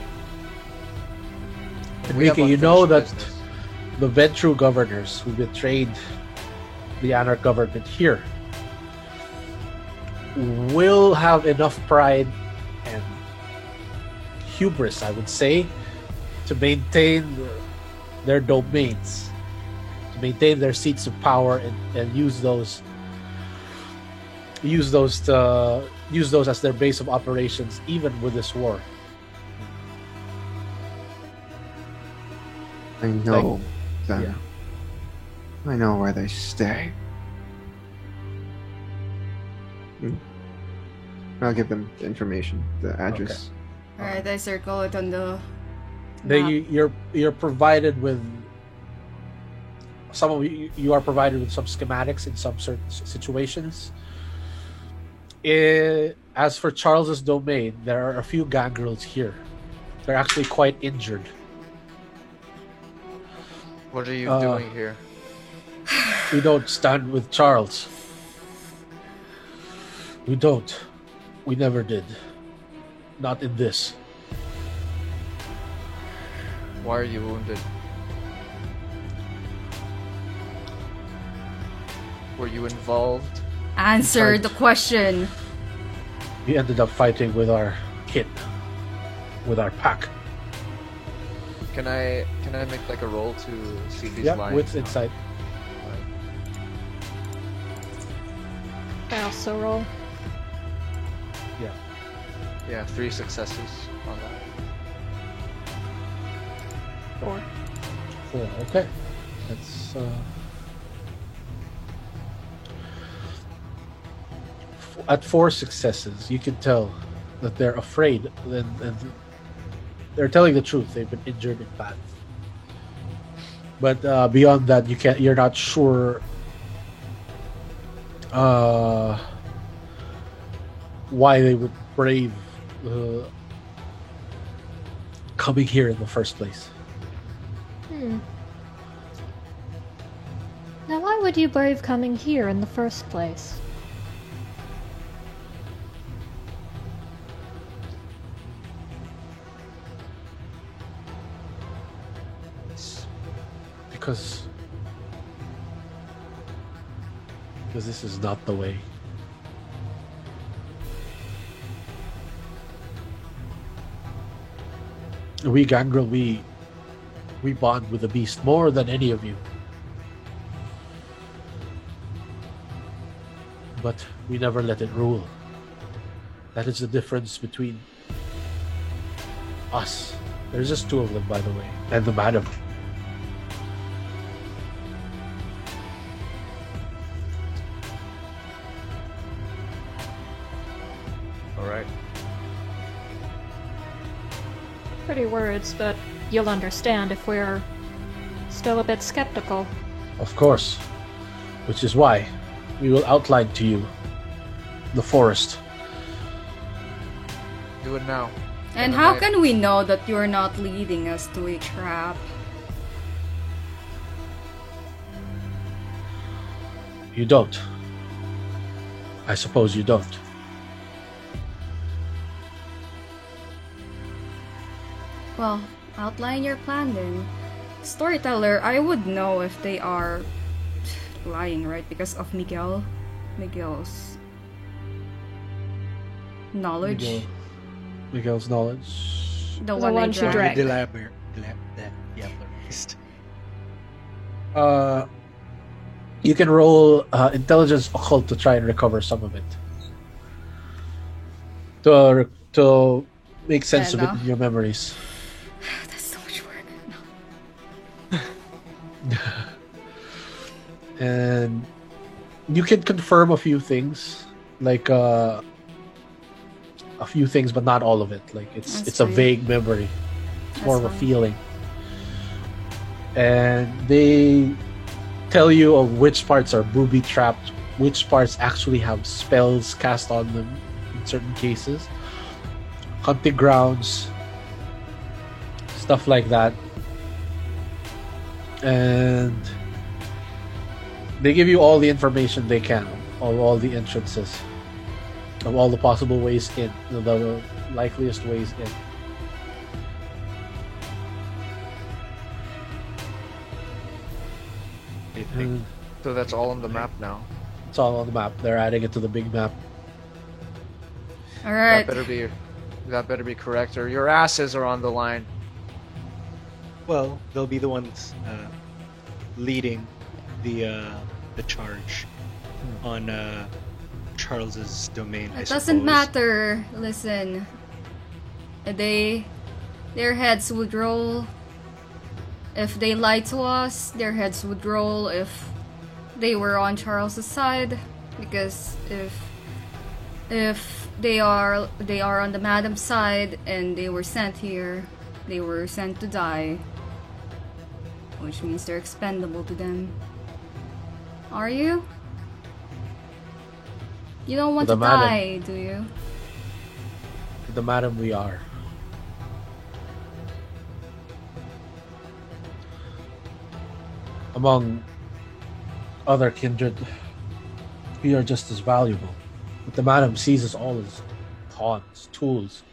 We have Enrique, you know that unfinished business. the Ventru governors who betrayed the Anarch government here will have enough pride and hubris, I would say, to maintain their domains, to maintain their seats of power, and use those as their base of operations, even with this war. I know them. yeah. I know where they stay. I'll give them the information, the address. Alright, I circle it on the map. You're provided with you are provided with some schematics in some certain situations. As for Charles's domain, there are a few gangrels here. They're actually quite injured. What are you doing here? We don't stand with Charles. We don't. We never did. Not in this. Why are you wounded? Were you involved? Answer the question. We ended up fighting with our kin, with our pack. Can I make like a roll to see these Yeah, lines? with insight. I also roll. Yeah. Yeah, 3 successes on that. 4. 4. Okay. That's at 4 successes, you can tell that they're afraid, and they're telling the truth. They've been injured in battle. But beyond that, you're not sure why they would brave coming here in the first place. Now, why would you brave coming here in the first place? Because this is not the way. We Gangrel, we bond with the beast more than any of you. But we never let it rule. That is the difference between us. There's just two of them, by the way, and the madam. Alright. Pretty words, but you'll understand if we're still a bit skeptical. Of course. Which is why we will outline to you the forest. Do it now. And how can we know that you're not leading us to a trap? You don't. I suppose you don't. Well, outline your plan then. Storyteller, I would know if they are lying, right? Because of Miguel's knowledge. Miguel's knowledge. The The one she dragged. dragged. You can roll intelligence occult to try and recover some of it. To make sense of it in your memories. That's so much work. And you can confirm a few things, like a few things, but not all of it. Like That's it's a fine. vague memory. It's more of a fine. feeling. And they tell you of which parts are booby trapped, which parts actually have spells cast on them in certain cases. Hunting grounds, stuff like that. And they give you all the information they can of all the entrances, of all the possible ways in, the likeliest ways in. And So that's all on the map now. it's all on the map. They're adding it to the big map. Alright. That better be correct, or your asses are on the line. Well, they'll be the ones leading the charge on Charles's domain. I It doesn't suppose. matter. Listen. Their heads would roll. If they lied to us, their heads would roll if they were on Charles's side. Because if they are on the madam's side and they were sent here, they were sent to die. Which means they're expendable to them. Are you? You don't want The to madam. die, do you? The madam we are. Among other kindred, we are just as valuable. But the madam sees us all as pawns, tools.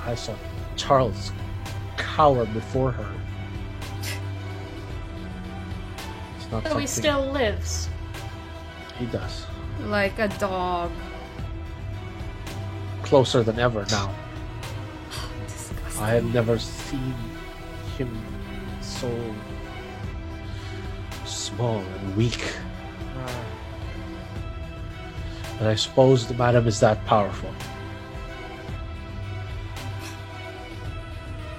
I saw Charles cower before her. It's not So something he still lives. he does. Like a dog. Closer than ever now. Disgusting. I have never seen him so small and weak. But I suppose the madam is that powerful.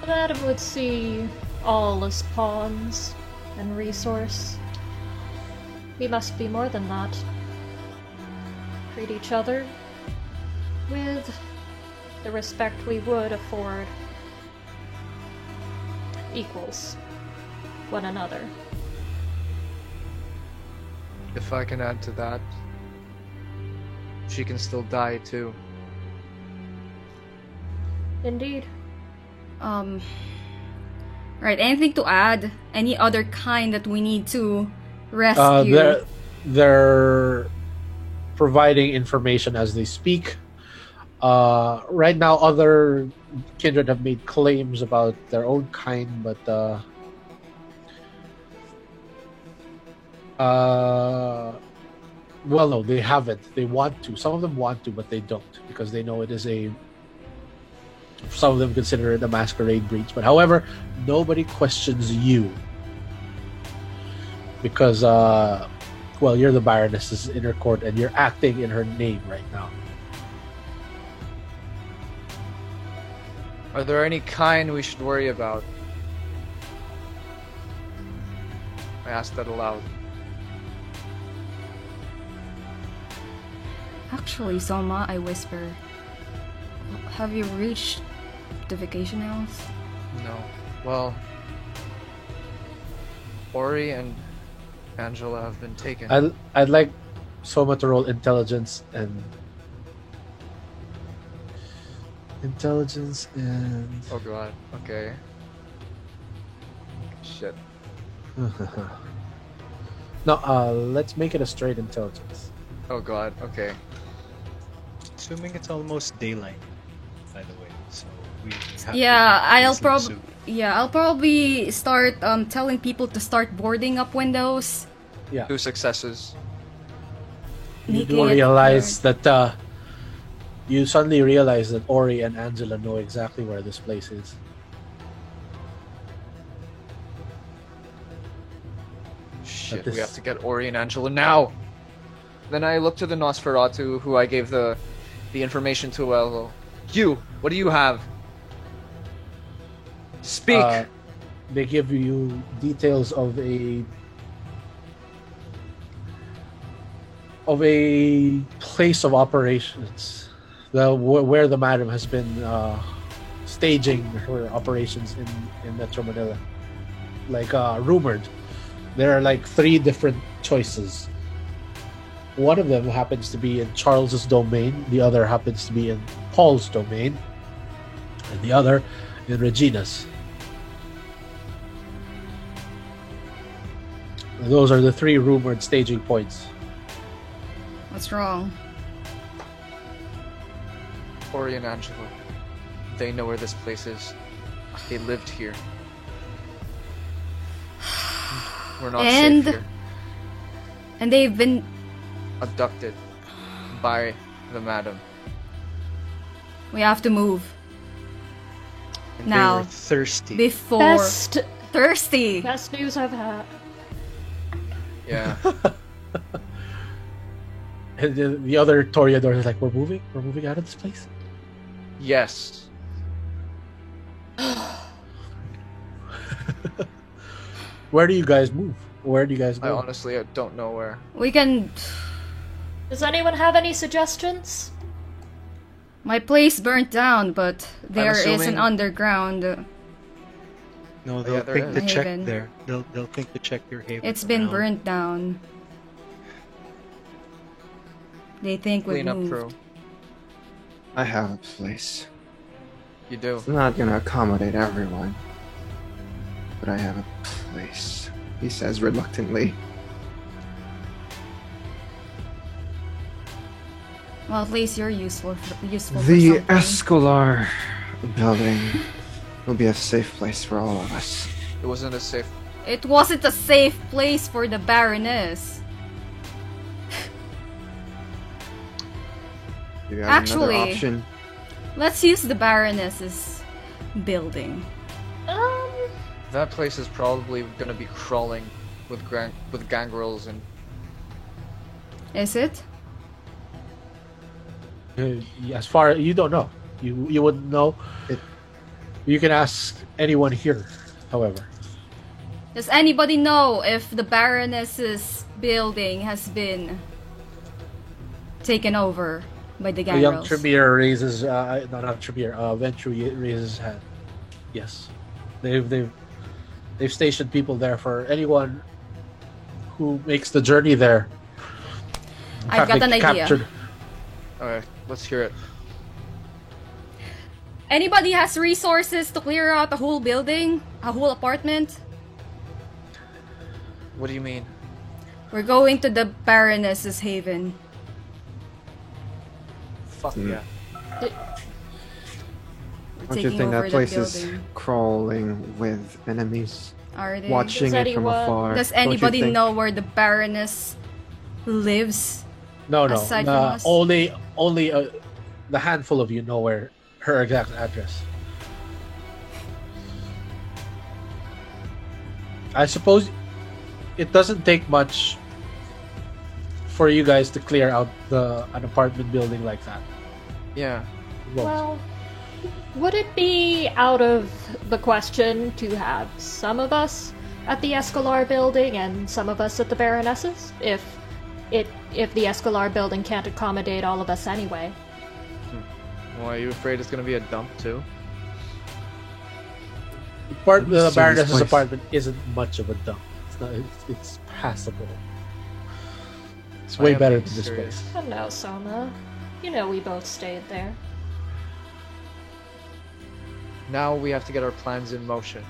The madam would see all as pawns and resource. We must be more than that. Treat each other with the respect we would afford equals one another. If I can add to that, she can still die too. Indeed. Right, anything to add? Any other kind that we need to rescue? They're providing information as they speak. Right now, other kindred have made claims about their own kind, but well, no, they haven't. They want to. Some of them want to, but they don't because they know it is a. Some of them consider it a masquerade breach, but however, nobody questions you because, well, you're the Baroness's inner court and you're acting in her name right now. Are there any kind we should worry about? I asked that aloud. Actually, Soma, I whisper. Have you reached the vacation house? No. Well, Ori and Angela have been taken. I'd like Soma to roll intelligence and Oh god. Okay. Shit. No, let's make it a straight intelligence. Oh god. Okay. Assuming it's almost daylight, by the way, so we have Yeah, to I'll probably start telling people to start boarding up windows. Yeah. 2 successes. You Making do it realize that you suddenly realize that Ori and Angela know exactly where this place is. Shit, this- we have to get Ori and Angela now! Then I look to the Nosferatu, who I gave the information to. Well, you! What do you have? Speak! They give you details of a place of operations, where the madam has been staging her operations in Metro Manila. Like rumored, there are like 3 different choices. One of them happens to be in Charles's domain, the other happens to be in Paul's domain, and the other in Regina's. And those are the 3 rumored staging points. What's wrong? Ori and Angela. They know where this place is. They lived here. We're not And- safe here. And they've been Abducted by the madam. we have to move And now. they were thirsty. Before Best thirsty. news I've had. Yeah. And the other Toreador is like, we're moving out of this place. Yes. Where do you guys move? Where do you guys I go? honestly don't know where. We can. Does anyone have any suggestions? My place burnt down, but there is an assuming- underground. No, yeah, they'll there think to is. check Haven. there. They'll think to check your haven. It's been around. burnt down. They think we've Clean up moved. crew. I have a place. You do. It's not gonna accommodate everyone, but I have a place, he says reluctantly. Well, at least you're useful. Useful. The for something. Escolar building will be a safe place for all of us. It wasn't a safe. It wasn't a safe place for the Baroness. You got Actually- another option? Let's use the Baroness's building. That place is probably gonna be crawling with gangrels and. Is it? As far you don't know, you wouldn't know. You can ask anyone here. However, Does anybody know if the Baroness's building has been taken over by the the young gangrels? Tremere raises, not Tremere, Ventru raises his hand. Yes, they've stationed people there for anyone who makes the journey there. In I've fact, got they an idea. captured- Okay, let's hear it. Anybody has resources to clear out a whole building? A whole apartment? What do you mean? We're going to the Baroness's haven. Fuck yeah. We're Don't you taking think over that place the is building. crawling with enemies? Are they? Watching Does it from anyone- afar. Does Don't you anybody think- know where the Baroness lives? No. Aside from us? Only the handful of you know where her exact address. I suppose it doesn't take much for you guys to clear out an apartment building like that. Yeah. It won't. Well, would it be out of the question to have some of us at the Escalar building and some of us at the Baroness's? If the Escalar building can't accommodate all of us anyway. Well, are you afraid it's gonna be a dump too? Part the see this Baroness's place. apartment isn't much of a dump. It's not. It's passable. It's I way am better being than this serious. place. Oh no, Soma. You know we both stayed there. Now we have to get our plans in motion.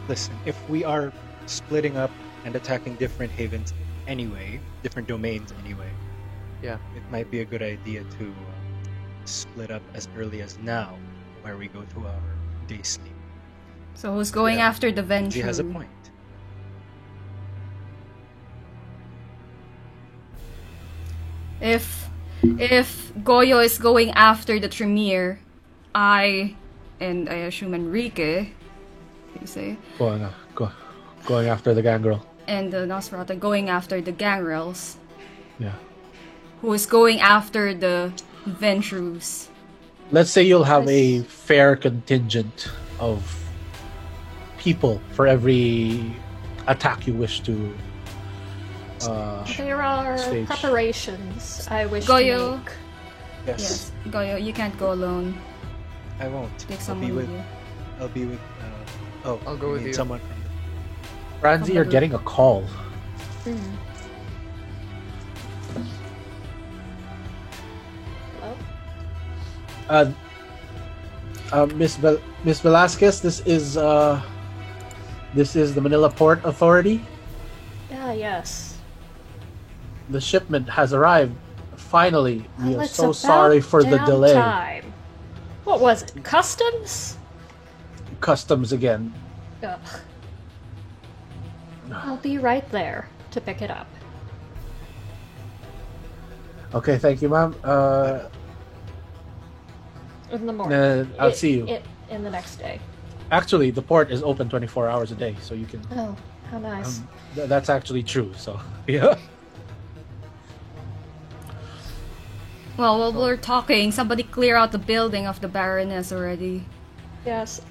Listen, if we are splitting up and attacking different havens anyway, different domains anyway, Yeah. it might be a good idea to split up as early as now, where we go to our day sleep. So who's going Yeah. after the Venture? She has a point. If Goyo is going after the Tremere, I assume Enrique, you say, Going after the gangrel. and the Nosferatu going after the Gangrels, Yeah. who is going after the Ventrus. Let's say you'll have a Nice. fair contingent of people for every attack you wish to. There are Stage. preparations I wish Goyo. to make. Yes, Goyo, you can't go alone. I won't. Take I'll be someone with. with you. I'll be with. I'll go you with need you. Someone from the Franzi, you're getting a call. Hello? Miss Velasquez, this is the Manila Port Authority. Ah, yes. The shipment has arrived. Finally, we Well, are it's so about sorry for the damn delay. time. What was it? Customs? Customs again. Ugh. I'll be right there to pick it up. Okay, thank you, ma'am. In the morning. I'll see you. In the next day. Actually, the port is open 24 hours a day, so you can. Oh, how nice. That's actually true. So yeah. Well, while we're talking, somebody clear out the building of the Baroness already. Yes.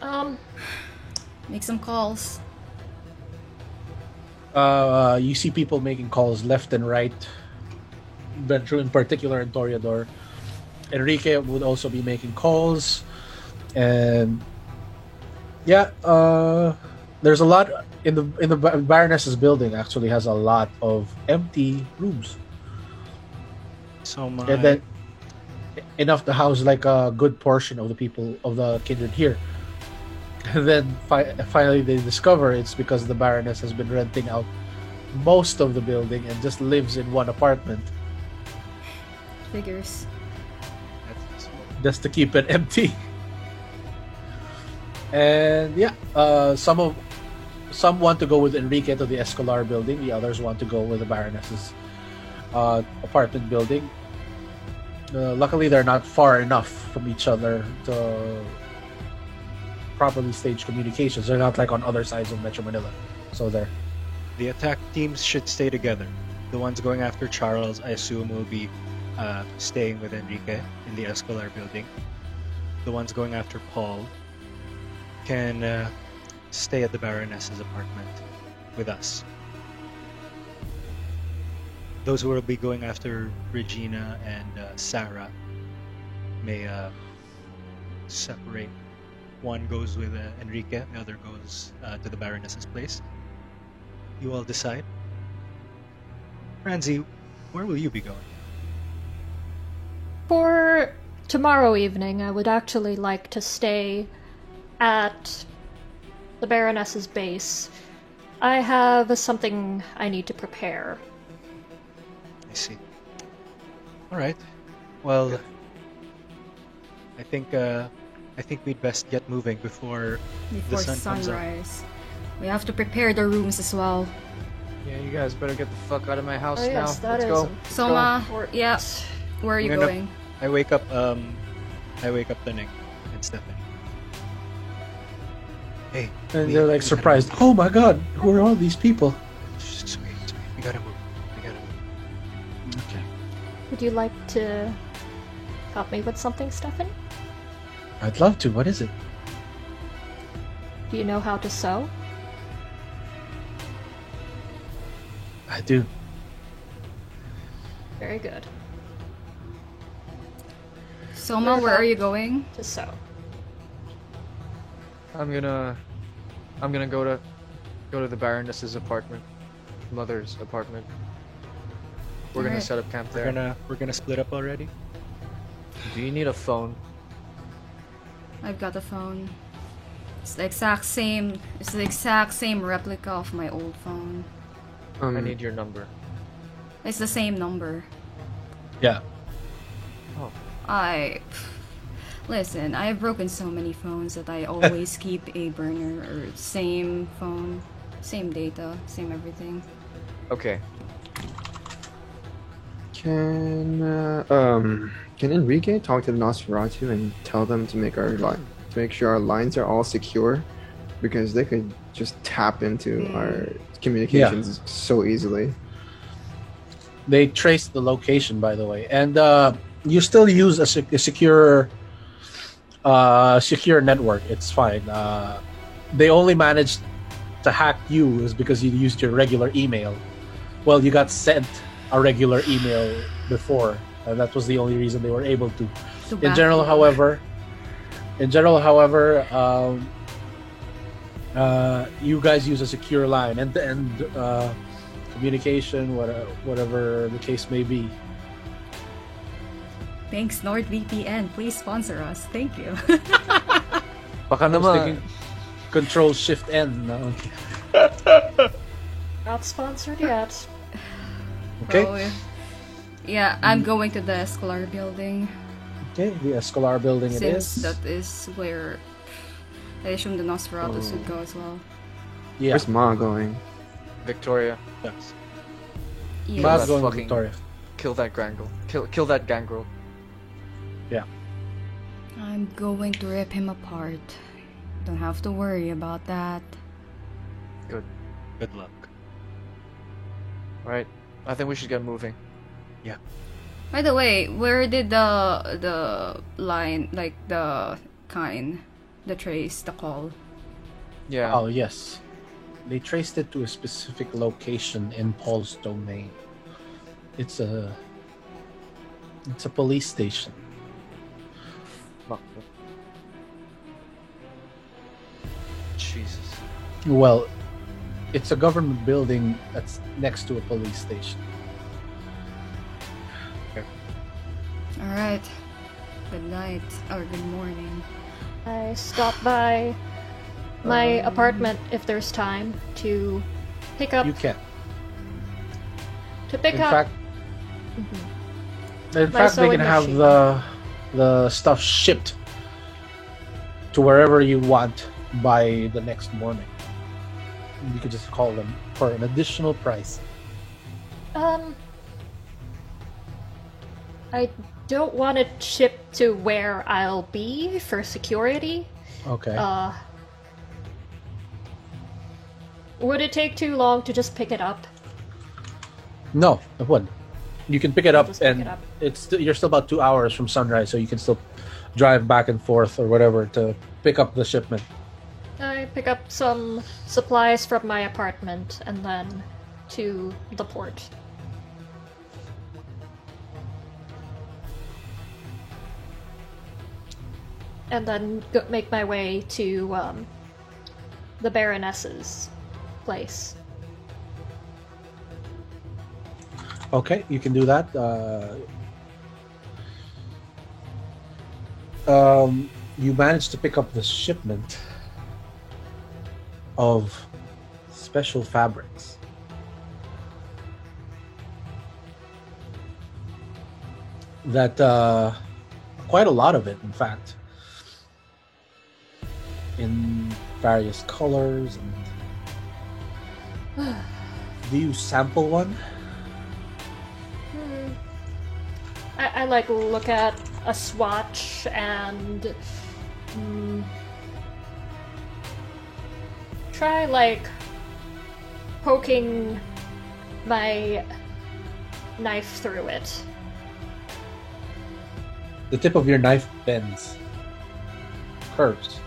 Make some calls. You see people making calls left and right. Ventru in particular and Toreador. Enrique would also be making calls, and yeah, there's a lot in the Baroness's building. Actually, has a lot of empty rooms, So my. and then enough to house like a good portion of the people of the kindred here. And then finally they discover it's because the Baroness has been renting out most of the building and just lives in one apartment Figures. That's just to keep it empty. And yeah, some want to go with Enrique to the Escolar building. The others want to go with the Baroness's apartment building. Luckily, they're not far enough from each other to properly stage communications. They're not like on other sides of Metro Manila. So they're The attack teams should stay together. The ones going after Charles, I assume, will be staying with Enrique in the Escolar building. The ones going after Paul can stay at the Baroness's apartment with us. Those who will be going after Regina and Sarah may separate. One goes with Enrique, the other goes to the Baroness's place. You all decide. Franzi, where will you be going? For tomorrow evening I would actually like to stay at the Baroness's base. I have something I need to prepare. I see. All right. Well, I think we'd best get moving before Before the sun comes up. sunrise. We have to prepare the rooms as well. Yeah, you guys better get the fuck out of my house Oh, yes, now. that Let's is go. Soma, Or- yeah. Where are you We're gonna- going? I wake up Taning and Stephanie. Hey. And they're like surprised. Oh my god, who are all these people? Sweet. We gotta move. Okay. Would you like to help me with something, Stefan? I'd love to. What is it? Do you know how to sew? I do. Very good. Soma, where are you going? To sew. I'm gonna go to the Baroness's apartment, mother's apartment. We're gonna Alright. set up camp there. We're gonna split up already. Do you need a phone? I've got a phone. It's the exact same. It's the exact same replica of my old phone. I need your number. It's the same number. Yeah. Listen, I have broken so many phones that I always keep a burner or same phone, same data, same everything. Okay. Can Enrique talk to the Nosferatu and tell them to make to make sure our lines are all secure, because they could just tap into our communications so easily. They traced the location, by the way, and you still use a secure network. It's fine. They only managed to hack you is because you used your regular email. Well, you got sent a regular email before, and that was the only reason they were able to. In general, however, you guys use a secure line and communication, whatever the case may be. Thanks NordVPN, please sponsor us. Thank you. Baka I was naman. thinking Control Shift N. No. Not sponsored yet. Okay. Oh, yeah, I'm going to the Escalar building. Okay, the Escalar building it Since is. that is where I assume the Nosferatus would go as well. Yeah, Where's Ma going? Victoria, Yes. Yeah. Ma's that going with fucking- Victoria. kill that gangrel. Kill that gangrel. I'm going to rip him apart. Don't have to worry about that. Good luck. Right. I think we should get moving. By the way, where did the line, like the trace, the call? Yeah. Oh yes, they traced it to a specific location in Paul's domain. It's a police station. Fuck. Jesus. Well, it's a government building that's next to a police station. Alright. Good night, or good morning. I stop by my apartment if there's time to pick up You can. to pick In up. fact, My they sewing can have machine. the stuff shipped to wherever you want by the next morning. You could just call them for an additional price. I don't want it shipped to where I'll be for security. Okay. Would it take too long to just pick it up? No, it wouldn't. You can pick it up, Just pick and it up. you're still about 2 hours from sunrise, so you can still drive back and forth or whatever to pick up the shipment. I pick up some supplies from my apartment and then to the port. And then make my way to the Baroness's place. Okay, you can do that. You managed to pick up the shipment of special fabrics. That, quite a lot of it, in fact, in various colors. And do you sample one? I like look at a swatch and try like poking my knife through it. The tip of your knife bends, curves.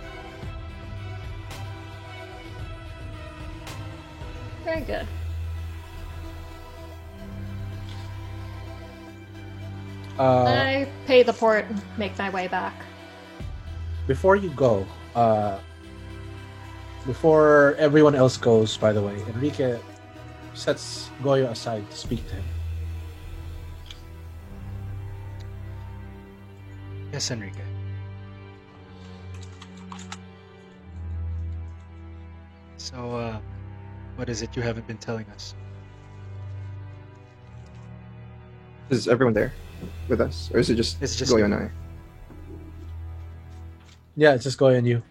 Very good. I pay the port and make my way back. Before you go, before everyone else goes, by the way, Enrique sets Goyo aside to speak to him. Yes, Enrique. So, what is it you haven't been telling us? Is everyone there with us, or is it just It's just Goyo you. and I? Yeah, it's just Goyo and you.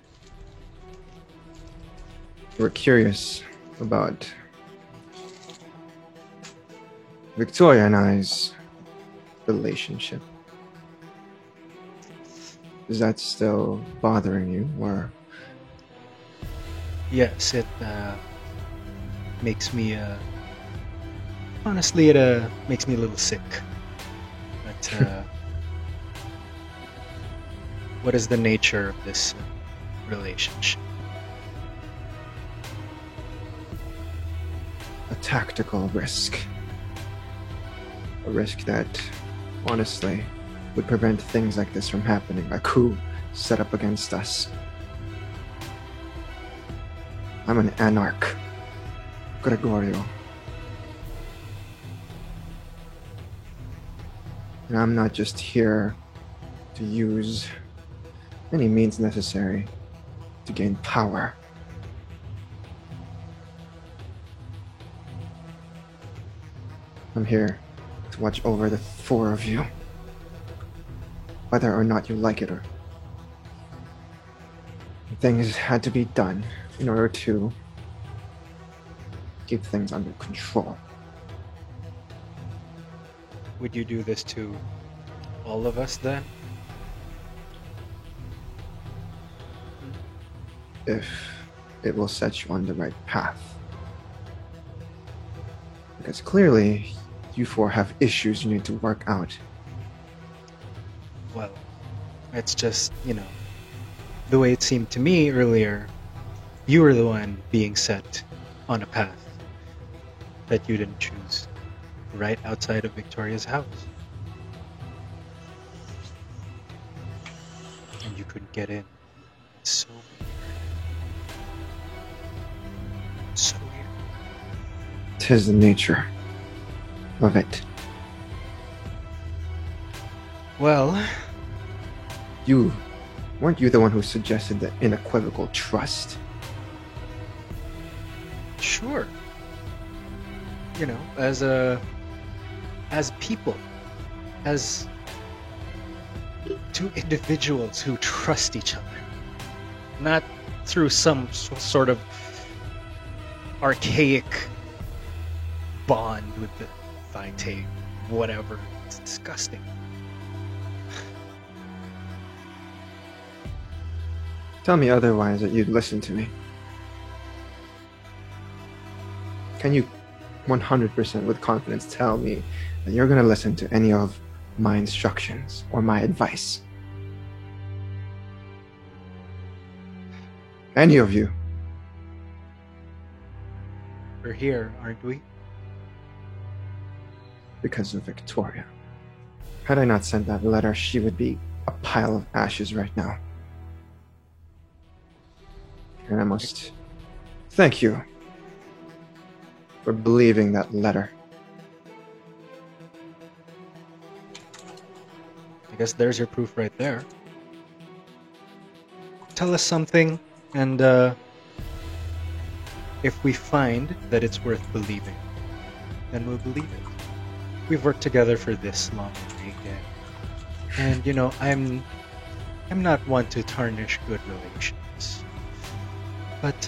We're curious about Victoria and I's relationship. Is that still bothering you, or Yes, it makes me honestly, it makes me a little sick. But what is the nature of this relationship? a tactical risk? A risk that, honestly, would prevent things like this from happening. A coup set up against us. I'm an anarch, Gregorio. And I'm not just here to use any means necessary to gain power. I'm here to watch over the four of you, whether or not you like it or. Things had to be done in order to keep things under control. Would you do this to all of us then? If it will set you on the right path. Because clearly, you four have issues you need to work out. Well, it's just, the way it seemed to me earlier, you were the one being set on a path that you didn't choose, right outside of Victoria's house. And you couldn't get in. It's so weird. So weird. 'Tis the nature of it. Well, Weren't you the one who suggested the unequivocal trust? sure. As people, as two individuals who trust each other, not through some sort of archaic bond with the Vitae, whatever. It's disgusting. Tell me otherwise that you'd listen to me. Can you 100% with confidence tell me that you're going to listen to any of my instructions or my advice? Any of you? We're here, aren't we? Because of Victoria. Had I not sent that letter, she would be a pile of ashes right now. And I must thank you for believing that letter. I guess there's your proof right there. tell us something, and if we find that it's worth believing, then we'll believe it. We've worked together for this long, Enrique. And you know, I'm not one to tarnish good relations. But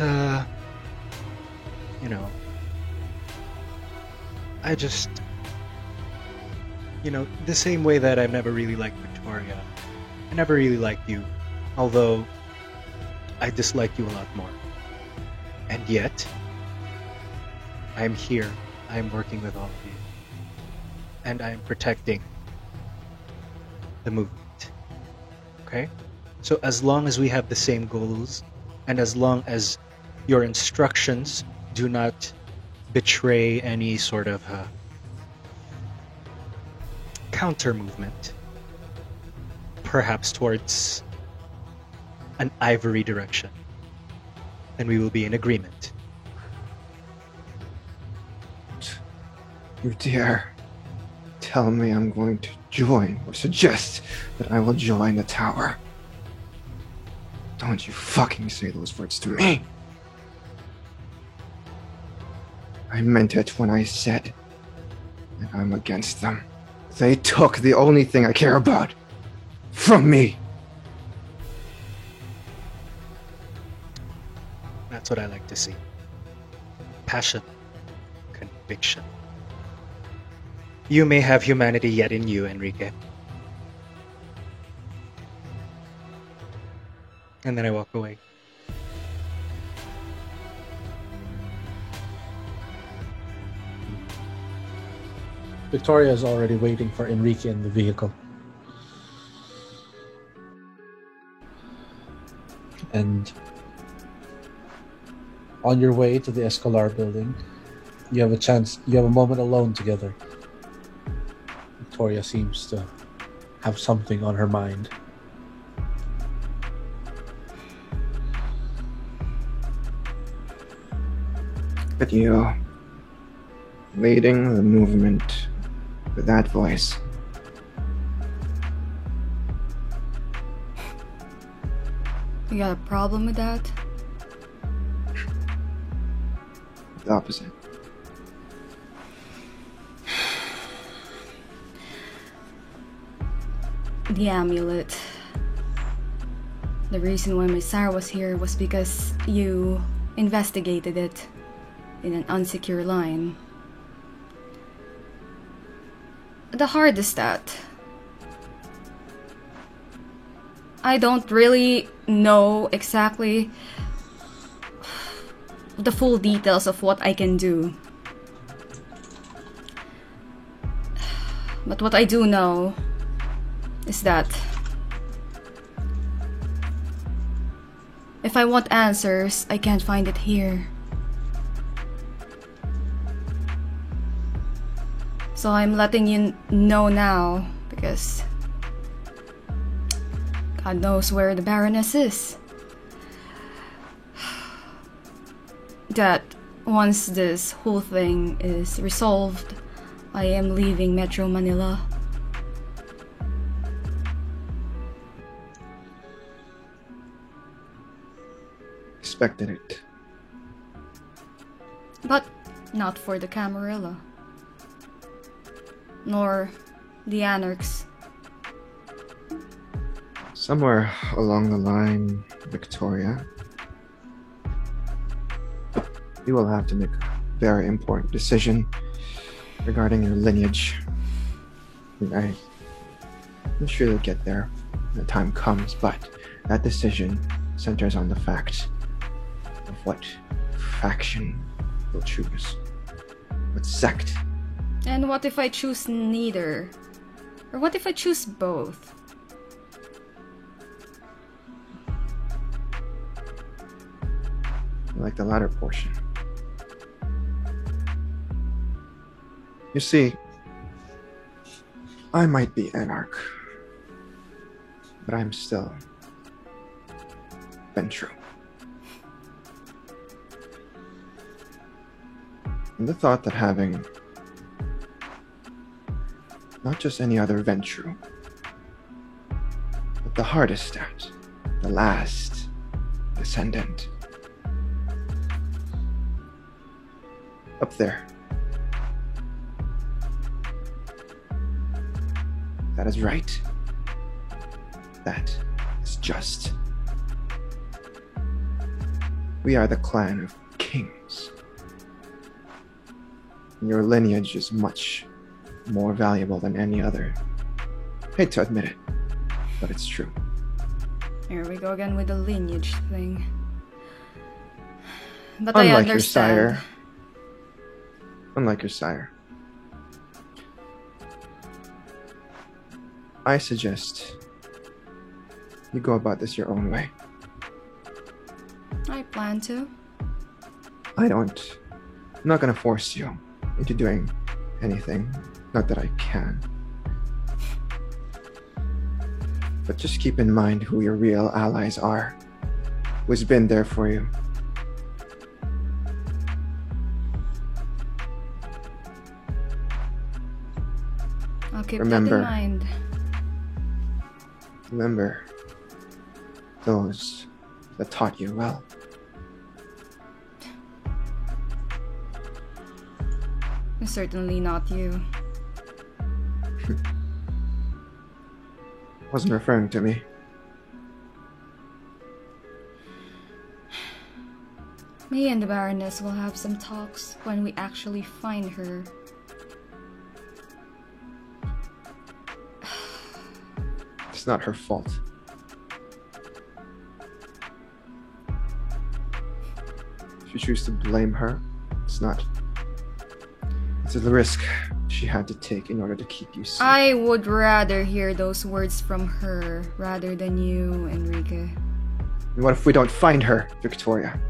you know, I just, you know, the same way that I've never really liked Victoria, I never really liked you, although I dislike you a lot more. And yet, I'm here, I'm working with all of you, and I'm protecting the movement. Okay? So as long as we have the same goals, and as long as your instructions do not betray any sort of counter movement, perhaps towards an ivory direction, then we will be in agreement. You dare tell me I'm going to join or suggest that I will join the tower? Don't you fucking say those words to me. I meant it when I said that I'm against them. They took the only thing I care about from me. That's what I like to see. Passion. Conviction. You may have humanity yet in you, Enrique. And then I walk away. Victoria is already waiting for Enrique in the vehicle. And on your way to the Escalar building, you have a moment alone together. Victoria seems to have something on her mind. But you, leading the movement with that voice. You got a problem with that? The opposite. The amulet. The reason why my Sarah was here was because you investigated it in an unsecure line. The hardest that I don't really know exactly the full details of what I can do. But what I do know is that if I want answers, I can't find it here. So I'm letting you know now, because God knows where the Baroness is. That once this whole thing is resolved, I am leaving Metro Manila. Expected it. But not for the Camarilla. Nor the Anarchs. Somewhere along the line, Victoria, you will have to make a very important decision regarding your lineage. I'm sure you'll get there when the time comes, but that decision centers on the fact of what faction you'll choose, what sect. And what if I choose neither? Or what if I choose both? I like the latter portion. You see, I might be Anarch, but I'm still Ventrue. And the thought that having not just any other Ventrue, but the hardest stat, the last descendant. Up there. That is right. That is just. We are the clan of kings. Your lineage is much more valuable than any other. Hate to admit it, but it's true. Here we go again with the lineage thing. But Unlike I your understand. sire. Unlike your sire. I suggest you go about this your own way. I plan to. I'm not gonna force you into doing anything. Not that I can. But just keep in mind who your real allies are. Who's been there for you. I'll keep Remember. that in mind. Remember those that taught you well. Certainly not you. Wasn't referring to me. Me and the Baroness will have some talks when we actually find her. It's not her fault. If you choose to blame her, it's not. It's a risk she had to take in order to keep you safe. I would rather hear those words from her rather than you, Enrique. And what if we don't find her, Victoria?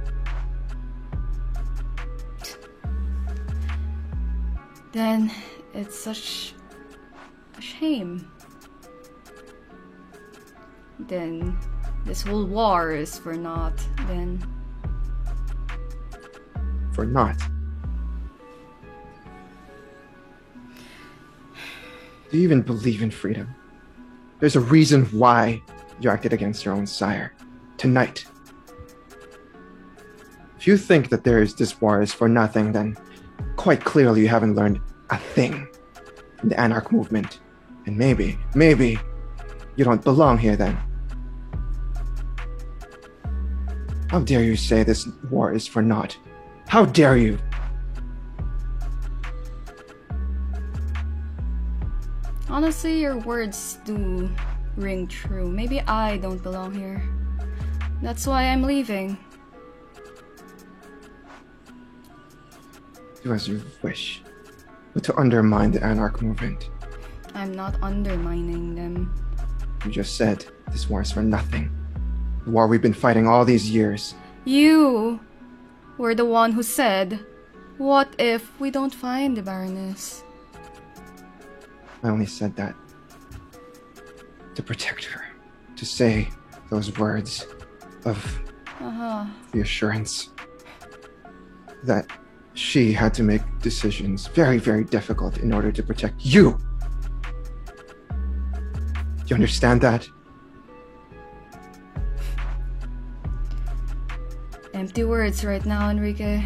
Then it's such a shame. Then this whole war is for naught, then. For naught. Do you even believe in freedom? There's a reason why you acted against your own sire. Tonight. If you think that this war is for nothing, then quite clearly you haven't learned a thing from the Anarch movement. And maybe you don't belong here then. How dare you say this war is for naught? How dare you? Honestly, your words do ring true. Maybe I don't belong here. That's why I'm leaving. Do as you wish. But to undermine the Anarch movement. I'm not undermining them. You just said this war is for nothing. The war we've been fighting all these years. You were the one who said, what if we don't find the Baroness? I only said that to protect her. To say those words of reassurance. That she had to make decisions very, very difficult in order to protect you. You understand that? Empty words right now, Enrique.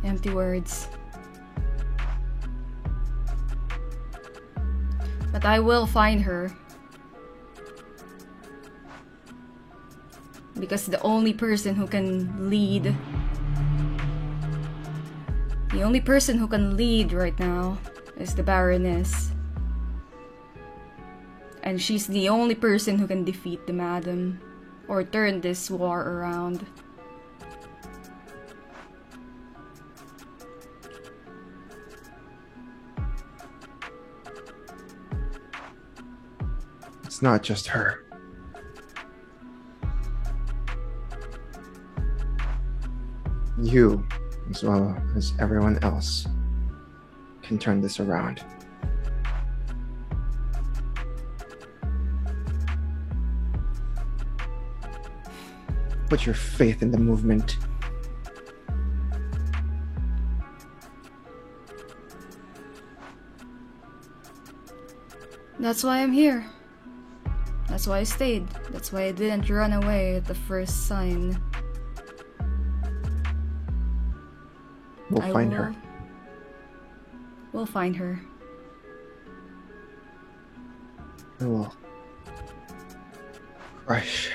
Empty words. But I will find her. Because the only person who can lead... The only person who can lead right now is the Baroness. And she's the only person who can defeat the Madam. Or turn this war around. It's not just her. You, as well as everyone else, can turn this around. Put your faith in the movement. That's why I'm here. That's why I stayed. That's why I didn't run away at the first sign We'll find her. We'll find her. I will crush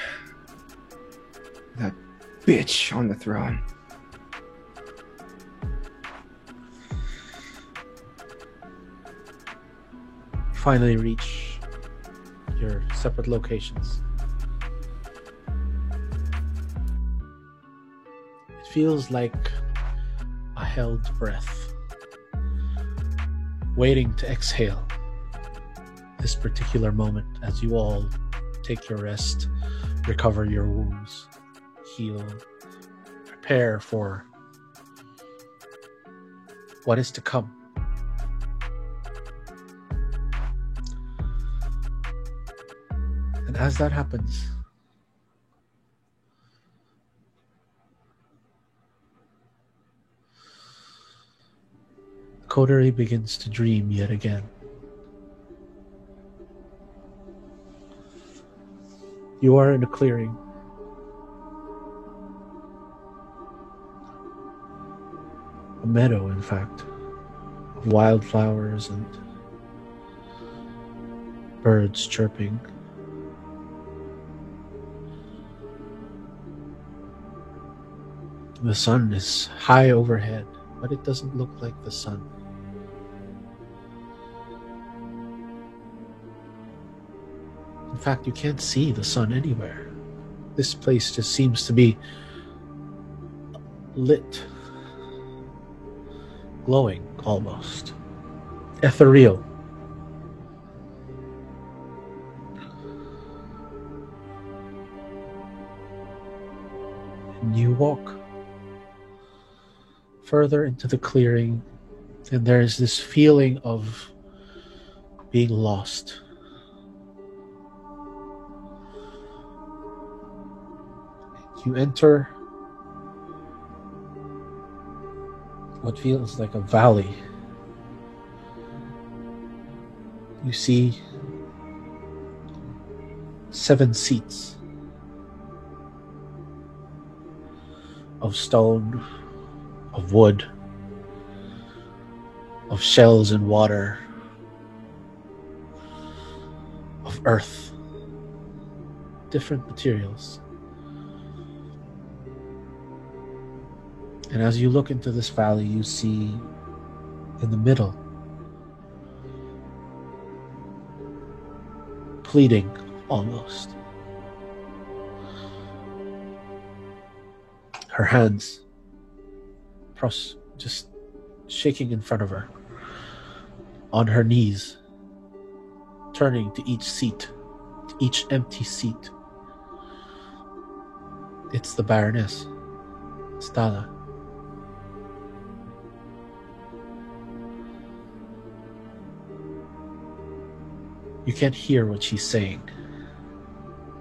that bitch on the throne. Finally reach your separate locations. It feels like a held breath, waiting to exhale this particular moment as you all take your rest, recover your wounds, heal, prepare for what is to come. And as that happens, the coterie begins to dream yet again. You are in a clearing. A meadow, in fact, of wildflowers and birds chirping. The sun is high overhead, but it doesn't look like the sun. In fact, you can't see the sun anywhere. This place just seems to be lit, glowing almost, ethereal. And you walk further into the clearing, and there's this feeling of being lost. You enter what feels like a valley. You see 7 seats of stone, of wood, of shells and water, of earth, different materials. And as you look into this valley, you see in the middle, pleading almost, her hands just shaking in front of her, on her knees, turning to each seat, to each empty seat. It's the Baroness, Stala. You can't hear what she's saying.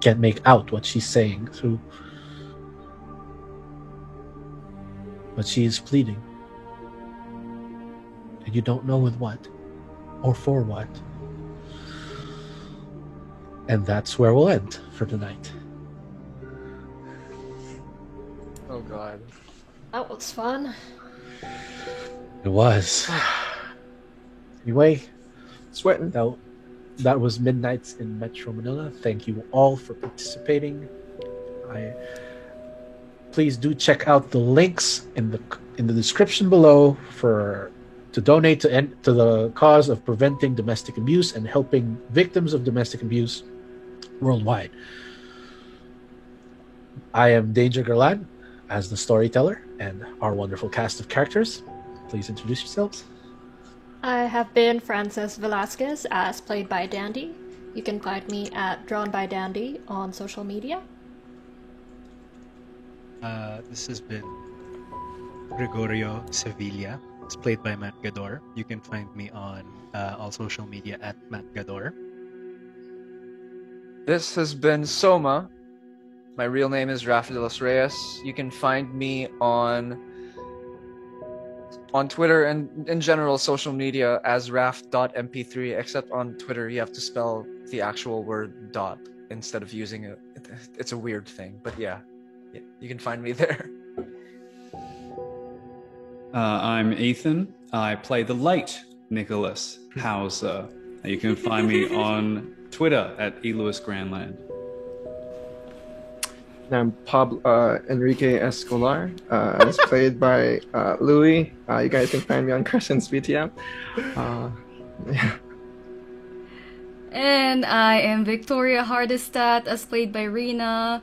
Can't make out what she's saying through. But she is pleading. And you don't know with what or for what. And that's where we'll end for tonight. Oh god. That was fun. It was. Anyway, Sweating. that was Midnights in Metro Manila. Thank you all for participating. Please do check out the links in the description below to donate to the cause of preventing domestic abuse and helping victims of domestic abuse worldwide. I am Danger Garland as the storyteller and our wonderful cast of characters. Please introduce yourselves. I have been Frances Velasquez, as played by Dandy. You can find me at Drawn by Dandy on social media. This has been Gregorio Sevilla. It's played by Matt Gador. You can find me on all social media at Matt Gador. This has been Soma. My real name is Rafa de los Reyes. You can find me on Twitter and in general social media as raf.mp3, except on Twitter you have to spell the actual word dot instead of using it. It's a weird thing, but yeah, you can find me there. I'm Ethan. I play the late Nicholas Hauser. You can find me on Twitter at eLewisGrandland. I'm Pablo Enrique Escolar, as played by Louis. You guys can find me on Crescent's BTM. Yeah. And I am Victoria Hardestat, as played by Rena.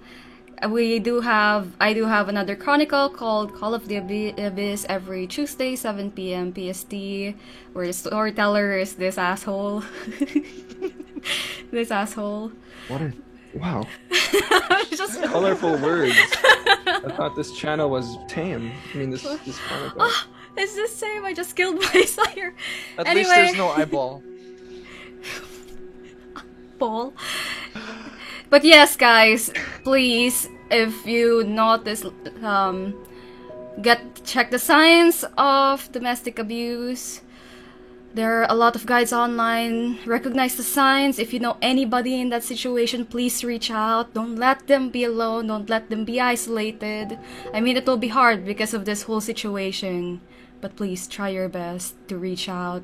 I do have another chronicle called Call of the Abyss every Tuesday, 7 p.m. PST, where the storyteller is this asshole. This asshole. Wow. Just Colorful words. I thought this channel was tame. I mean, this chronicle. Oh, it's the same. I just killed my sire. At Anyway. least there's no eyeball. Ball. But yes, guys, please, if you notice, check the signs of domestic abuse. There are a lot of guides online. Recognize the signs. If you know anybody in that situation, please reach out. Don't let them be alone. Don't let them be isolated. I mean, it will be hard because of this whole situation. But please try your best to reach out.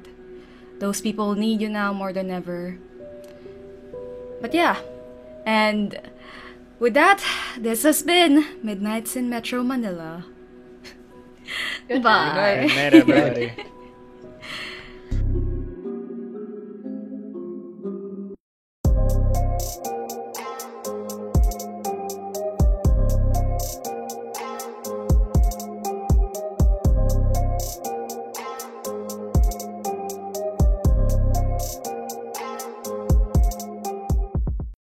Those people need you now more than ever. But yeah. And with that, this has been Midnights in Metro Manila. Good Bye. Good night, everybody.